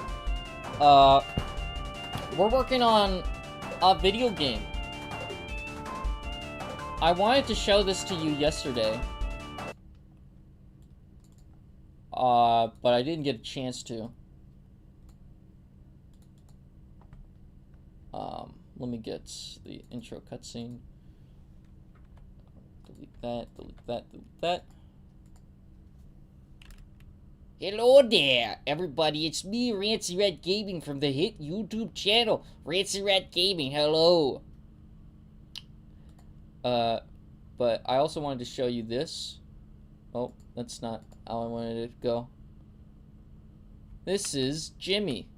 We're working on a video game. I wanted to show this to you yesterday. But I didn't get a chance to. Let me get the intro cutscene. Delete that, delete that, delete that. Hello there, everybody. It's me, Rancid Rat Gaming from the hit YouTube channel Rancid Rat Gaming. Hello. But I also wanted to show you this. Oh, that's not how I wanted it to go. This is Jimmy.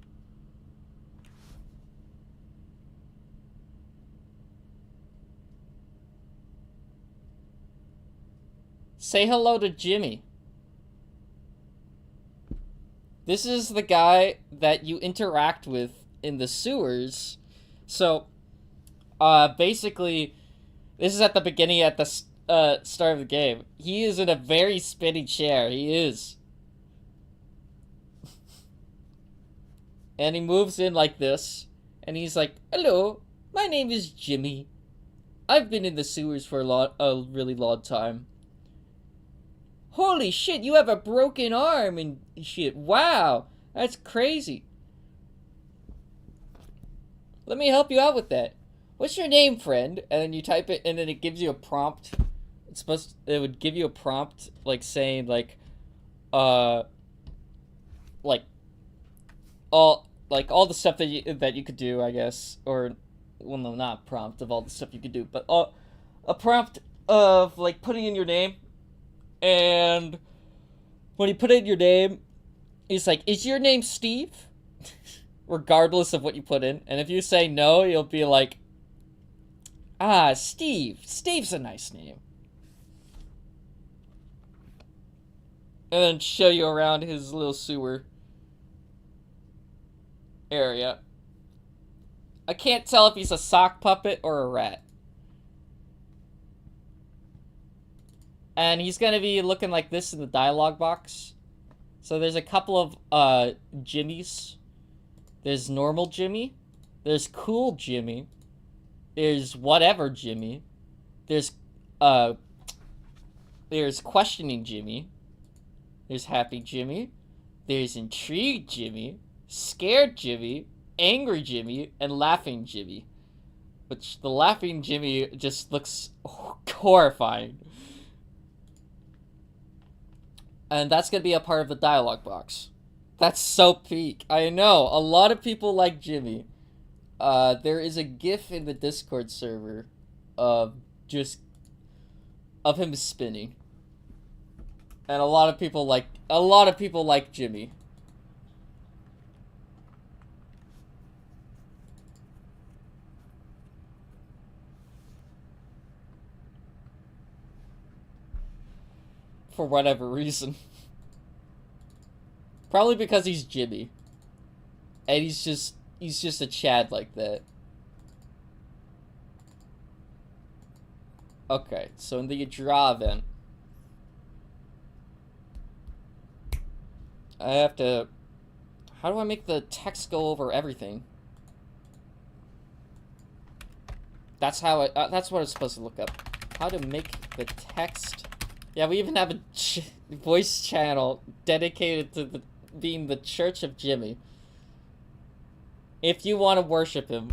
Say hello to Jimmy. This is the guy that you interact with in the sewers. So, basically, this is at the beginning, at the start of the game. He is in a very spinny chair. He is. And he moves in like this. And he's like, hello, My name is Jimmy. I've been in the sewers for a really long time. Holy shit, you have a broken arm and shit. Wow, that's crazy. Let me help you out with that. What's your name, friend? And then you type it, and then it gives you a prompt. It would give you a prompt, like, saying, like, like, all the stuff that you could do, I guess. Or, well, no, not prompt of all the stuff you could do, but, a prompt of, like, putting in your name. And when you put in your name, it's like, is your name Steve? Regardless of what you put in. And if you say no, you'll be like, ah, Steve. Steve's a nice name. And then show you around his little sewer area. I can't tell if he's a sock puppet or a rat. And he's gonna be looking like this in the dialogue box. So there's a couple of Jimmys. There's normal Jimmy. There's cool Jimmy. There's whatever Jimmy. There's questioning Jimmy. There's happy Jimmy. There's intrigued Jimmy. Scared Jimmy. Angry Jimmy. And laughing Jimmy. Which the laughing Jimmy just looks horrifying. And that's gonna be a part of the dialogue box. That's so peak. I know. A lot of people like Jimmy. There is a GIF in the Discord server of him spinning. And a lot of people like Jimmy. For whatever reason. Probably because he's Jimmy. And he's just a Chad like that. Okay, so in the draw event, I have to... How do I make the text go over everything? That's how that's what it's supposed to look up. How to make the text... Yeah, we even have a voice channel dedicated to being the Church of Jimmy. If you want to worship him,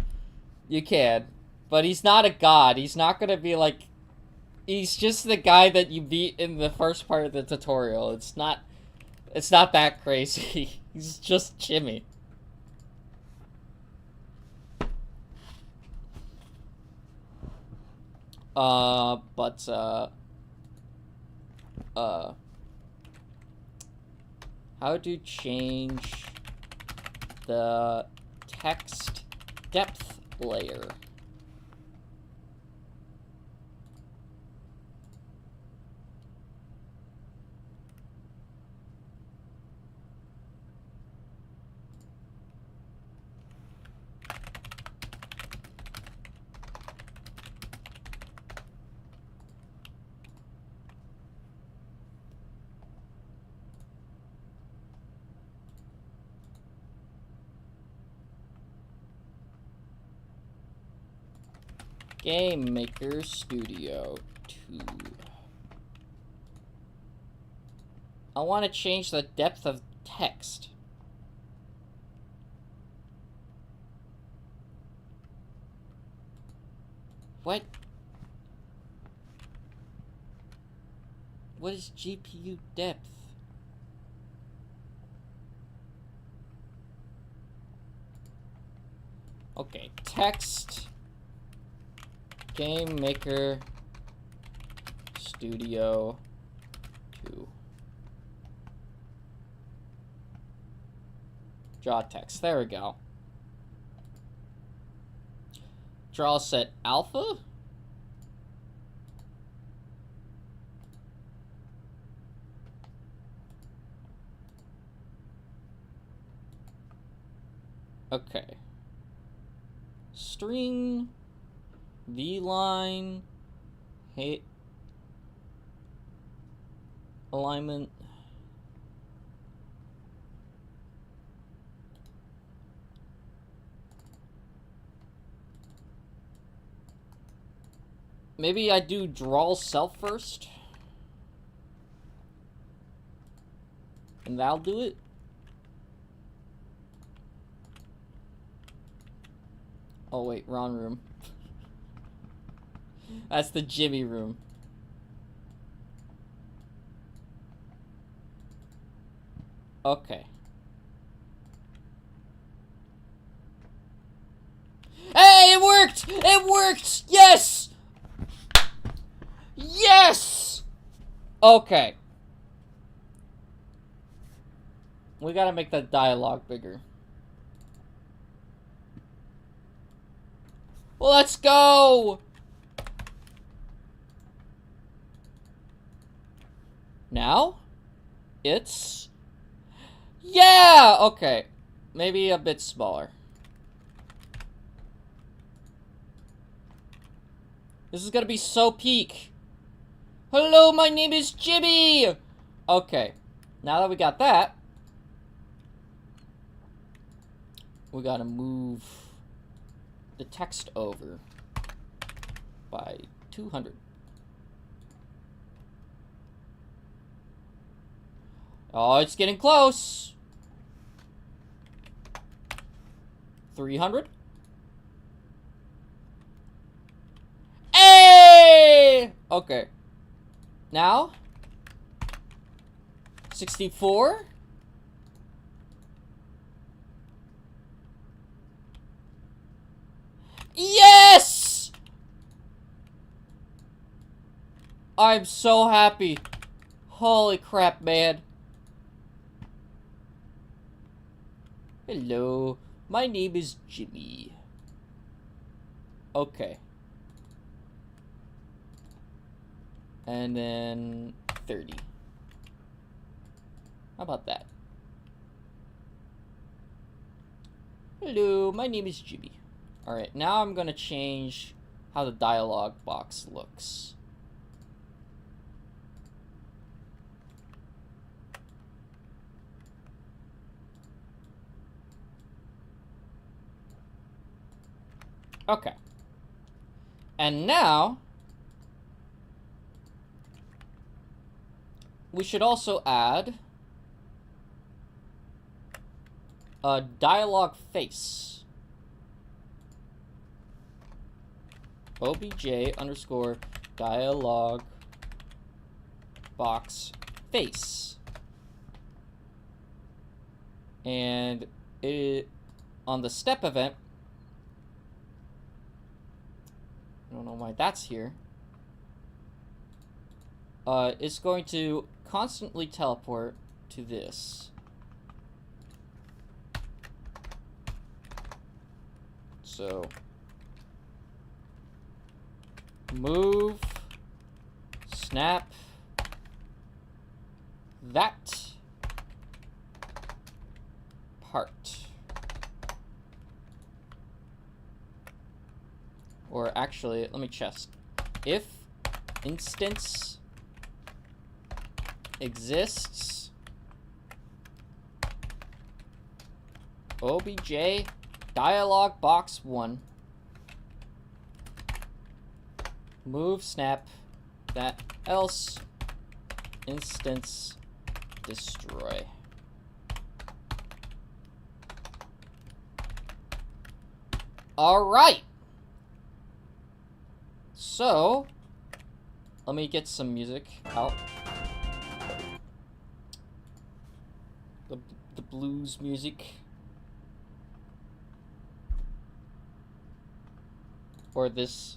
you can. But he's not a god. He's not gonna be like... He's just the guy that you beat in the first part of the tutorial. It's not that crazy. He's just Jimmy. How to change the text depth layer. Game Maker Studio 2. I want to change the depth of text. What? What is GPU depth? Okay, text. Game Maker Studio 2. Draw text. There we go. Draw set alpha? Okay. String V-line, hit, alignment, Maybe I do draw self first. And that'll do it. Oh wait, wrong room. That's the Jimmy room. Okay. Hey, it worked! It worked! Yes! Yes! Okay. We gotta make that dialogue bigger. Let's go! Now? It's... Yeah! Okay. Maybe a bit smaller. This is gonna be so peak. Hello, my name is Jimmy! Okay. Now that we got that, we gotta move the text over by 200. Oh, it's getting close. 300. Hey! Okay. Now 64. Yes! I'm so happy. Holy crap, man. Hello, my name is Jimmy. Okay. And then 30. How about that? Hello, my name is Jimmy. Alright, now I'm gonna change how the dialogue box looks. Okay. And now we should also add a dialogue face. OBJ underscore dialogue box face. And it on the step event, I don't know why that's here. It's going to constantly teleport to this. So move, snap, that part. Or actually, let me check. If instance exists, OBJ dialog box 1, move snap, that else instance destroy. All right. So, let me get some music out. The blues music. Or this.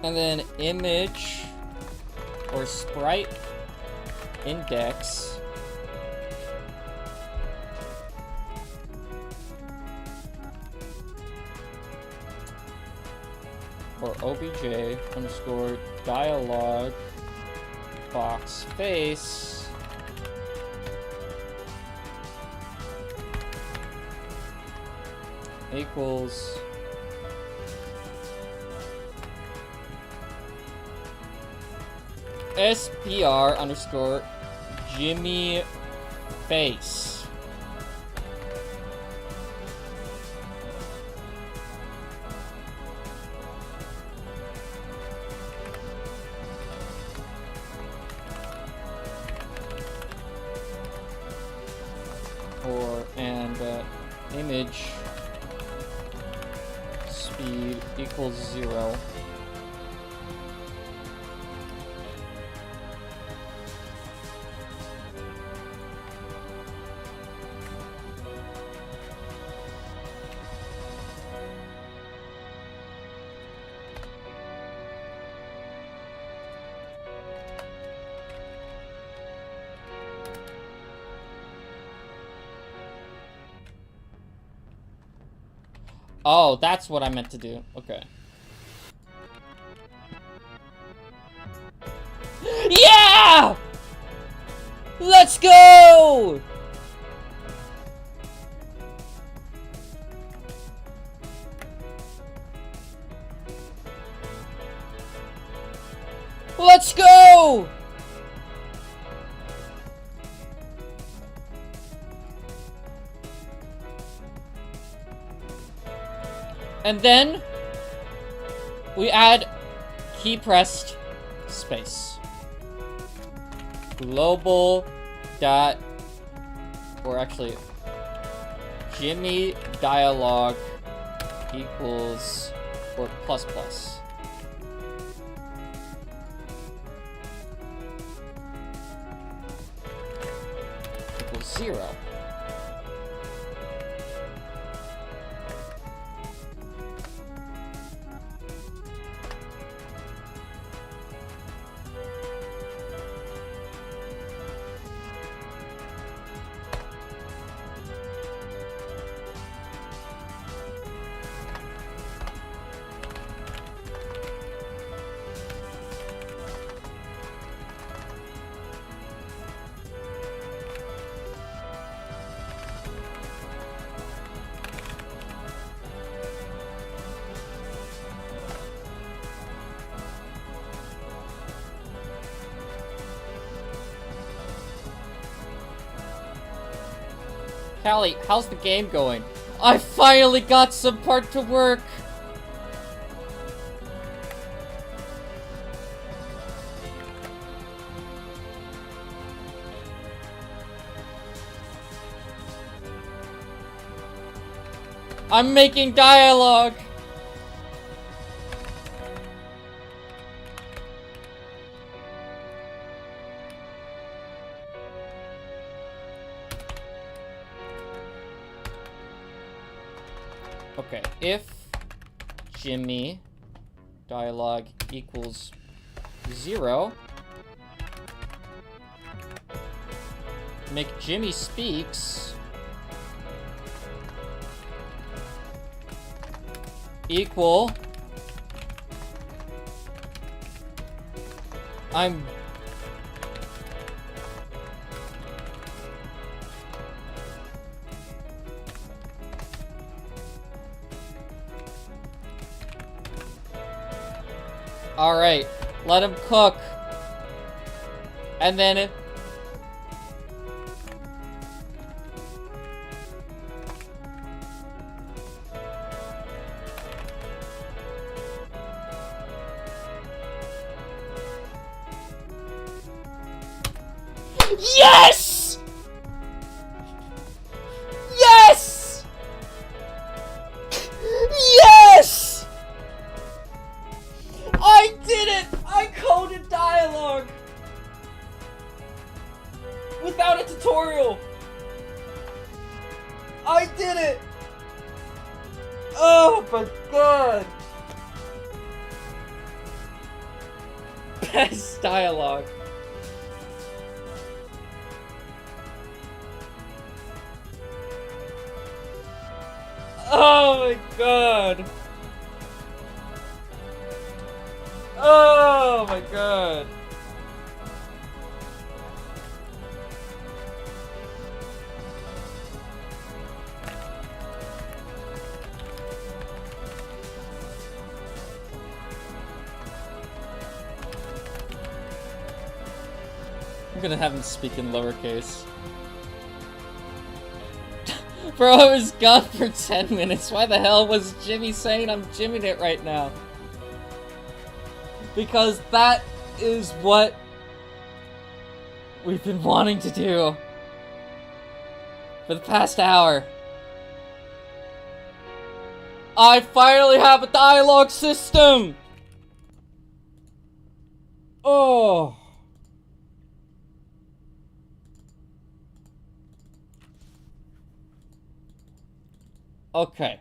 And then image or sprite index or obj underscore dialog box face equals SPR underscore Jimmy face. And image speed equals 0. Oh, that's what I meant to do. Okay. Yeah! Let's go! Let's go! And then we add key pressed space. Global dot, or actually Jimmy dialog equals or plus plus. Equals 0. Callie, how's the game going? I finally got some part to work! I'm making dialogue! Okay, if Jimmy dialog equals 0, make Jimmy speaks equal I'm Alright, let him cook. And then yes! Yes! Yes! I did it! I coded dialogue! Without a tutorial! I did it! Oh my god! best dialogue. Oh my god. Oh my god. I'm gonna have him speak in lowercase. Bro, I was gone for 10 minutes. Why the hell was Jimmy saying I'm Jimmying it right now? Because that is what we've been wanting to do for the past hour. I finally have a dialogue system! Oh. Okay.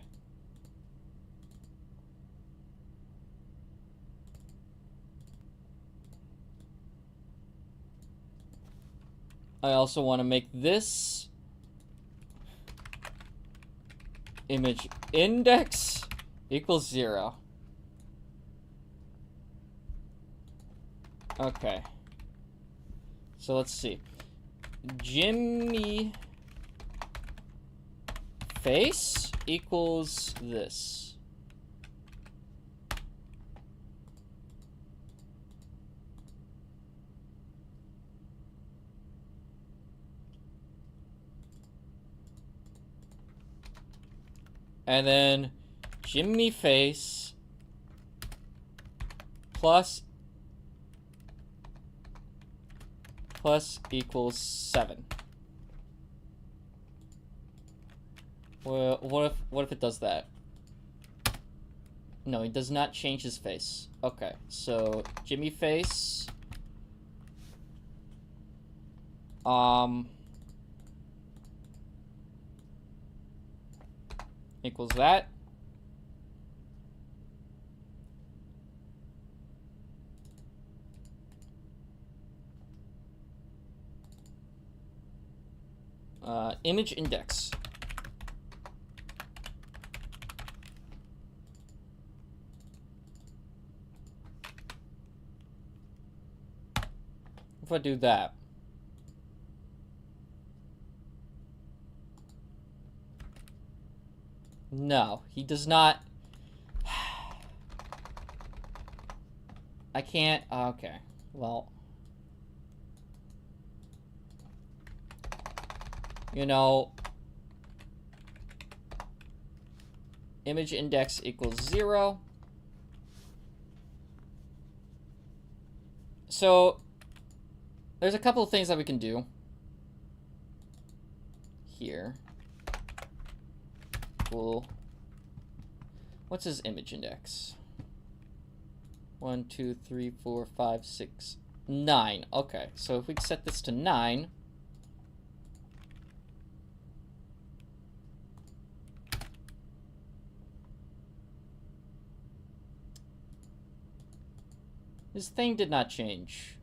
I also want to make this image index equals 0. Okay. So let's see. Jimmy face equals this. And then Jimmy face plus equals 7. Well, what if it does that? No, it does not change his face. Okay, so Jimmy face equals that. Image index. If I do that. No, he does not. I can't. Okay. Well. You know. Image index equals 0. So, there's a couple of things that we can do. Here. Cool. What's his image index? 1, 2, 3, 4, 5, 6, 9. Okay, so if we set this to 9. This thing did not change.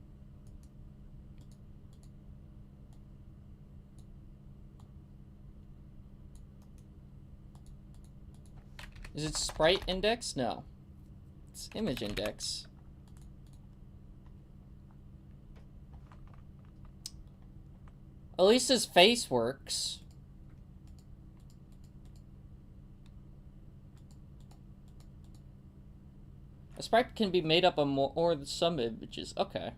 Is it sprite index? No. It's image index. At least his face works. A sprite can be made up of more than some images. Okay.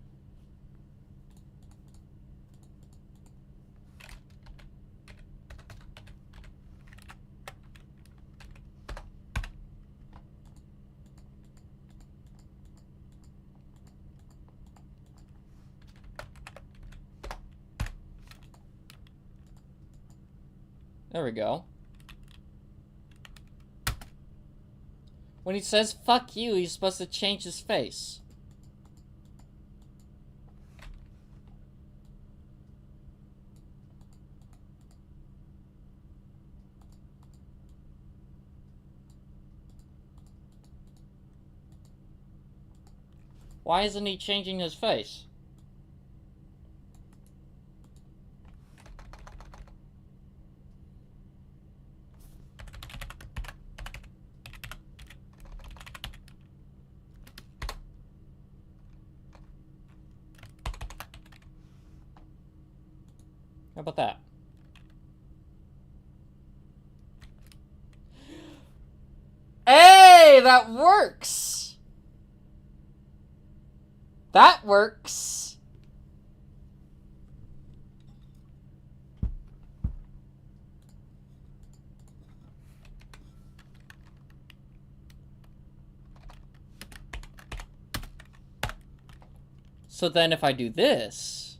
There we go. When he says fuck you, he's supposed to change his face. Why isn't he changing his face? How about that? Hey, that works! That works! So then if I do this...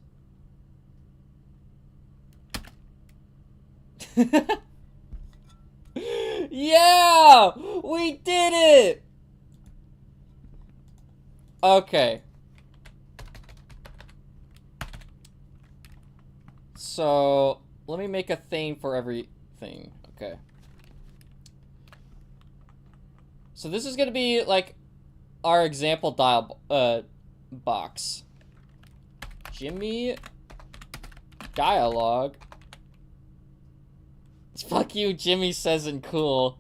Yeah! We did it! Okay. So, let me make a thing for everything. Okay. So this is gonna be, like, our example box. Jimmy dialogue. Fuck you, Jimmy says in cool.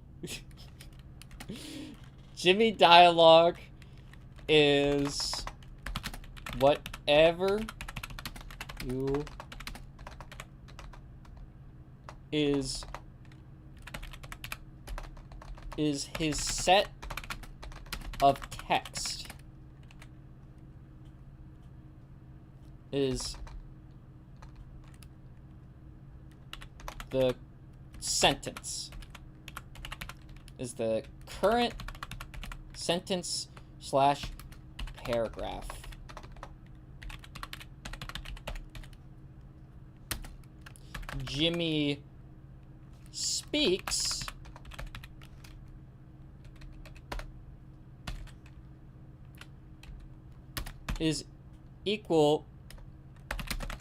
Jimmy dialogue is whatever you is his set of text. Is the sentence. Is the current sentence slash paragraph. Jimmy speaks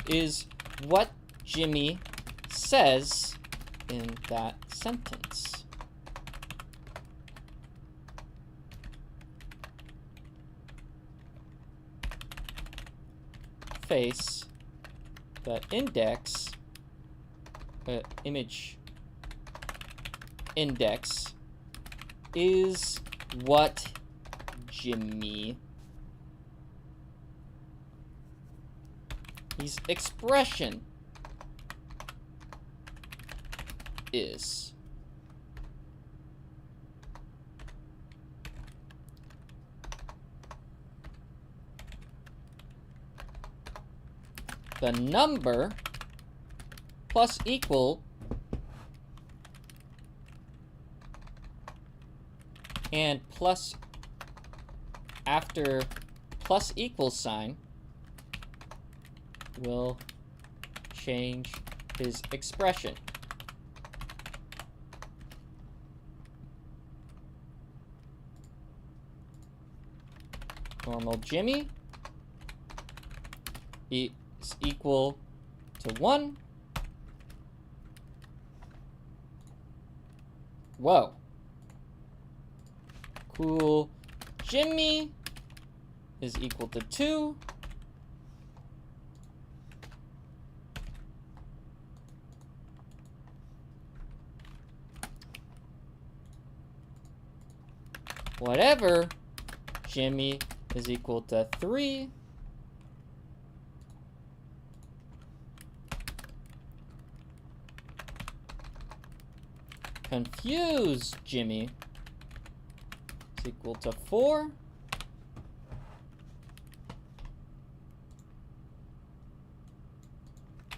is what Jimmy says in that sentence. Face, the index, image index is what Jimmy his expression is. The number plus equal and plus after plus equal sign will change his expression. Normal Jimmy is equal to 1. Whoa. Cool Jimmy is equal to 2. Whatever Jimmy is equal to 3. Confused Jimmy is equal to 4.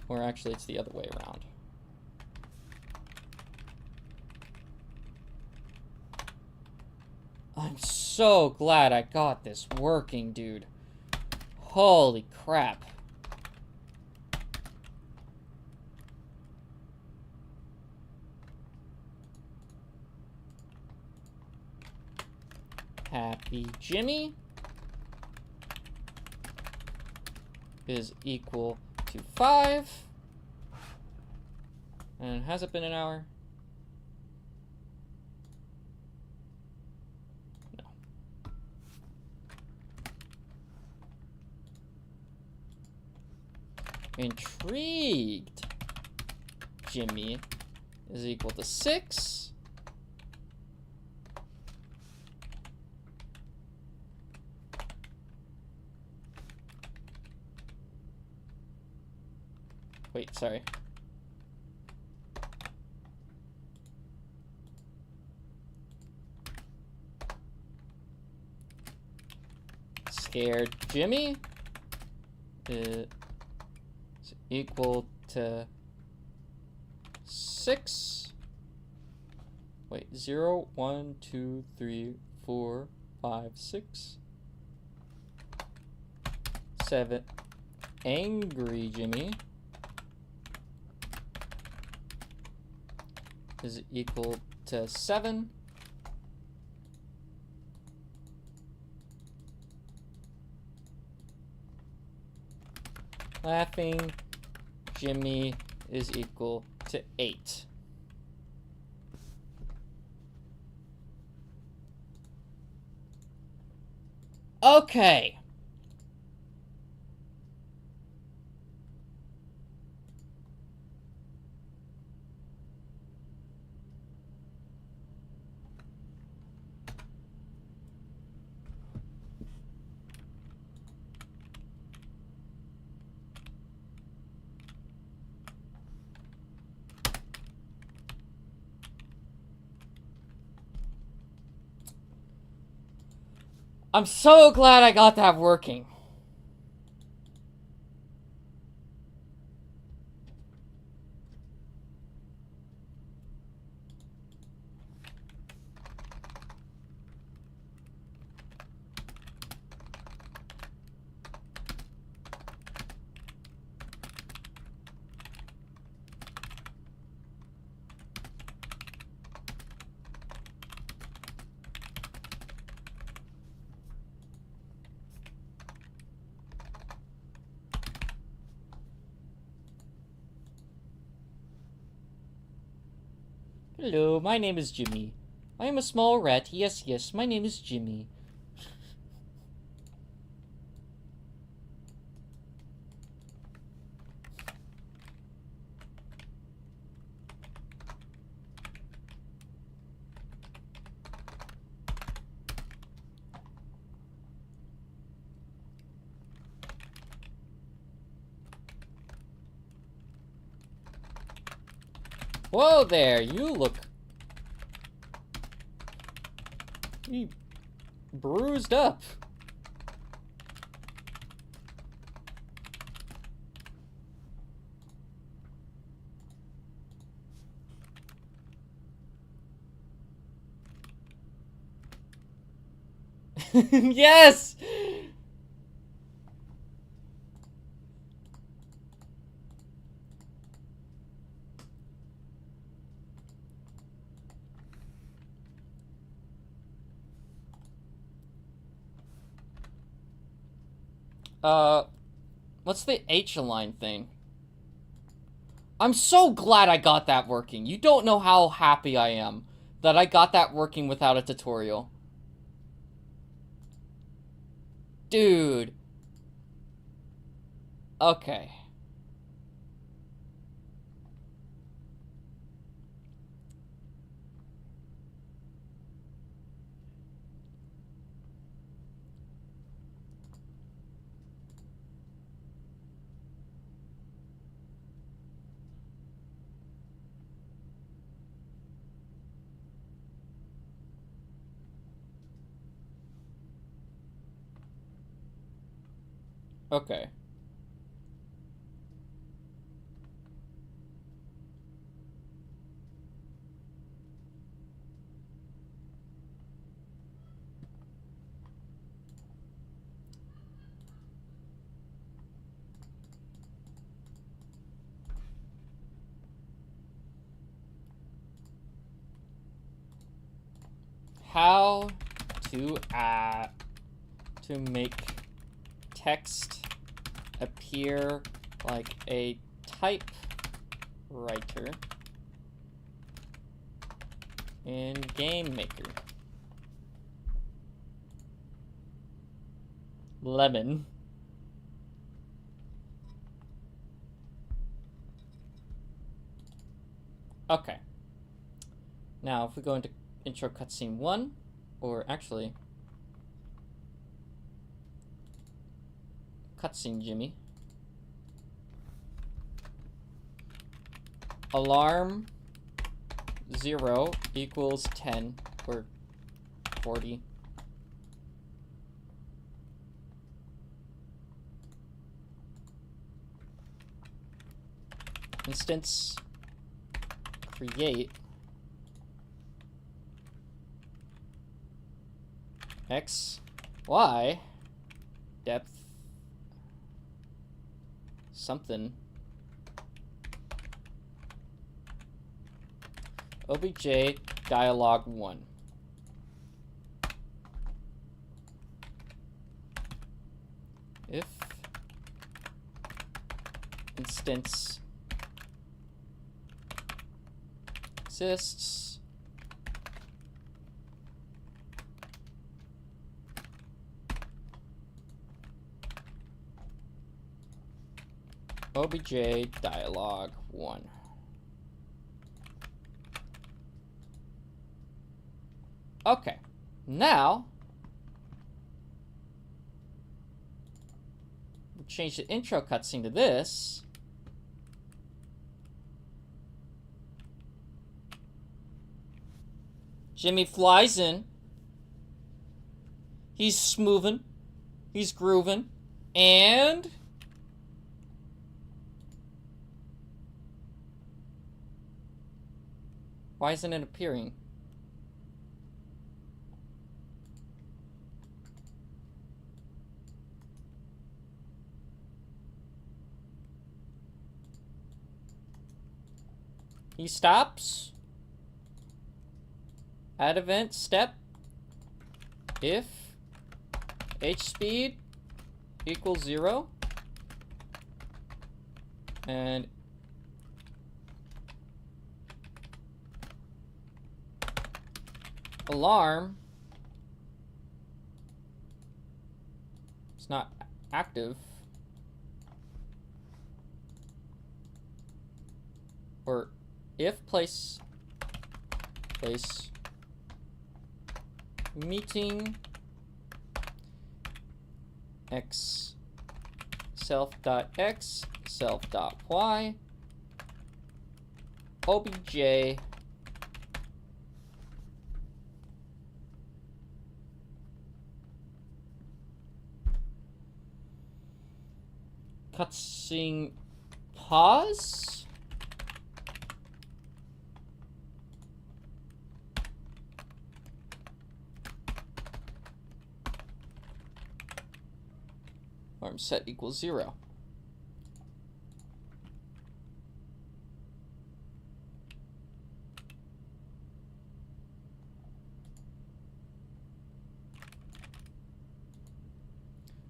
Or actually, it's the other way around. I'm so glad I got this working, dude. Holy crap. Happy Jimmy is equal to 5. And has it been an hour? No. Intrigued Jimmy is equal to 6. Wait, sorry. Scared Jimmy is equal to 6. Wait, 0, 1, 2, 3, 4, 5, 6, 7. Angry Jimmy is equal to 7. Laughing Jimmy is equal to 8. Okay. I'm so glad I got that working. Hello, my name is Jimmy. I am a small rat. Yes, yes, my name is Jimmy. Whoa there, you look... You bruised up. Yes! What's the H-align thing? I'm so glad I got that working. You don't know how happy I am that I got that working without a tutorial. Dude. Okay. Okay. How to make text appear like a typewriter in GameMaker. Lemon. Okay. Now, if we go into intro cutscene 1, or actually, cutscene Jimmy. Alarm 0 equals 10 or 40. Instance create x y depth something obj dialog 1. If instance exists obj dialog 1. Okay, now we'll change the intro cutscene to this. Jimmy flies in. He's smoothing. He's grooving. And why isn't it appearing? He stops. Add event step. If h speed equals 0 and alarm is not active, or if place meeting x self.x self.y obj cutscene pause. Arm set equals 0.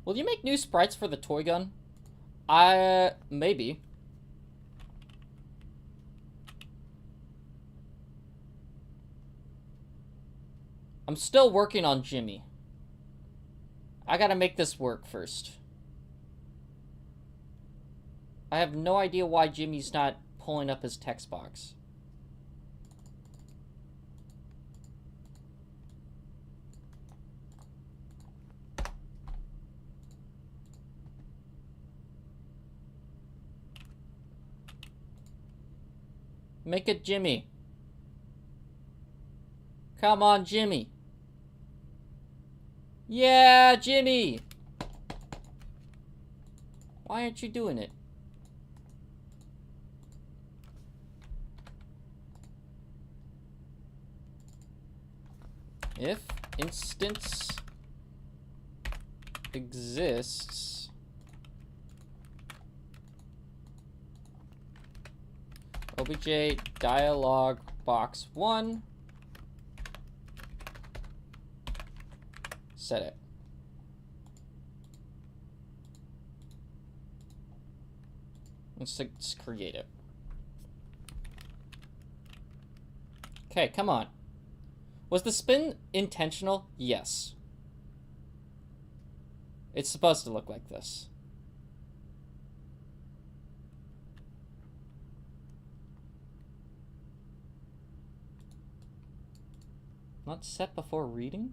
Will you make new sprites for the toy gun? Maybe. I'm still working on Jimmy. I gotta make this work first. I have no idea why Jimmy's not pulling up his text box. Make it Jimmy. Come on, Jimmy. Yeah, Jimmy! Why aren't you doing it? If instance exists obj dialog box 1 set it. Let's create it. Okay, come on. Was the spin intentional? Yes. It's supposed to look like this. Not set before reading?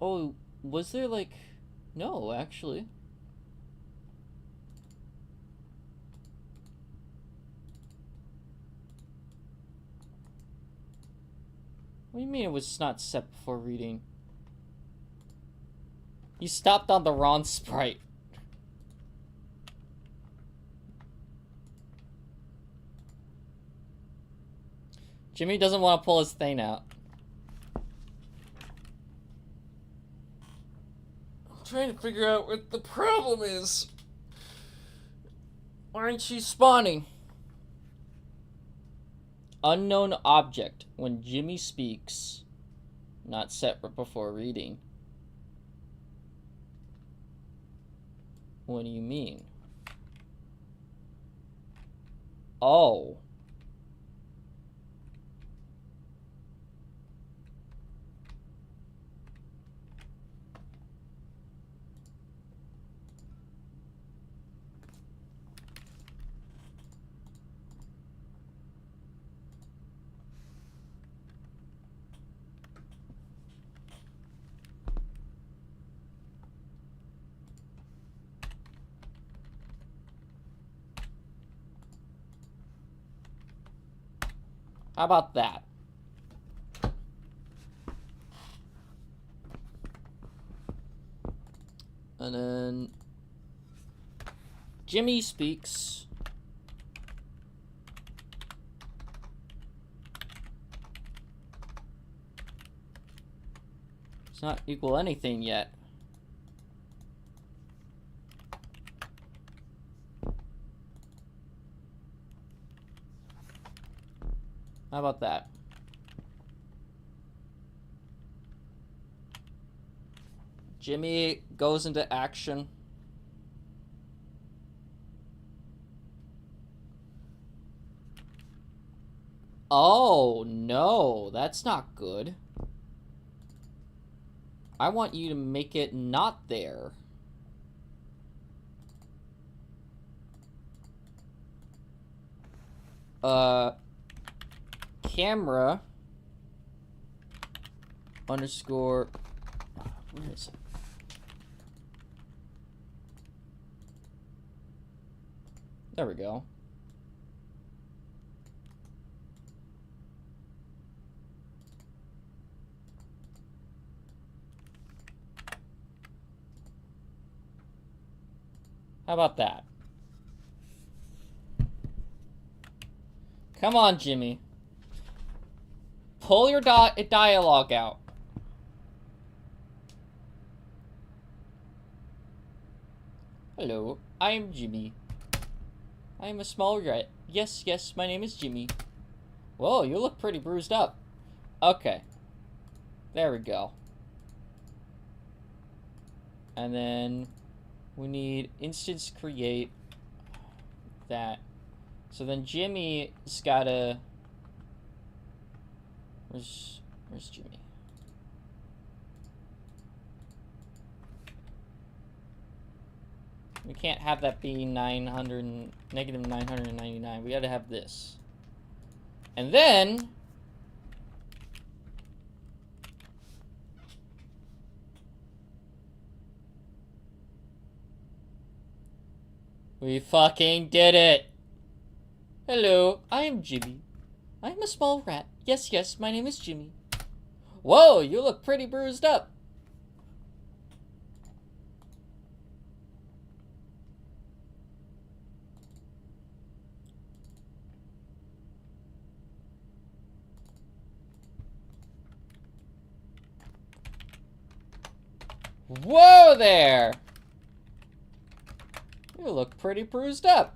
Oh, was there like... No, actually. What do you mean it was not set before reading? You stopped on the wrong sprite. Jimmy doesn't want to pull his thing out. I'm trying to figure out what the problem is. Why aren't you spawning? Unknown object. When Jimmy speaks. Not set before reading. What do you mean? Oh. How about that? And then Jimmy speaks. It's not equal anything yet. How about that? Jimmy goes into action. Oh, no, that's not good. I want you to make it not there. Camera underscore, where is it? There we go. How about that? Come on, Jimmy. Pull your dialogue out. Hello, I am Jimmy. I am a small rat. Yes, yes, my name is Jimmy. Whoa, you look pretty bruised up. Okay. There we go. And then we need instance create that. So then Jimmy's gotta... Where's Jimmy? We can't have that be negative 999. We gotta have this. And then... we fucking did it! Hello, I am Jimmy. I am a small rat. Yes, yes, my name is Jimmy. Whoa, you look pretty bruised up. Whoa there! You look pretty bruised up.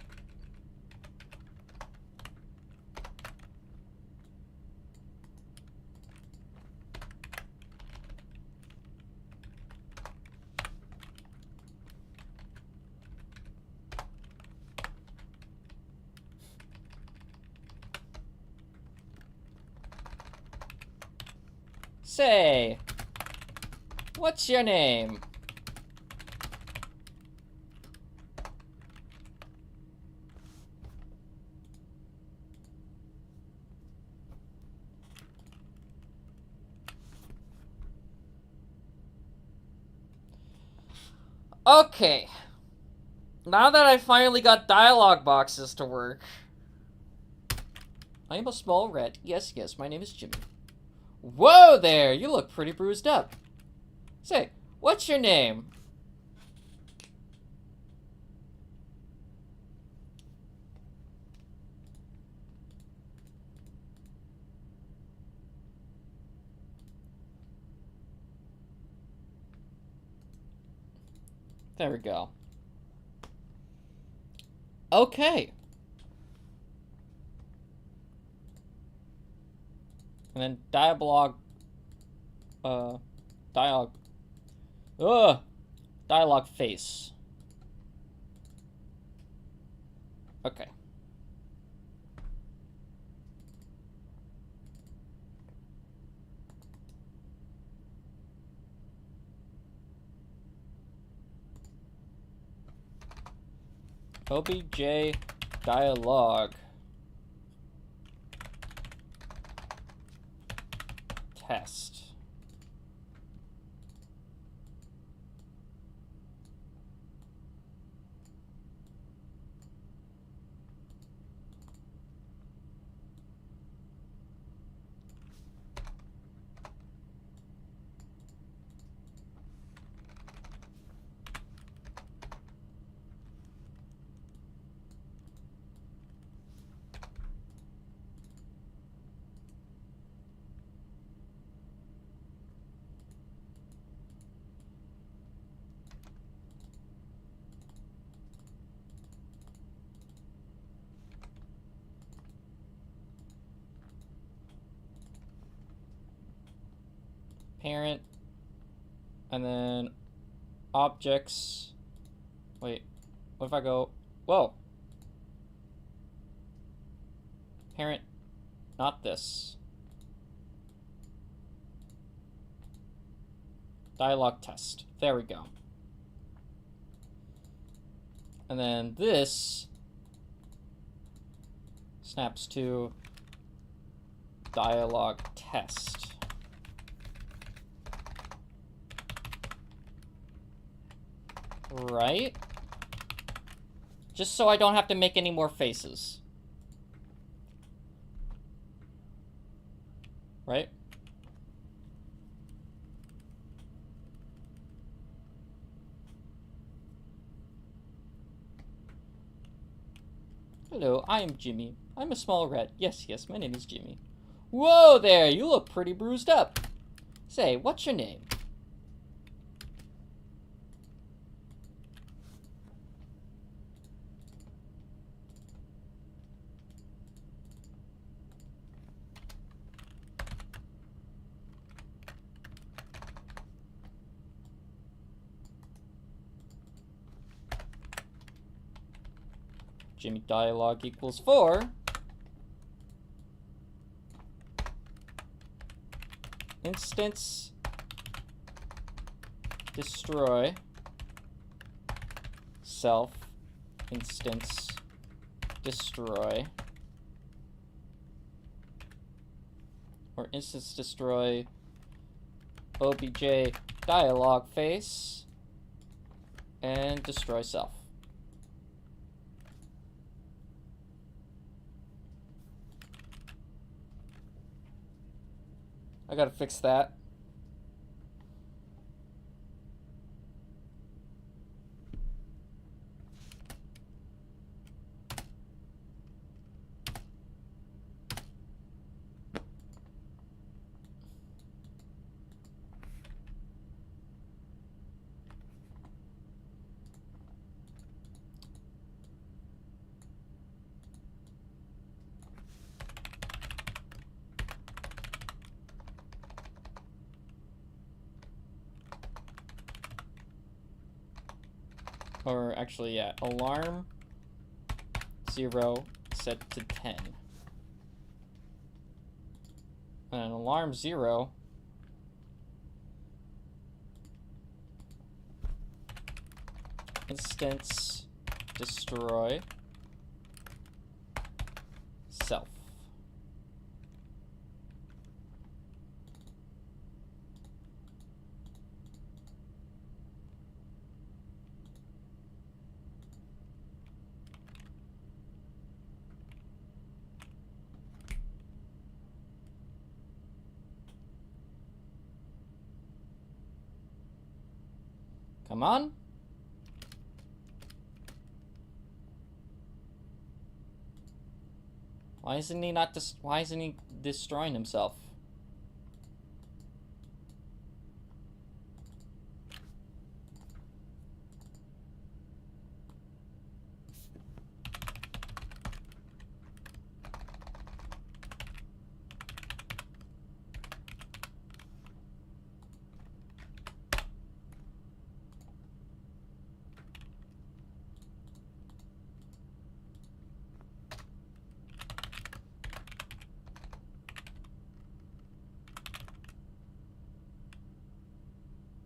Say, what's your name? Okay. Now that I finally got dialogue boxes to work. I am a small rat. Yes, yes, my name is Jimmy. Whoa there! You look pretty bruised up. Say, what's your name? There we go. Okay. And then dialogue dialogue face. Okay. OBJ dialogue test. Parent, and then objects. Wait, what if I go, whoa. Parent, not this. Dialogue test. There we go. And then this snaps to dialogue test. Right? Just so I don't have to make any more faces. Right? Hello, I am Jimmy. I'm a small rat. Yes, yes, my name is Jimmy. Whoa there, you look pretty bruised up. Say, what's your name? Jimmy dialogue equals 4. Instance destroy self instance destroy, or instance destroy obj dialogue face and destroy self. I gotta fix that. Or actually, yeah, alarm 0 set to 10. And alarm 0 instance destroy self. Come on. Why isn't he destroying himself?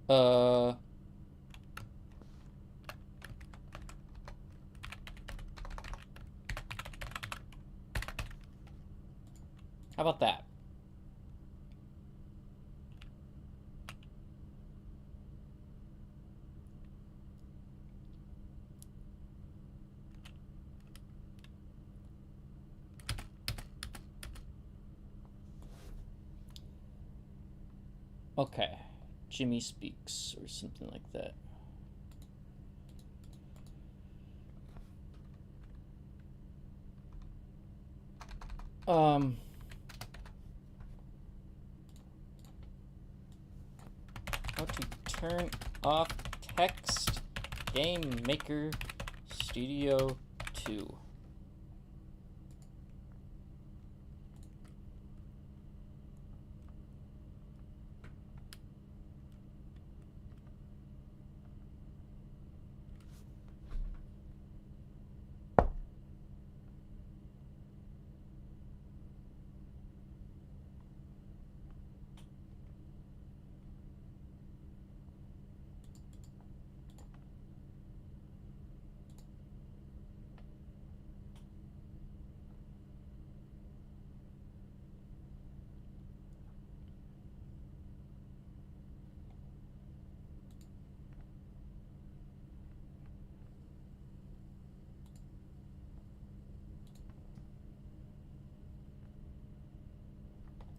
How about that? Okay. Jimmy speaks, or something like that. How to turn off text Game Maker Studio 2.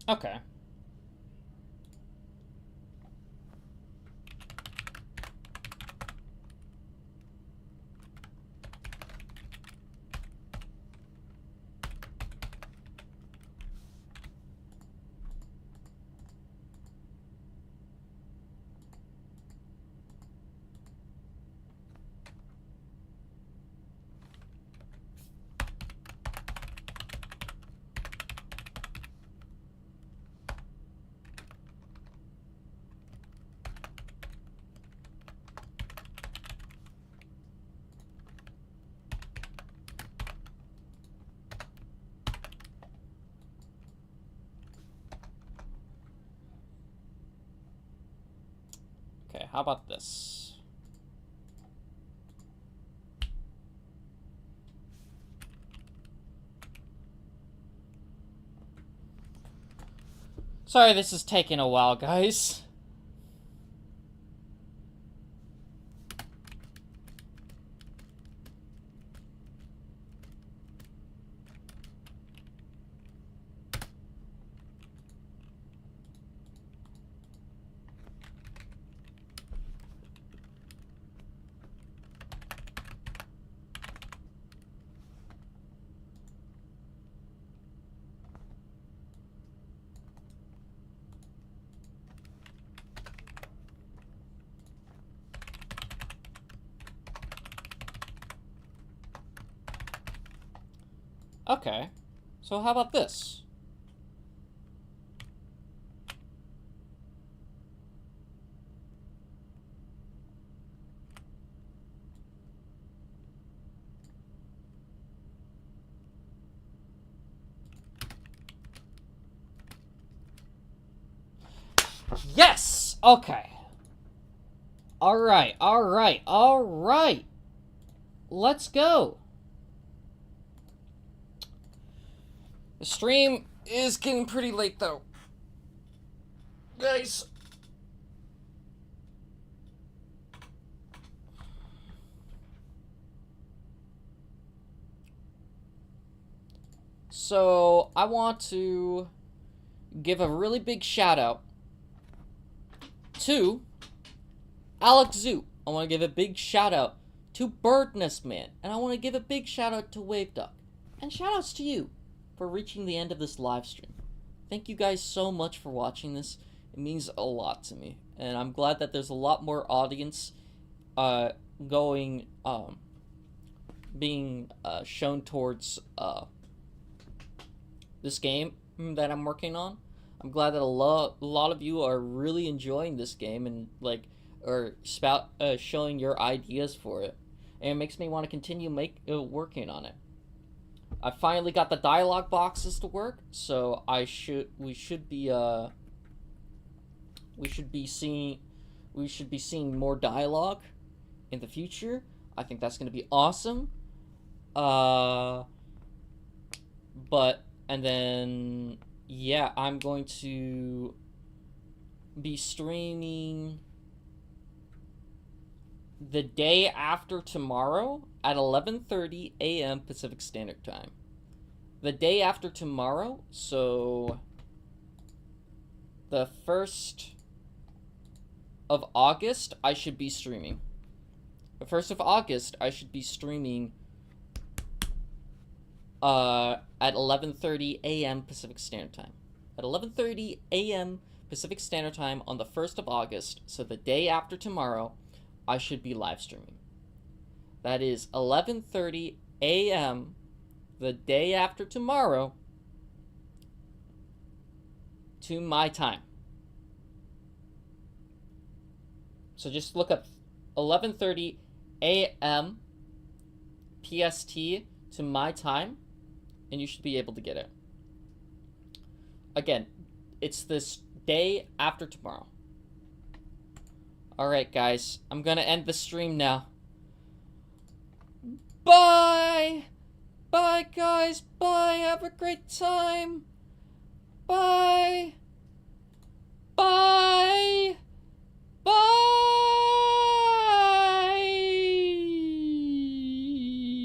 Okay. Okay, how about this? Sorry, this is taking a while, guys. Okay, so how about this? Yes! Okay. Alright, alright, alright. Let's go. The stream is getting pretty late, though. Guys. So, I want to give a really big shout out to Alex Zoo I want to give a big shout out to Birdnest Man, and I want to give a big shout out to Wave Duck, and shout outs to you for reaching the end of this live stream. Thank you guys so much for watching this. It means a lot to me, and I'm glad that there's a lot more audience being shown towards this game that I'm working on. I'm glad that a lot of you are really enjoying this game and like are showing your ideas for it, and it makes me want to continue working on it. I finally got the dialogue boxes to work, so we should be seeing more dialogue in the future. I think that's gonna be awesome. And then yeah, I'm going to be streaming the day after tomorrow at 11:30 a.m. Pacific Standard Time. The day after tomorrow, so the 1st of August, I should be streaming. The 1st of August, I should be streaming at 11:30 a.m. Pacific Standard Time. At 11:30 a.m. Pacific Standard Time on the 1st of August, so the day after tomorrow, I should be live streaming. That is 11:30 a.m. the day after tomorrow to my time. So just look up 11:30 a.m. PST to my time, and you should be able to get it. Again, it's this day after tomorrow. Alright, guys. I'm gonna end the stream now. Bye! Bye, guys. Bye. Have a great time.